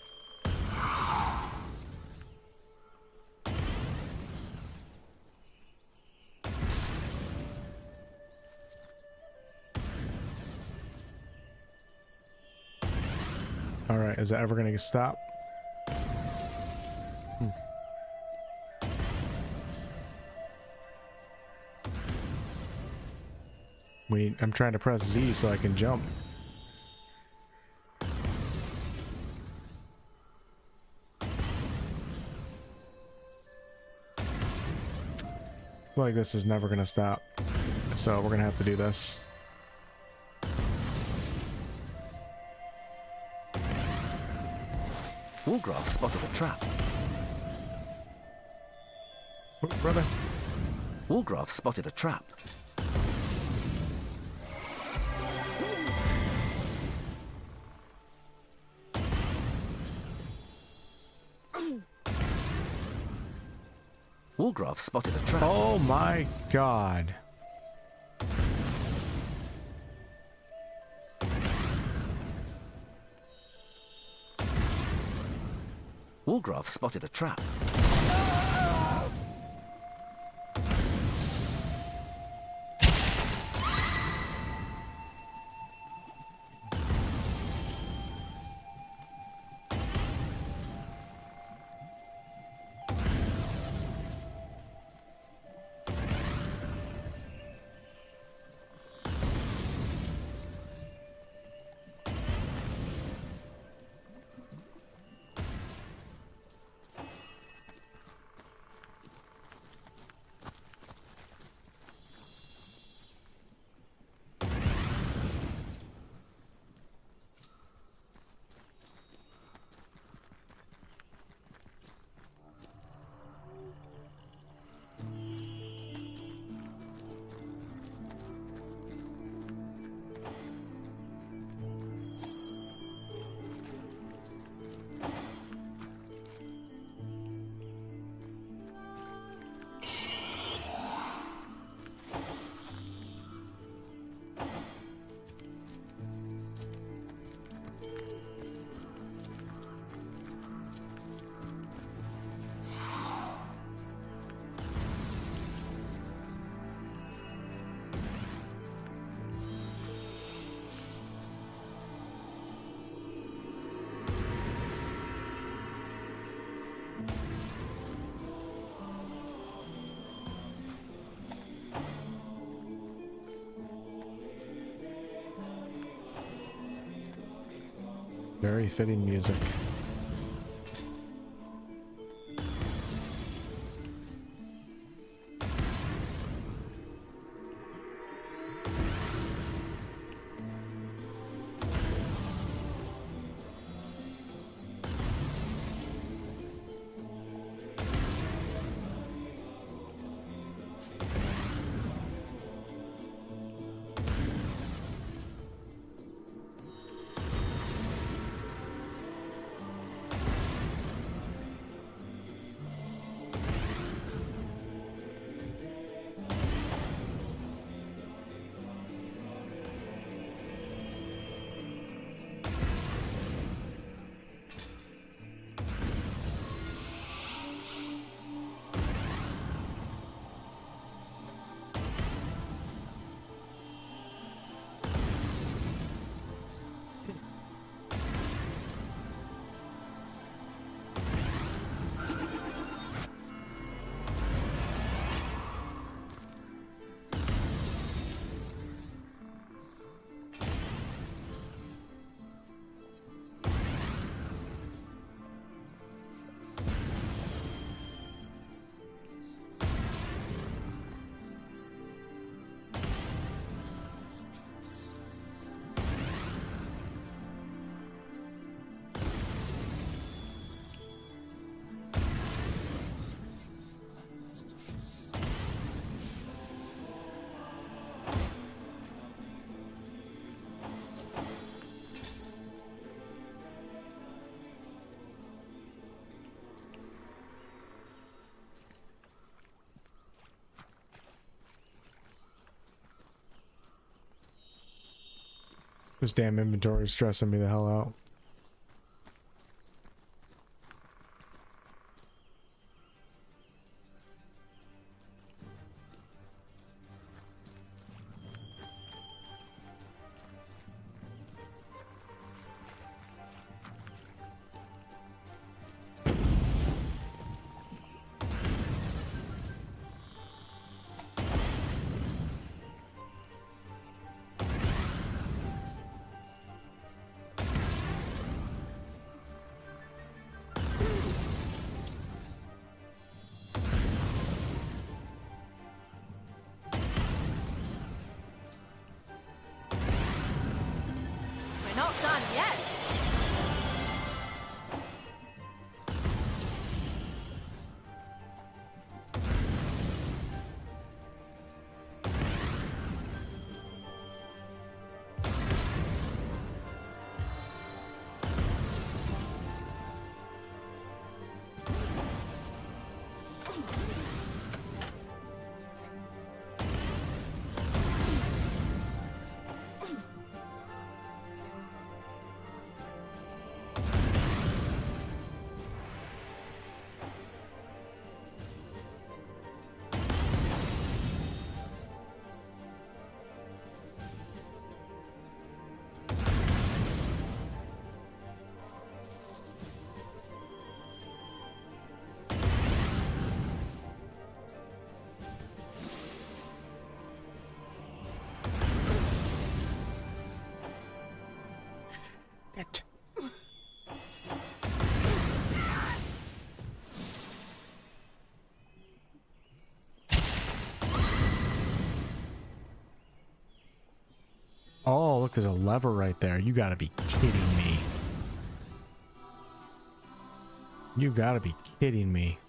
Alright, is it ever gonna stop? I'm trying to press Z so I can jump. feel like this is never gonna stop, so we're gonna have to do this. Wolfgraf spotted a trap. Oh, brother. Wolfgraf spotted a trap. Wolfgraf spotted a trap. Oh my god. Wolfgraf spotted a trap. Very fitting music. This damn inventory is stressing me the hell out. done yet. Oh, look, there's a lever right there. You gotta be kidding me. You gotta be kidding me.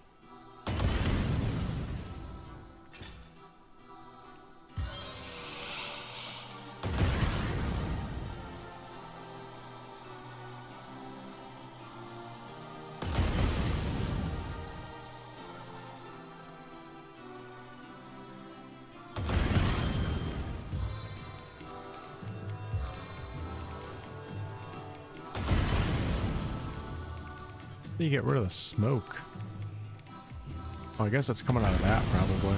You get rid of the smoke. Oh, I guess it's coming out of that probably.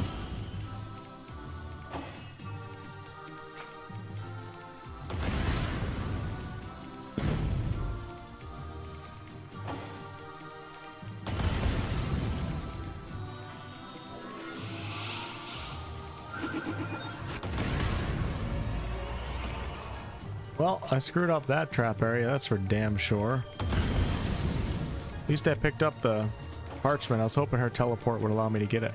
Well, I screwed up that trap area, that's for damn sure. At least I picked up the parchment. I was hoping her teleport would allow me to get it.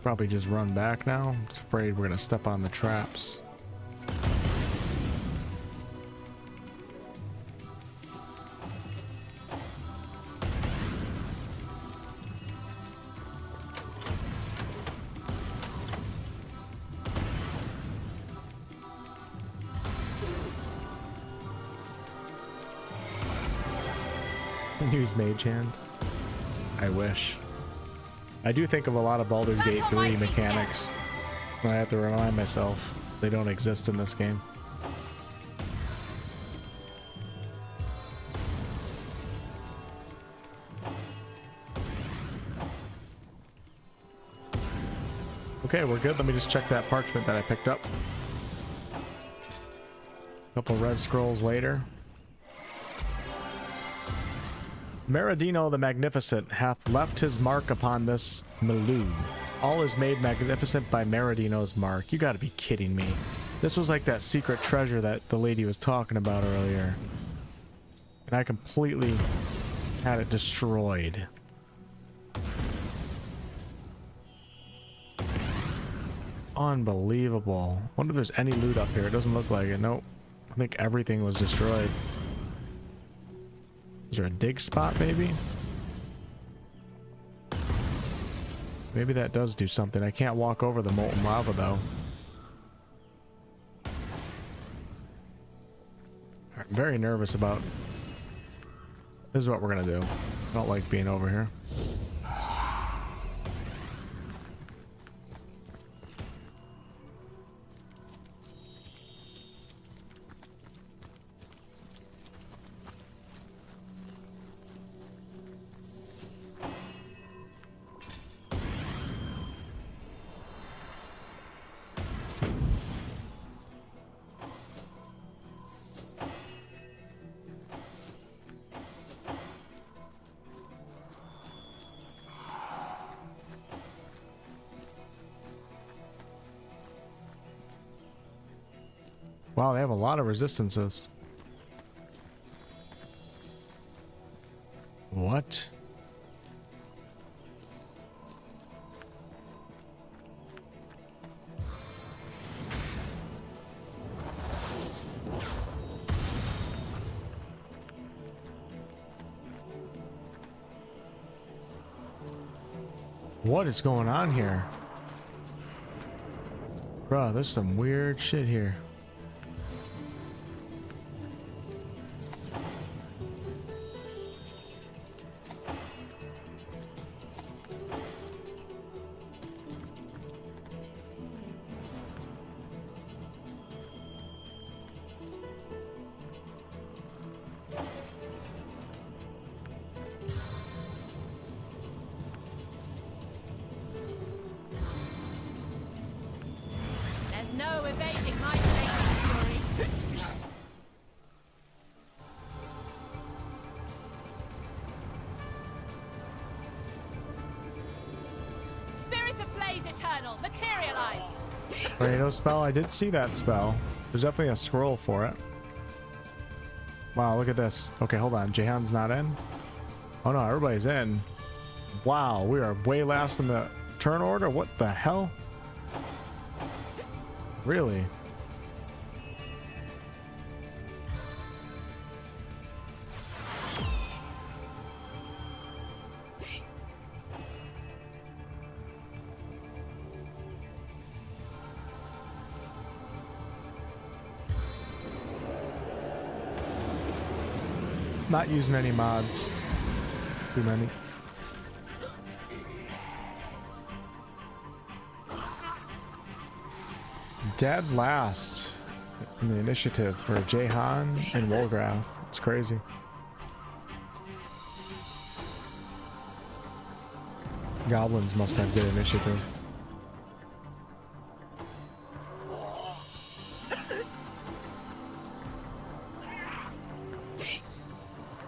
Probably just run back now. I'm just afraid we're gonna step on the traps. Use Mage Hand. I wish. I do think of a lot of Baldur's Gate 3 mechanics. I have to remind myself they don't exist in this game. Okay, we're good. Let me just check that parchment that I picked up. A couple red scrolls later. Meridino the Magnificent hath left his mark upon this milieu. All is made magnificent by Meridino's mark. You gotta be kidding me. This was like that secret treasure that the lady was talking about earlier. And I completely had it destroyed. Unbelievable. Wonder if there's any loot up here. It doesn't look like it. Nope. I think everything was destroyed. Is there a dig spot, maybe? Maybe that does do something. I can't walk over the molten lava, though. I'm very nervous about... This is what we're gonna do. I don't like being over here. Wow, they have a lot of resistances. What? What is going on here? Bruh, there's some weird shit here. No evading my fury. Spirit of Blaze Eternal, materialize! Tornado spell? I did see that spell. There's definitely a scroll for it. Wow, look at this. Okay, hold on. Jahan's not in? Oh no, everybody's in. Wow, we are way last in the turn order? What the hell? Really? Not using any mods. Too many. Dead last in the initiative for Jahan and Wolgraf. It's crazy. Goblins must have good initiative.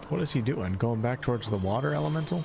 What is he doing? Going back towards the water elemental?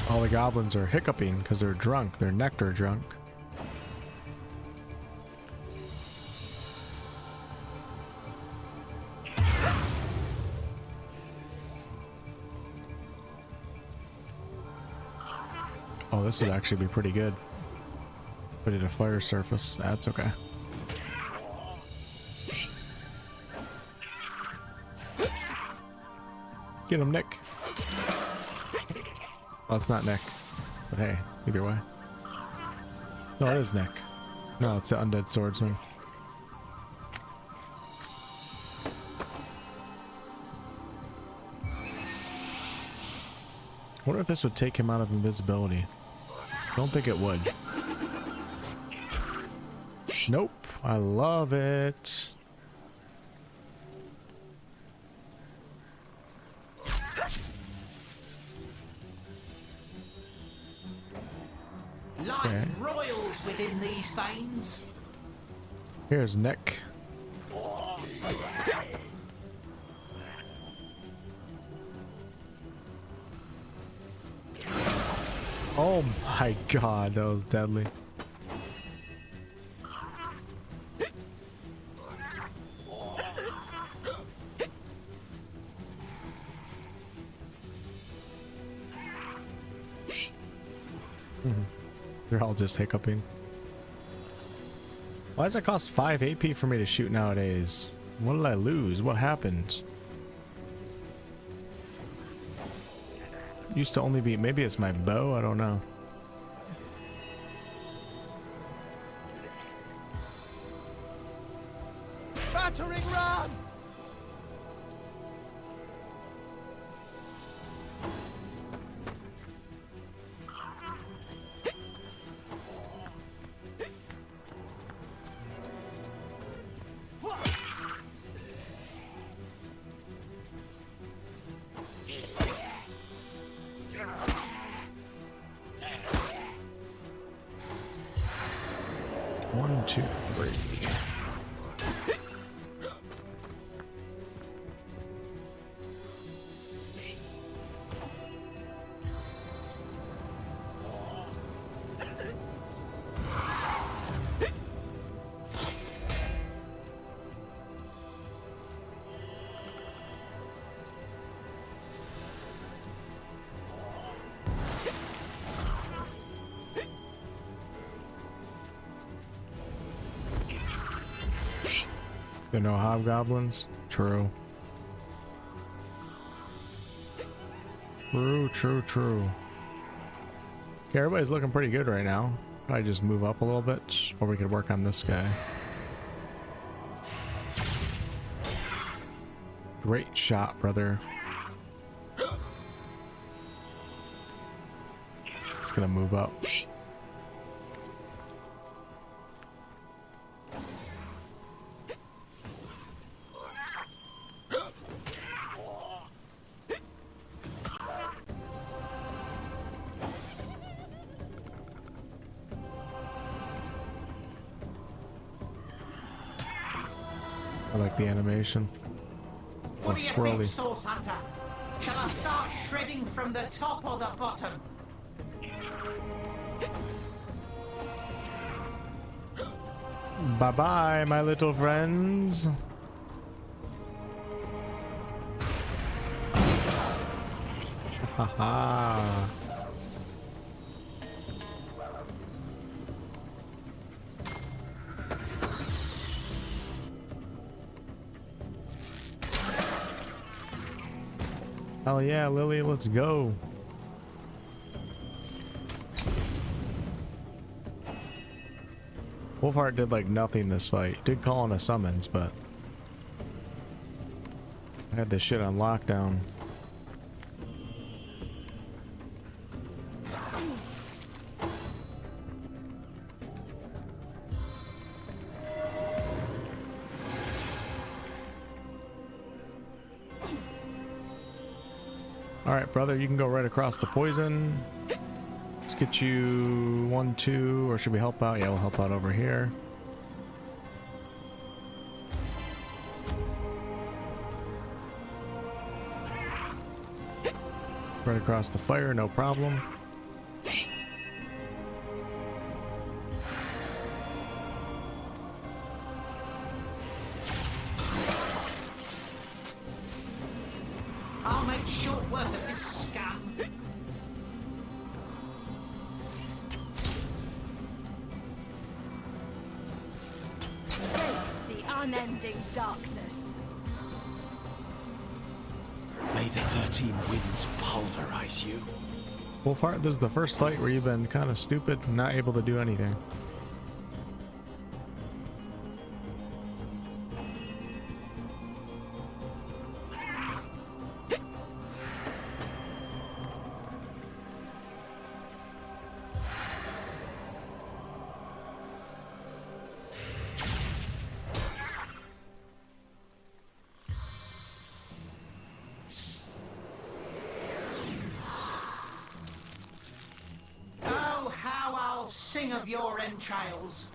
All the goblins are hiccuping because they're drunk. They're nectar drunk. Oh, this would actually be pretty good. Put it a fire surface. That's okay. Get him, Nick. Oh, it's not Nick. But hey, either way. No, it is Nick. No, it's the undead swordsman. I wonder if this would take him out of invisibility. Don't think it would. Nope. I love it. Life royals within these veins. Here's Nick. Oh my god, that was deadly. They're all just hiccuping. Why does it cost 5 AP for me to shoot nowadays? What did I lose? What happened? Used to only be, maybe it's my bow, I don't know. Battering ram! 2, 3. There are no hobgoblins? True. True. Okay, everybody's looking pretty good right now. Probably just move up a little bit, or we could work on this guy. Great shot, brother. Just gonna move up. I like the animation. What do you swirly. think, Source Hunter? Shall I start shredding from the top or the bottom? Bye-bye, my little friends. Haha. Hell yeah, Lily, let's go. Wolfheart did like nothing this fight. Did call in a summons, but I had this shit on lockdown. Alright, brother, you can go right across the poison. Let's get you 1, 2, or should we help out? Yeah, we'll help out over here. Right across the fire, no problem. I'll make short work of this scam. Face the unending darkness. May the 13 winds pulverize you. Wolfheart, this is the first fight where you've been kind of stupid, not able to do anything. Oh, how I'll sing of your entrails.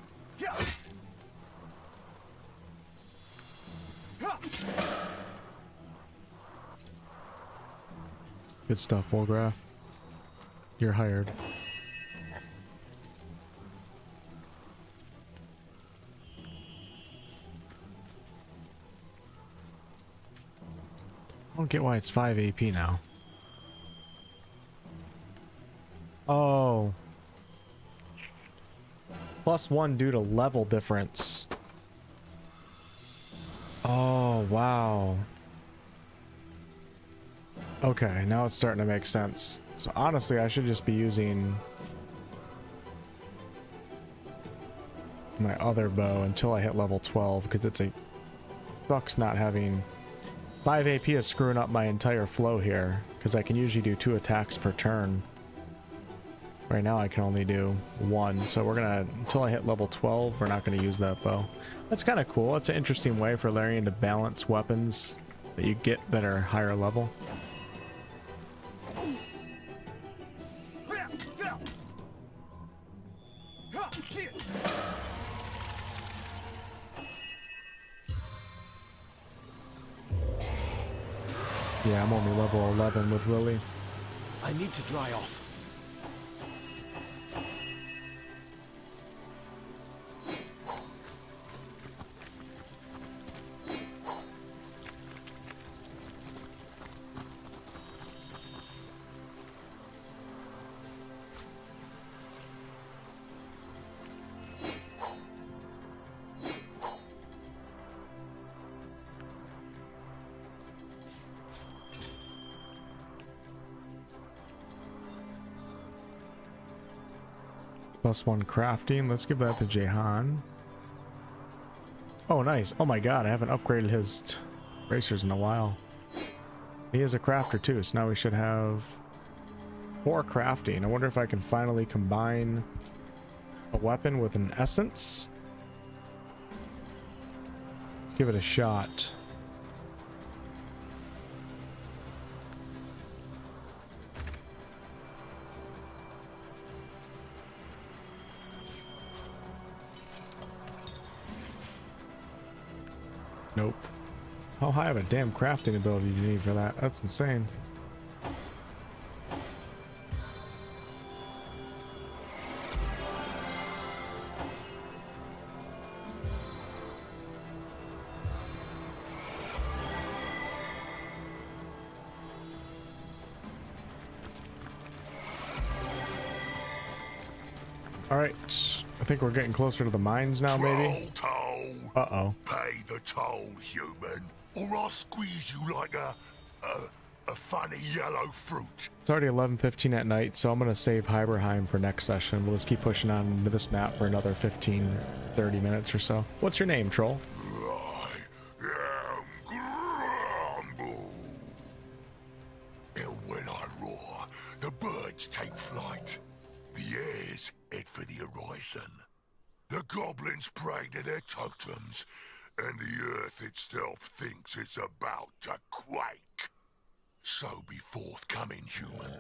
Good stuff, Wolgraf. You're hired. I don't get why it's 5 AP now. Oh. +1 due to level difference. Oh, wow. Okay, now it's starting to make sense. So honestly, I should just be using my other bow until I hit level 12, because it's a... sucks not having... 5 AP is screwing up my entire flow here, because I can usually do 2 attacks per turn. Right now I can only do 1, so we're gonna... until I hit level 12, we're not gonna use that bow. That's kind of cool. It's an interesting way for Larian to balance weapons that you get that are higher level. Yeah, I'm only level 11 with Lily. I need to dry off. +1 crafting. Let's give that to Jehan. Oh, nice. Oh my god, I haven't upgraded his bracers in a while. He is a crafter too, so now we should have 4 crafting. I wonder if I can finally combine a weapon with an essence. Let's give it a shot. Nope. How high of a damn crafting ability do you need for that? That's insane. Alright. I think we're getting closer to the mines now, maybe? Uh-oh. Pay the toll, human, or I'll squeeze you like a funny yellow fruit. It's already 11:15 at night, so I'm going to save Hyberheim for next session. We'll just keep pushing on into this map for another 15, 30 minutes or so. What's your name, troll? Grumble. And when I roar, the birds take flight. The airs head for the horizon. The goblins pray to their totems, and the earth itself thinks it's about to quake. So be forthcoming, human,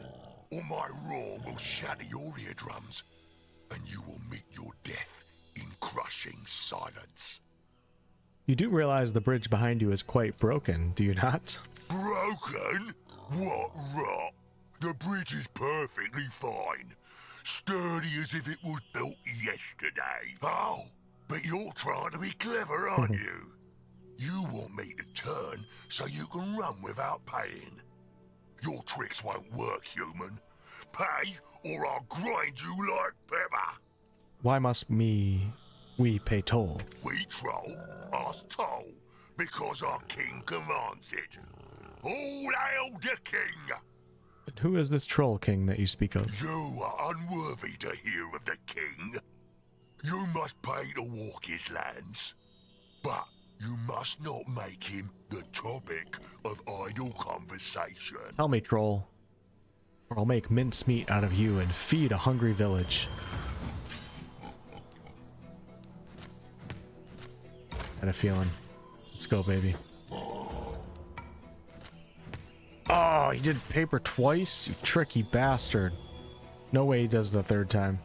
or my roar will shatter your eardrums, and you will meet your death in crushing silence. You do realize the bridge behind you is quite broken, do you not? Broken? What rot? The bridge is perfectly fine. Sturdy as if it was built yesterday. Oh, but you're trying to be clever, aren't you? You want me to turn so you can run without paying. Your tricks won't work, human. Pay, or I'll grind you like pepper. Why must we pay toll? We troll ask toll because our king commands it. All hail the king! Who is this troll king that you speak of? You are unworthy to hear of the king. You must pay to walk his lands, but you must not make him the topic of idle conversation. Tell me, troll, or I'll make mincemeat out of you and feed a hungry village. Had a feeling. Let's go, baby. Oh, you did paper twice? You tricky bastard. No way he does it the third time.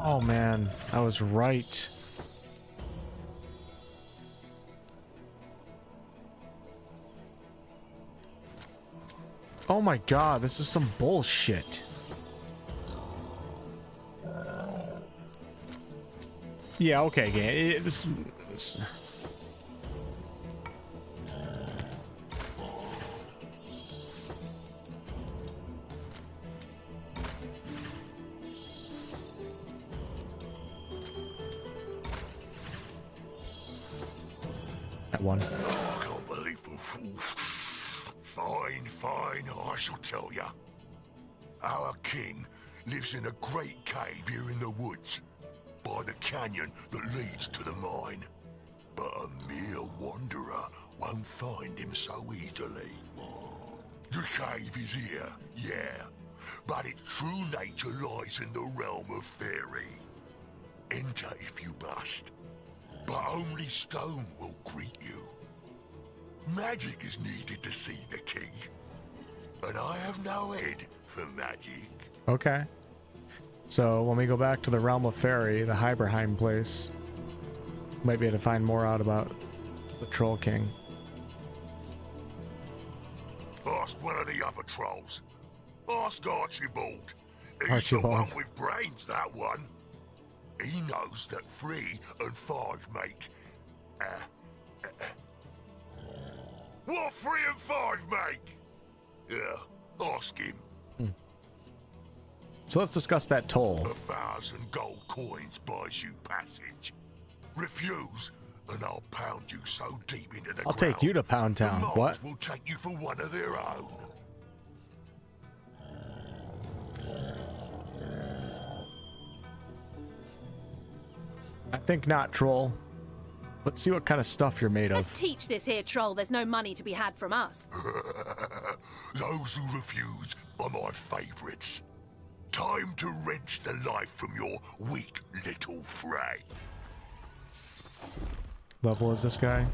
Oh man, I was right. Oh my god, this is some bullshit. Yeah, okay, game. This. That one. I can't believe it. Fine, fine, I shall tell ya. Our king lives in a great cave here in the woods, by the canyon that leads to the mine. But a mere wanderer won't find him so easily. The cave is here, yeah, but its true nature lies in the realm of fairy. Enter if you must, but only stone will greet you. Magic is needed to see the king, and I have no head for magic. Okay. So when we go back to the realm of fairy, the Hyberheim place, might be able to find more out about The Troll King. Ask one of the other trolls. Ask Archibald. He's Archibald. the one with brains, that one. He knows that 3 and 5 make... What 3 and 5 make? Yeah, ask him. So let's discuss that toll. 1,000 gold coins buys you passage. Refuse, and I'll pound you so deep into the I'll ground, take you to Pound Town. the moles What? will take you for one of their own. I think not, Troll. Let's see what kind of stuff you're made Let's of. teach this here troll there's no money to be had from us. Those who refuse are my favourites. Time to wrench the life from your weak little frame. Level is this guy?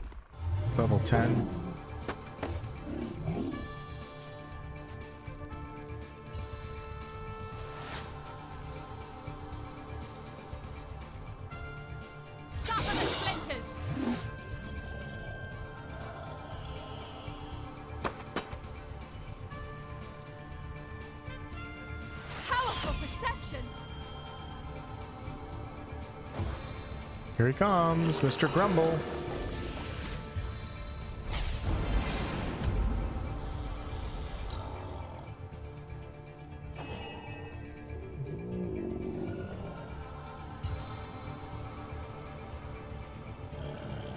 Level 10. Suffer the splinters! Powerful perception! Here he comes, Mr. Grumble.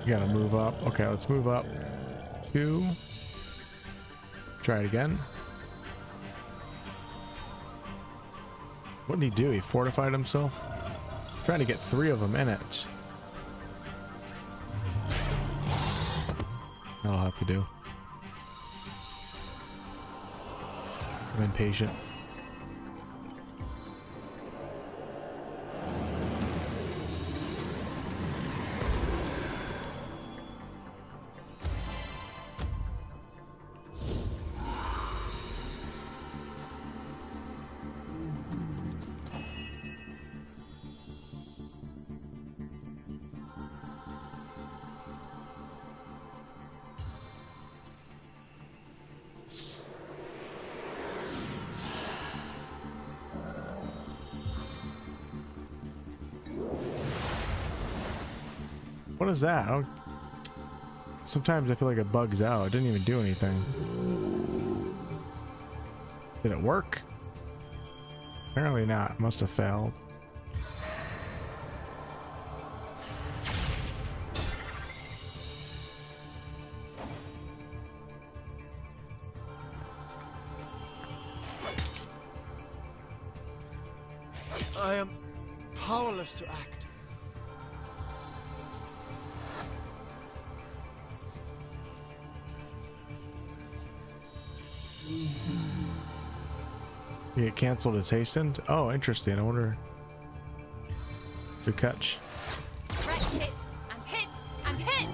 You gotta move up. Okay, let's move up. 2. Try it again. What did he do? He fortified himself? Trying to get 3 of them in it. That'll have to do. I'm impatient. What is that? I don't... Sometimes I feel like it bugs out. It didn't even do anything. Did it work? Apparently not. Must have failed. I am powerless to act. He get canceled as hastened? Oh, interesting. I wonder. Good catch. Correct hit and hit and hit!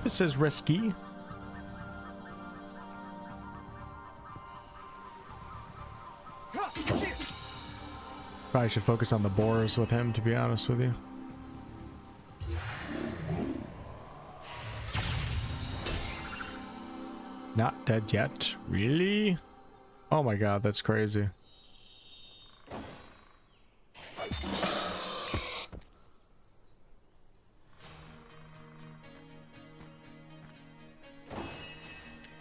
This is risky. Probably should focus on the boars with him, to be honest with you. Not dead yet? Really? Oh my god, that's crazy.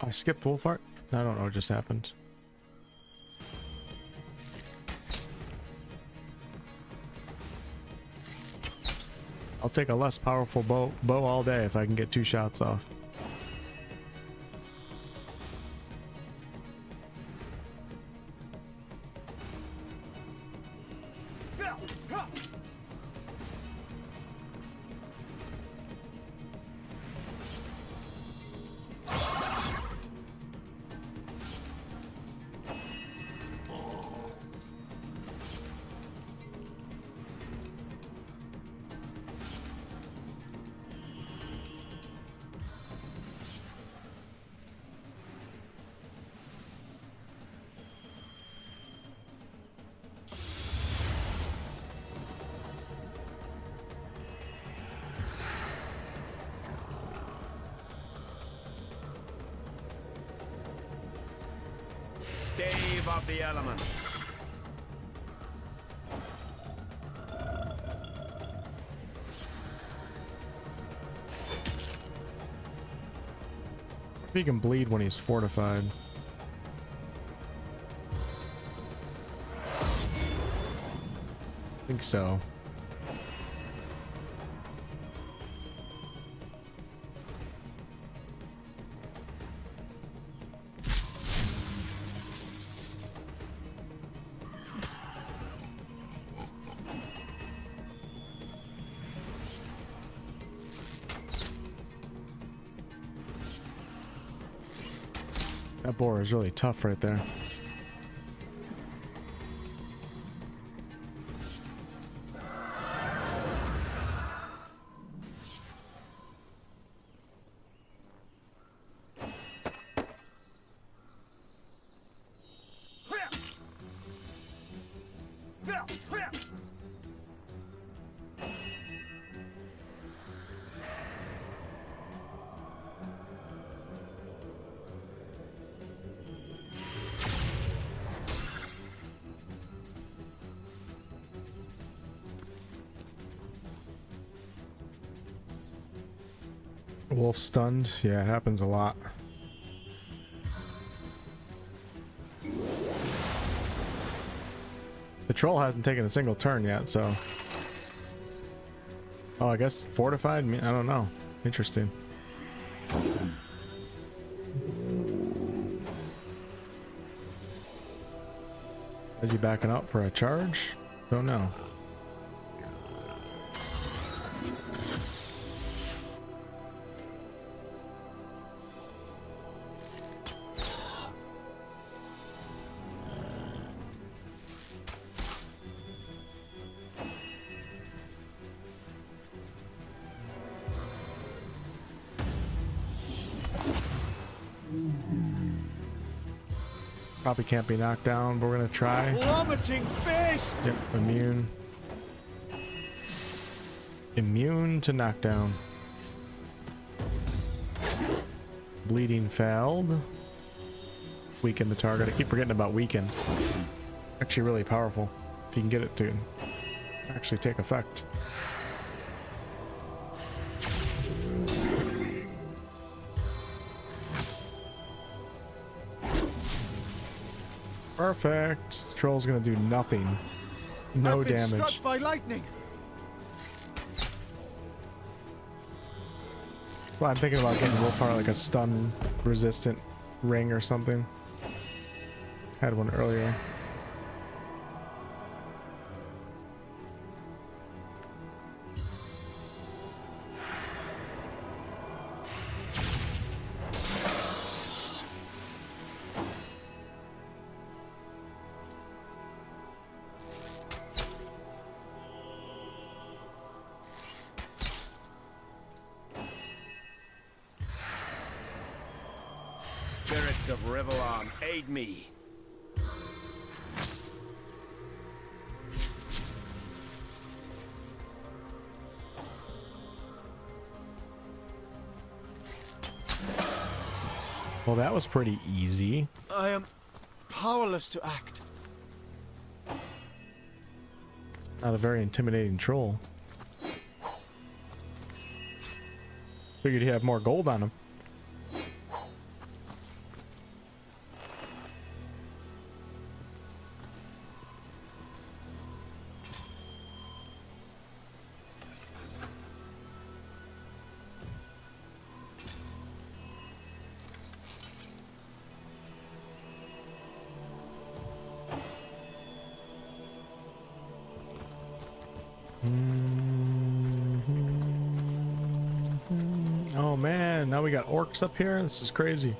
I skipped Wolfheart? I don't know what just happened. I'll take a less powerful bow all day if I can get 2 shots off. Stave of the elements. He can bleed when he's fortified. I think so. That boar is really tough right there. Wolf stunned. Yeah, it happens a lot. The troll hasn't taken a single turn yet, so... Oh, I guess fortified? I don't know. Interesting. Is he backing up for a charge? Don't know. Probably can't be knocked down, but we're gonna try. Plummeting fist! Yep, immune. Immune to knockdown. Bleeding failed. Weaken the target. I keep forgetting about weaken. Actually really powerful if you can get it to actually take effect. Perfect. This troll's gonna do nothing. No I've been damage. Struck by lightning. Well, I'm thinking about getting Wolfheart like a stun resistant ring or something. Had one earlier. Spirits of Rivalon, aid me. Well, that was pretty easy. I am powerless to act. Not a very intimidating troll. Figured he'd have more gold on him. Oh man, now we got orcs up here. This is crazy.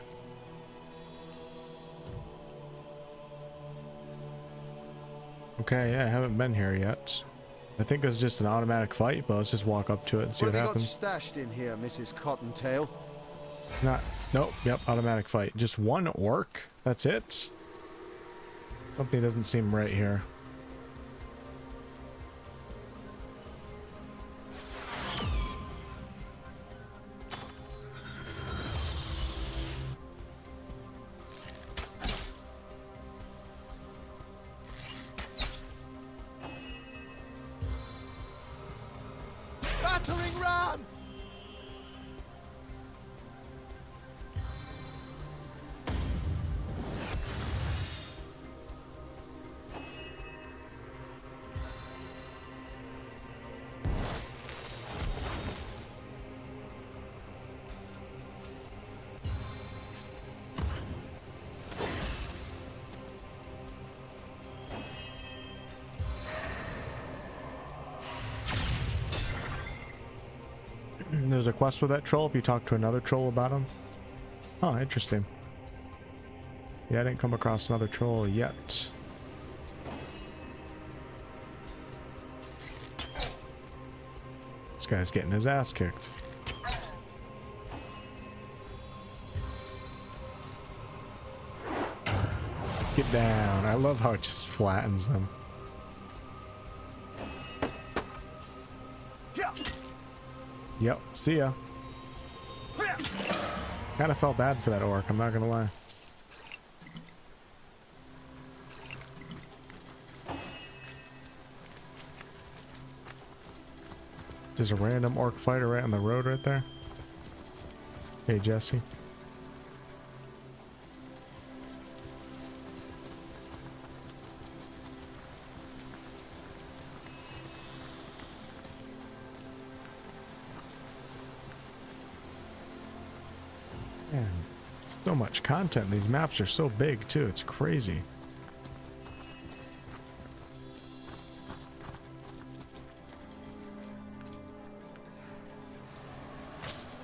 Okay, yeah, I haven't been here yet. I think this is just an automatic fight, but let's just walk up to it and see what What have you got happens. stashed in here, Mrs. Cottontail? Nope, yep, automatic fight. Just one orc? That's it? Something doesn't seem right here. there's a quest with that troll if you talk to another troll about him. Oh, interesting. Yeah, I didn't come across another troll yet. This guy's getting his ass kicked. Get down. I love how it just flattens them. Yep, see ya. Kinda felt bad for that orc, I'm not gonna lie. There's a random orc fighter right on the road right there. Hey, Jesse. Man, so much content. These maps are so big too. It's crazy.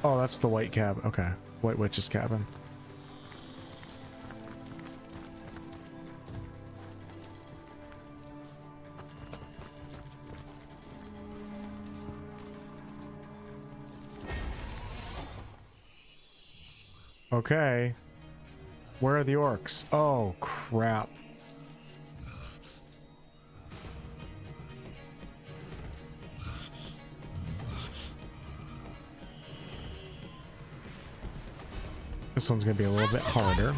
Oh, that's the white cabin. Okay. White Witch's cabin. Okay. Where are the orcs? Oh, crap. This one's gonna be a little bit harder.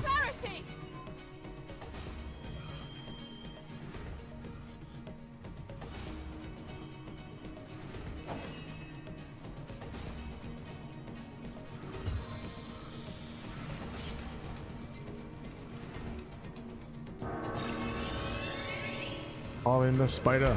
All in the spider.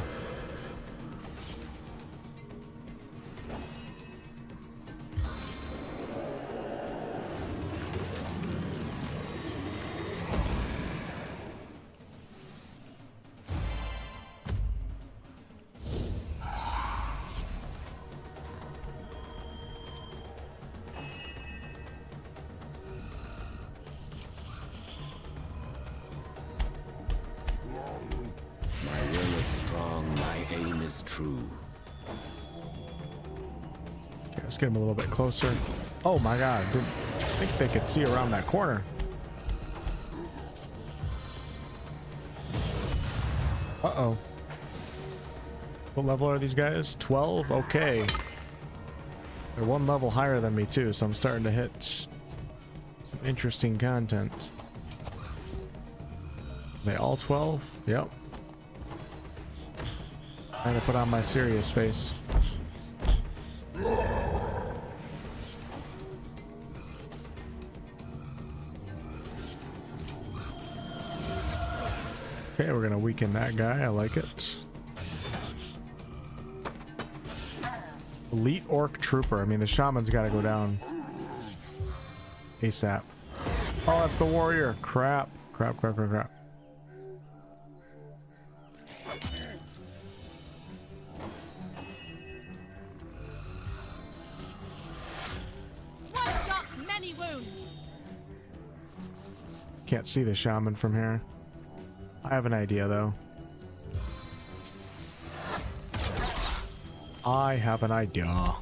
Let's get him a little bit closer. Oh my god, didn't think they could see around that corner. Uh-oh. What level are these guys? 12? Okay. They're one level higher than me too, so I'm starting to hit some interesting content. They all 12? Yep. Trying to put on my serious face. Okay, we're gonna weaken that guy. I like it. Elite orc trooper. I mean, the shaman's got to go down ASAP. Oh, that's the warrior. Crap. Crap, crap, crap, crap. One shot, many wounds. Can't see the shaman from here. I have an idea though. I have an idea.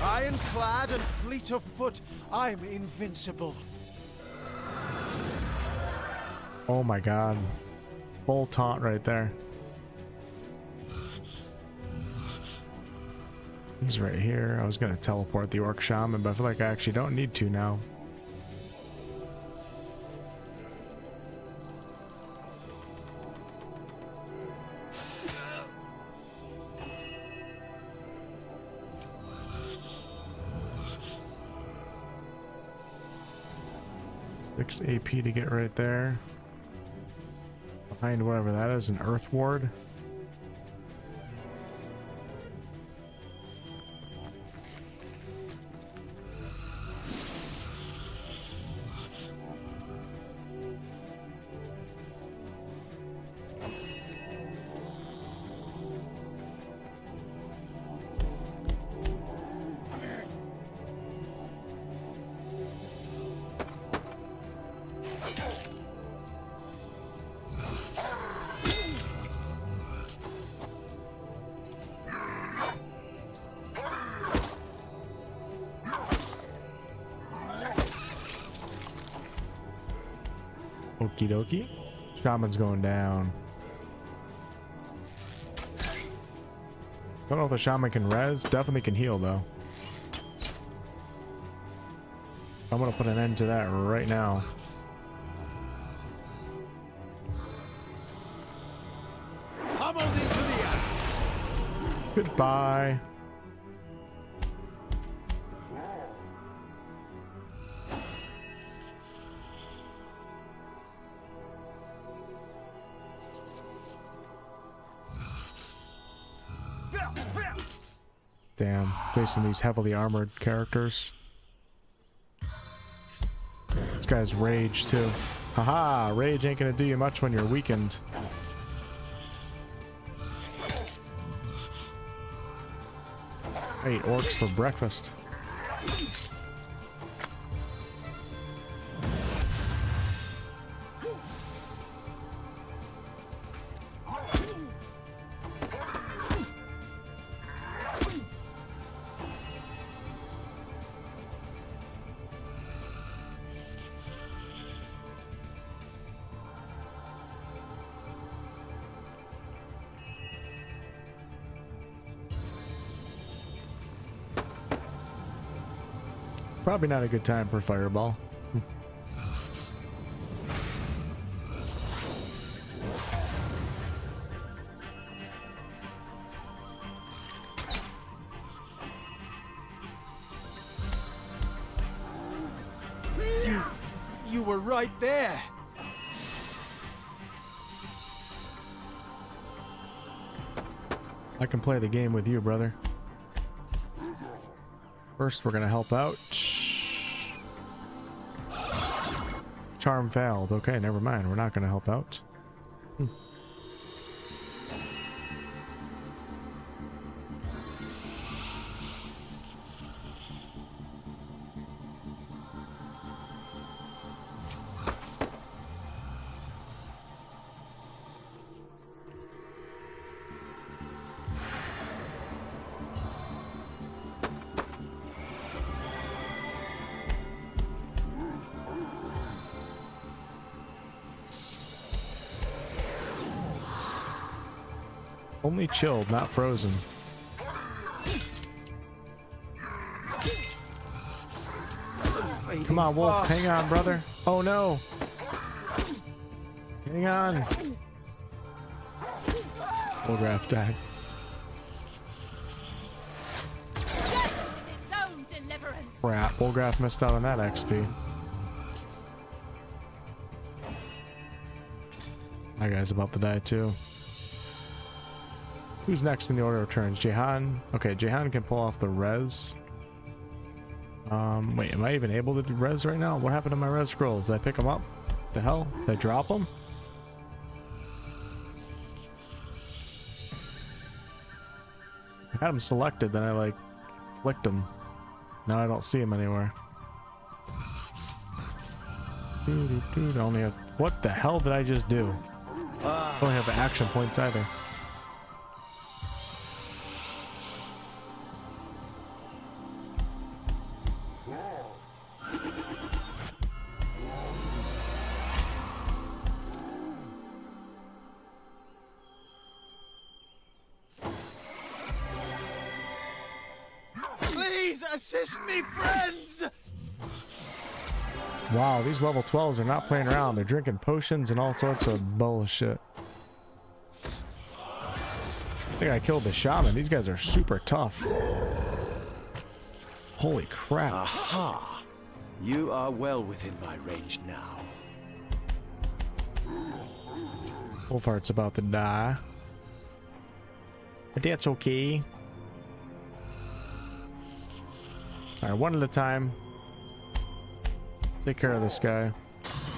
Ironclad and fleet of foot, I'm invincible. Oh my god. Full taunt right there. He's right here. I was gonna teleport the orc shaman, but I feel like I actually don't need to now. Six AP to get right there. Behind whatever that is, an earth ward. Okie dokie. Shaman's going down. Don't know if the shaman can res. Definitely can heal though. I'm gonna put an end to that right now. Goodbye. Damn, facing these heavily armored characters. This guy's rage too. Haha, rage ain't gonna do you much when you're weakened. I ate orcs for breakfast. Probably not a good time for fireball. You were right there. I can play the game with you, brother. First, we're gonna help out. Charm failed. Okay, never mind. We're not gonna help out. Only chilled, not frozen. Come on, Wolf. Hang on, brother. Oh, no. Hang on. Wolfgraf died. Crap. Wolfgraf missed out on that XP. That guy's about to die, too. Who's next in the order of turns? Jehan? Okay, Jehan can pull off the res. Wait, am I even able to do res right now? What happened to my res scrolls? Did I pick them up? The hell? Did I drop them? I had them selected, then I like flicked them. Now I don't see them anywhere. I only have... What the hell did I just do? I don't have action points either. Assist me, friends! Wow, these level 12s are not playing around. They're drinking potions and all sorts of bullshit. I think I killed the shaman. These guys are super tough. Holy crap. Aha! You are well within my range now. Wolfheart's about to die. But that's okay. Alright, one at a time. Take care of this guy.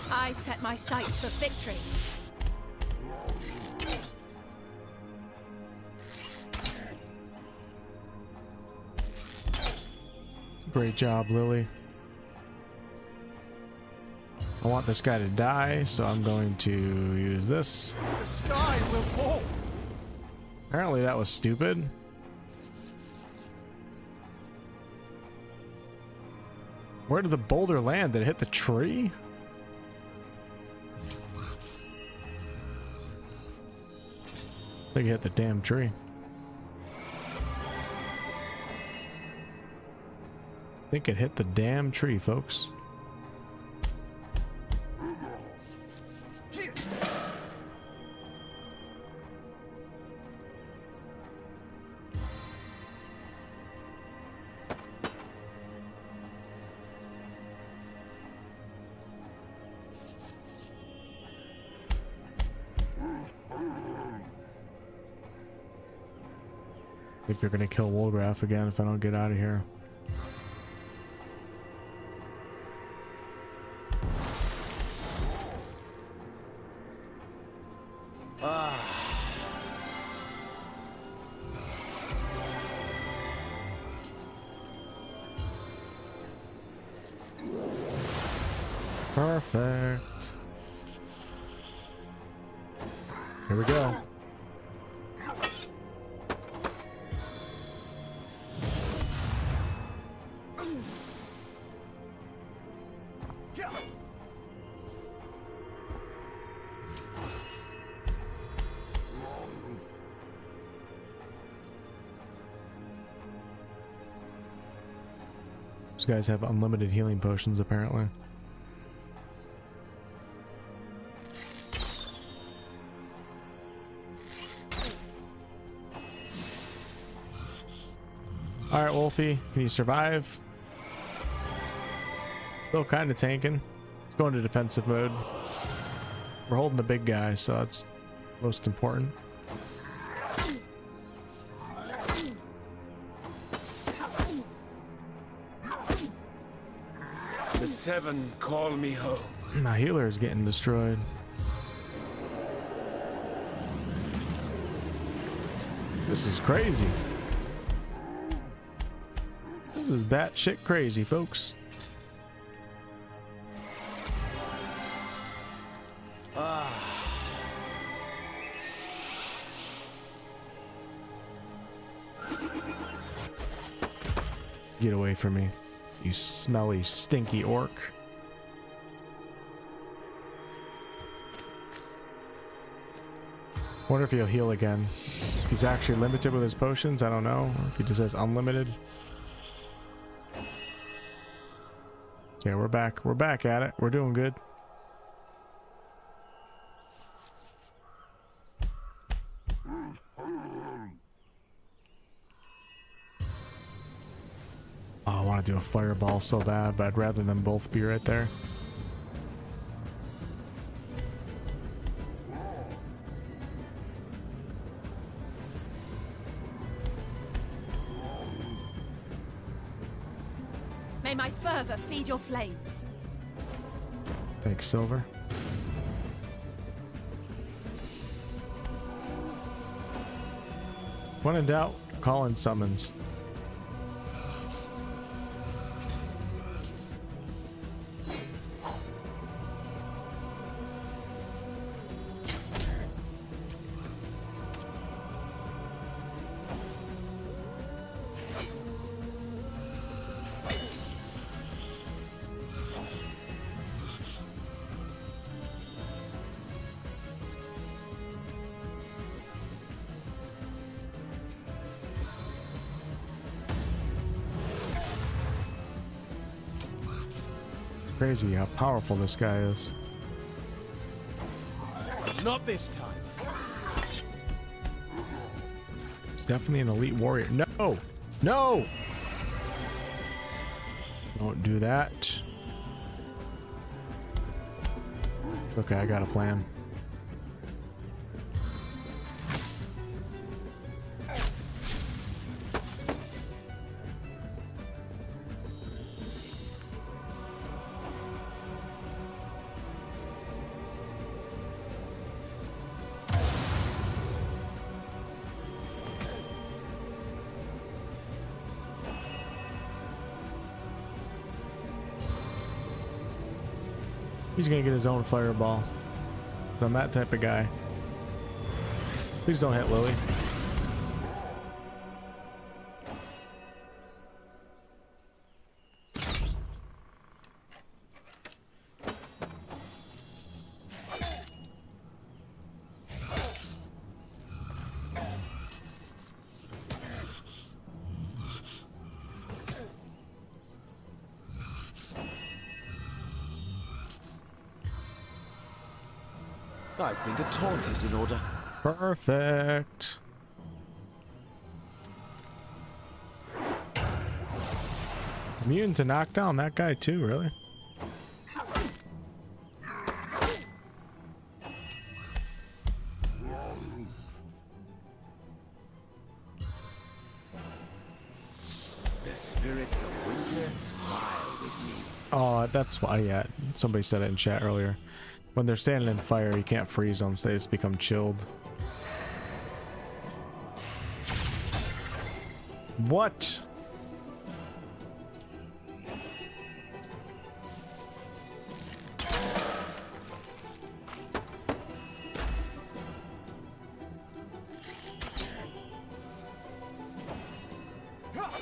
I set my sights for victory. Great job, Lily. I want this guy to die, so I'm going to use this. The sky will fall. Apparently that was stupid. Where did the boulder land? Did it hit the tree? think it hit the damn tree. I think it hit the damn tree, folks. I think they're gonna kill Wolgraf again if I don't get out of here. Perfect. Here we go. These guys have unlimited healing potions, apparently. Alright, Wolfie, can you survive? Still kind of tanking. Let's go into defensive mode. We're holding the big guy, so that's most important. The Seven call me home. My healer is getting destroyed. This is crazy. This is batshit crazy, folks. Get away from me, you smelly, stinky orc. Wonder if he'll heal again. If he's actually limited with his potions, I don't know. Or if he just says unlimited. Okay, we're back. We're back at it. We're doing good. Oh, I want to do a fireball so bad, but I'd rather them both be right there. May my fervor feed your flames. Thanks, Silver. When in doubt, call in summons. Crazy how powerful this guy is. Not this time. He's definitely an elite warrior. No! No! Don't do that. It's okay, I got a plan. He's gonna get his own fireball. So I'm that type of guy. Please don't hit Lily. I think a taunt is in order. Perfect. Immune to knock down that guy too, really? The spirits of winter smile with me. Oh, that's why, yeah. Somebody said it in chat earlier. When they're standing in fire, you can't freeze them, so they just become chilled. What?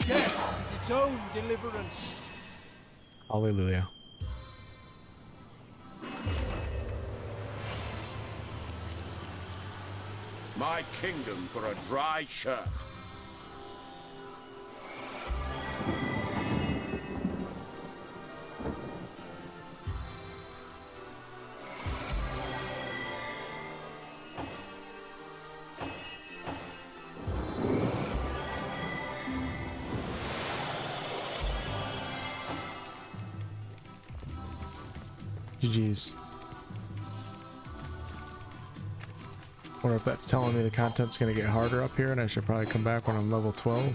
Death is its own deliverance. Hallelujah. My kingdom for a dry shirt. GG's. Wonder if that's telling me the content's gonna get harder up here and I should probably come back when I'm level 12.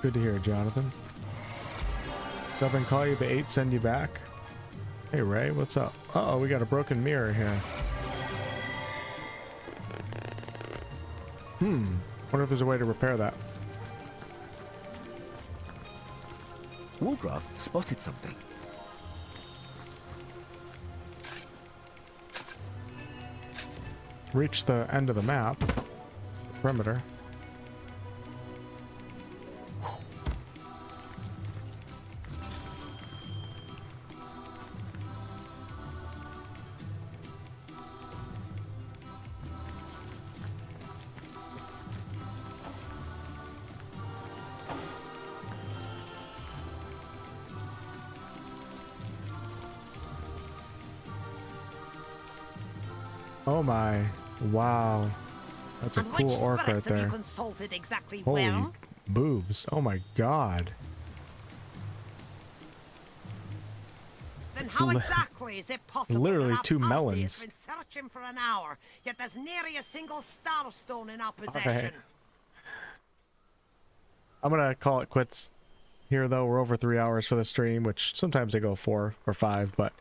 Good to hear, Jonathan. 7 call you, but 8 send you back. Hey Ray, what's up? Uh-oh, we got a broken mirror here. Wonder if there's a way to repair that. Woolgraf spotted something. Reach the end of the map. Perimeter. Oh my, wow. That's a cool orc right there. Consulted exactly Holy well? boobs. Oh my god. Then It's how exactly is it possible literally that our 2 party melons. has been searching for an hour, yet there's nary a single starstone in our possession? Okay. I'm gonna call it quits here though. We're over 3 hours for the stream, which sometimes they go 4 or 5, but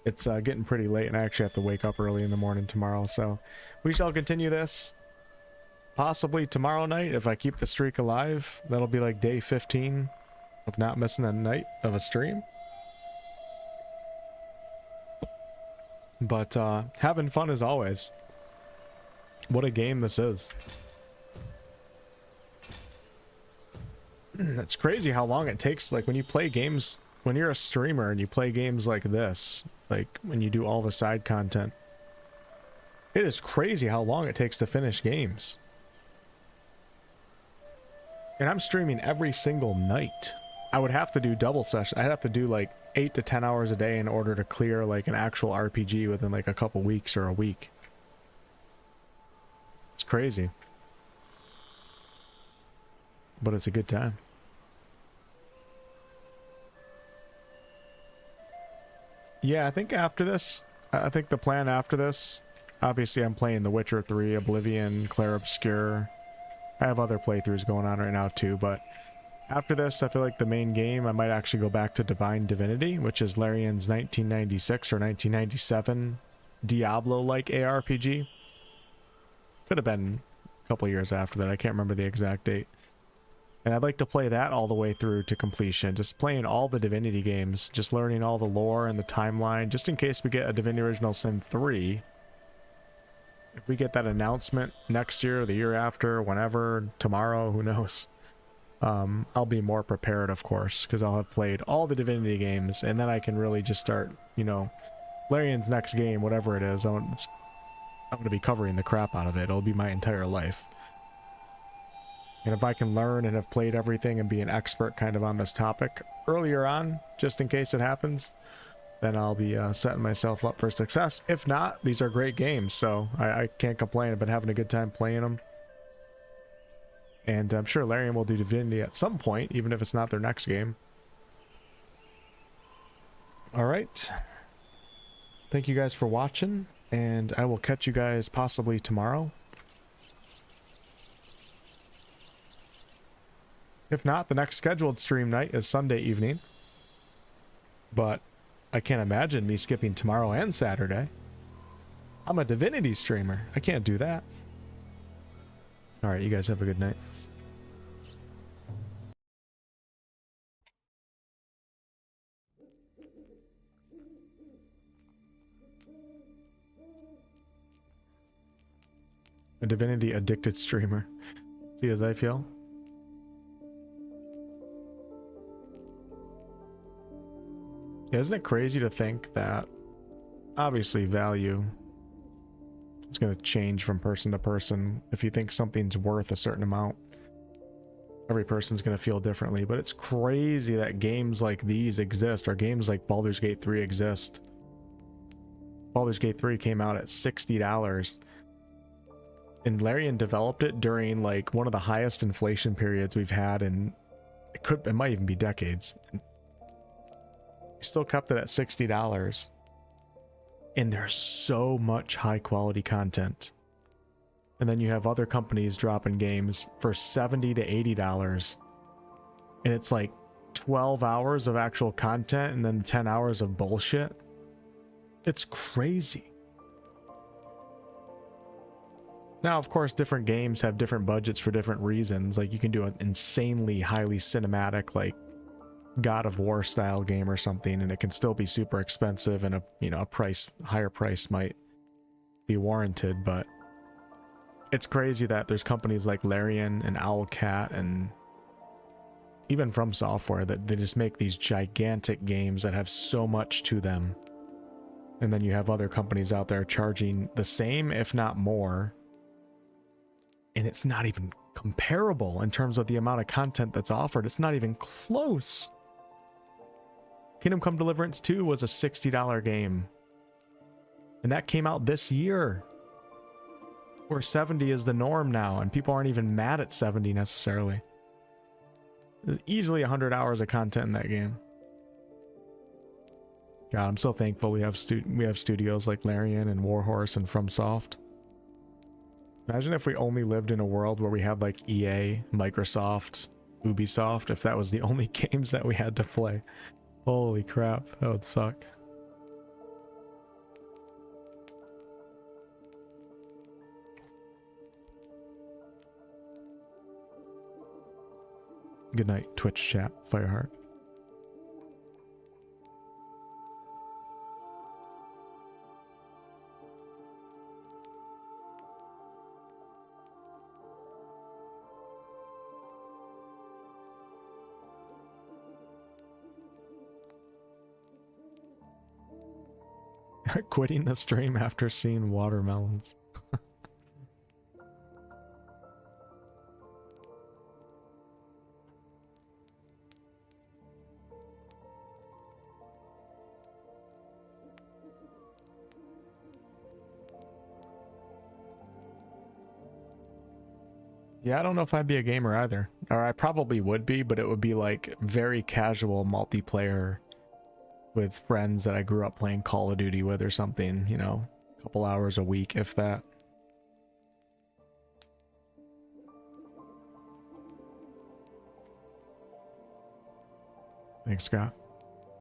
it's getting pretty late and I actually have to wake up early in the morning tomorrow, so we shall continue this possibly tomorrow night if I keep the streak alive. That'll be like day 15 of not missing a night of a stream. But having fun as always. What a game this is. It's crazy how long it takes, like when you play games, when you're a streamer and you play games like this, like when you do all the side content, it is crazy how long it takes to finish games. And I'm streaming every single night. I would have to do double session. I'd have to do like 8 to 10 hours a day in order to clear like an actual RPG within like a couple weeks or a week. It's crazy. But it's a good time. Yeah, I think after this, I think the plan after this, obviously I'm playing The Witcher 3, Oblivion, Clair Obscur. I have other playthroughs going on right now too, but after this, I feel like the main game, I might actually go back to Divine Divinity, which is Larian's 1996 or 1997 Diablo-like ARPG. Could have been a couple years after that, I can't remember the exact date. And I'd like to play that all the way through to completion, just playing all the Divinity games, just learning all the lore and the timeline, just in case we get a Divinity Original Sin 3. If we get that announcement next year, the year after, whenever, tomorrow, who knows. I'll be more prepared, of course, because I'll have played all the Divinity games, and then I can really just start, you know, Larian's next game, whatever it is. I'm going to be covering the crap out of it. It'll be my entire life. And if I can learn and have played everything and be an expert kind of on this topic earlier on, just in case it happens, then I'll be setting myself up for success. If not, these are great games, so I can't complain. I've been having a good time playing them. And I'm sure Larian will do Divinity at some point, even if it's not their next game. Alright. Thank you guys for watching, and I will catch you guys possibly tomorrow. If not, the next scheduled stream night is Sunday evening. But I can't imagine me skipping tomorrow and Saturday. I'm a Divinity streamer. I can't do that. Alright, you guys have a good night. A Divinity addicted streamer. See as I feel? Yeah, isn't it crazy to think that obviously value is going to change from person to person. If you think something's worth a certain amount, every person's going to feel differently. But it's crazy that games like these exist, or games like Baldur's Gate 3 exist. Baldur's Gate 3 came out at $60. And Larian developed it during like one of the highest inflation periods we've had in it might even be decades. We still kept it at $60. And there's so much high quality content. And then you have other companies dropping games for $70 to $80. And it's like 12 hours of actual content and then 10 hours of bullshit. It's crazy. Now, of course, different games have different budgets for different reasons. Like you can do an insanely highly cinematic, like God of War style game or something, and it can still be super expensive, and a higher price might be warranted. But it's crazy that there's companies like Larian and Owlcat and even From Software that they just make these gigantic games that have so much to them. And then you have other companies out there charging the same, if not more. And it's not even comparable in terms of the amount of content that's offered. It's not even close. Kingdom Come Deliverance 2 was a $60 game. And that came out this year. Where 70 is the norm now, and people aren't even mad at 70 necessarily. There's easily 100 hours of content in that game. God, I'm so thankful we have studios like Larian and Warhorse and FromSoft. Imagine if we only lived in a world where we had like EA, Microsoft, Ubisoft, if that was the only games that we had to play. Holy crap, that would suck. Good night, Twitch chat, Fireheart. Quitting the stream after seeing watermelons. Yeah, I don't know if I'd be a gamer either. Or I probably would be, but it would be like very casual multiplayer with friends that I grew up playing Call of Duty with or something, you know, a couple hours a week, if that. Thanks, Scott.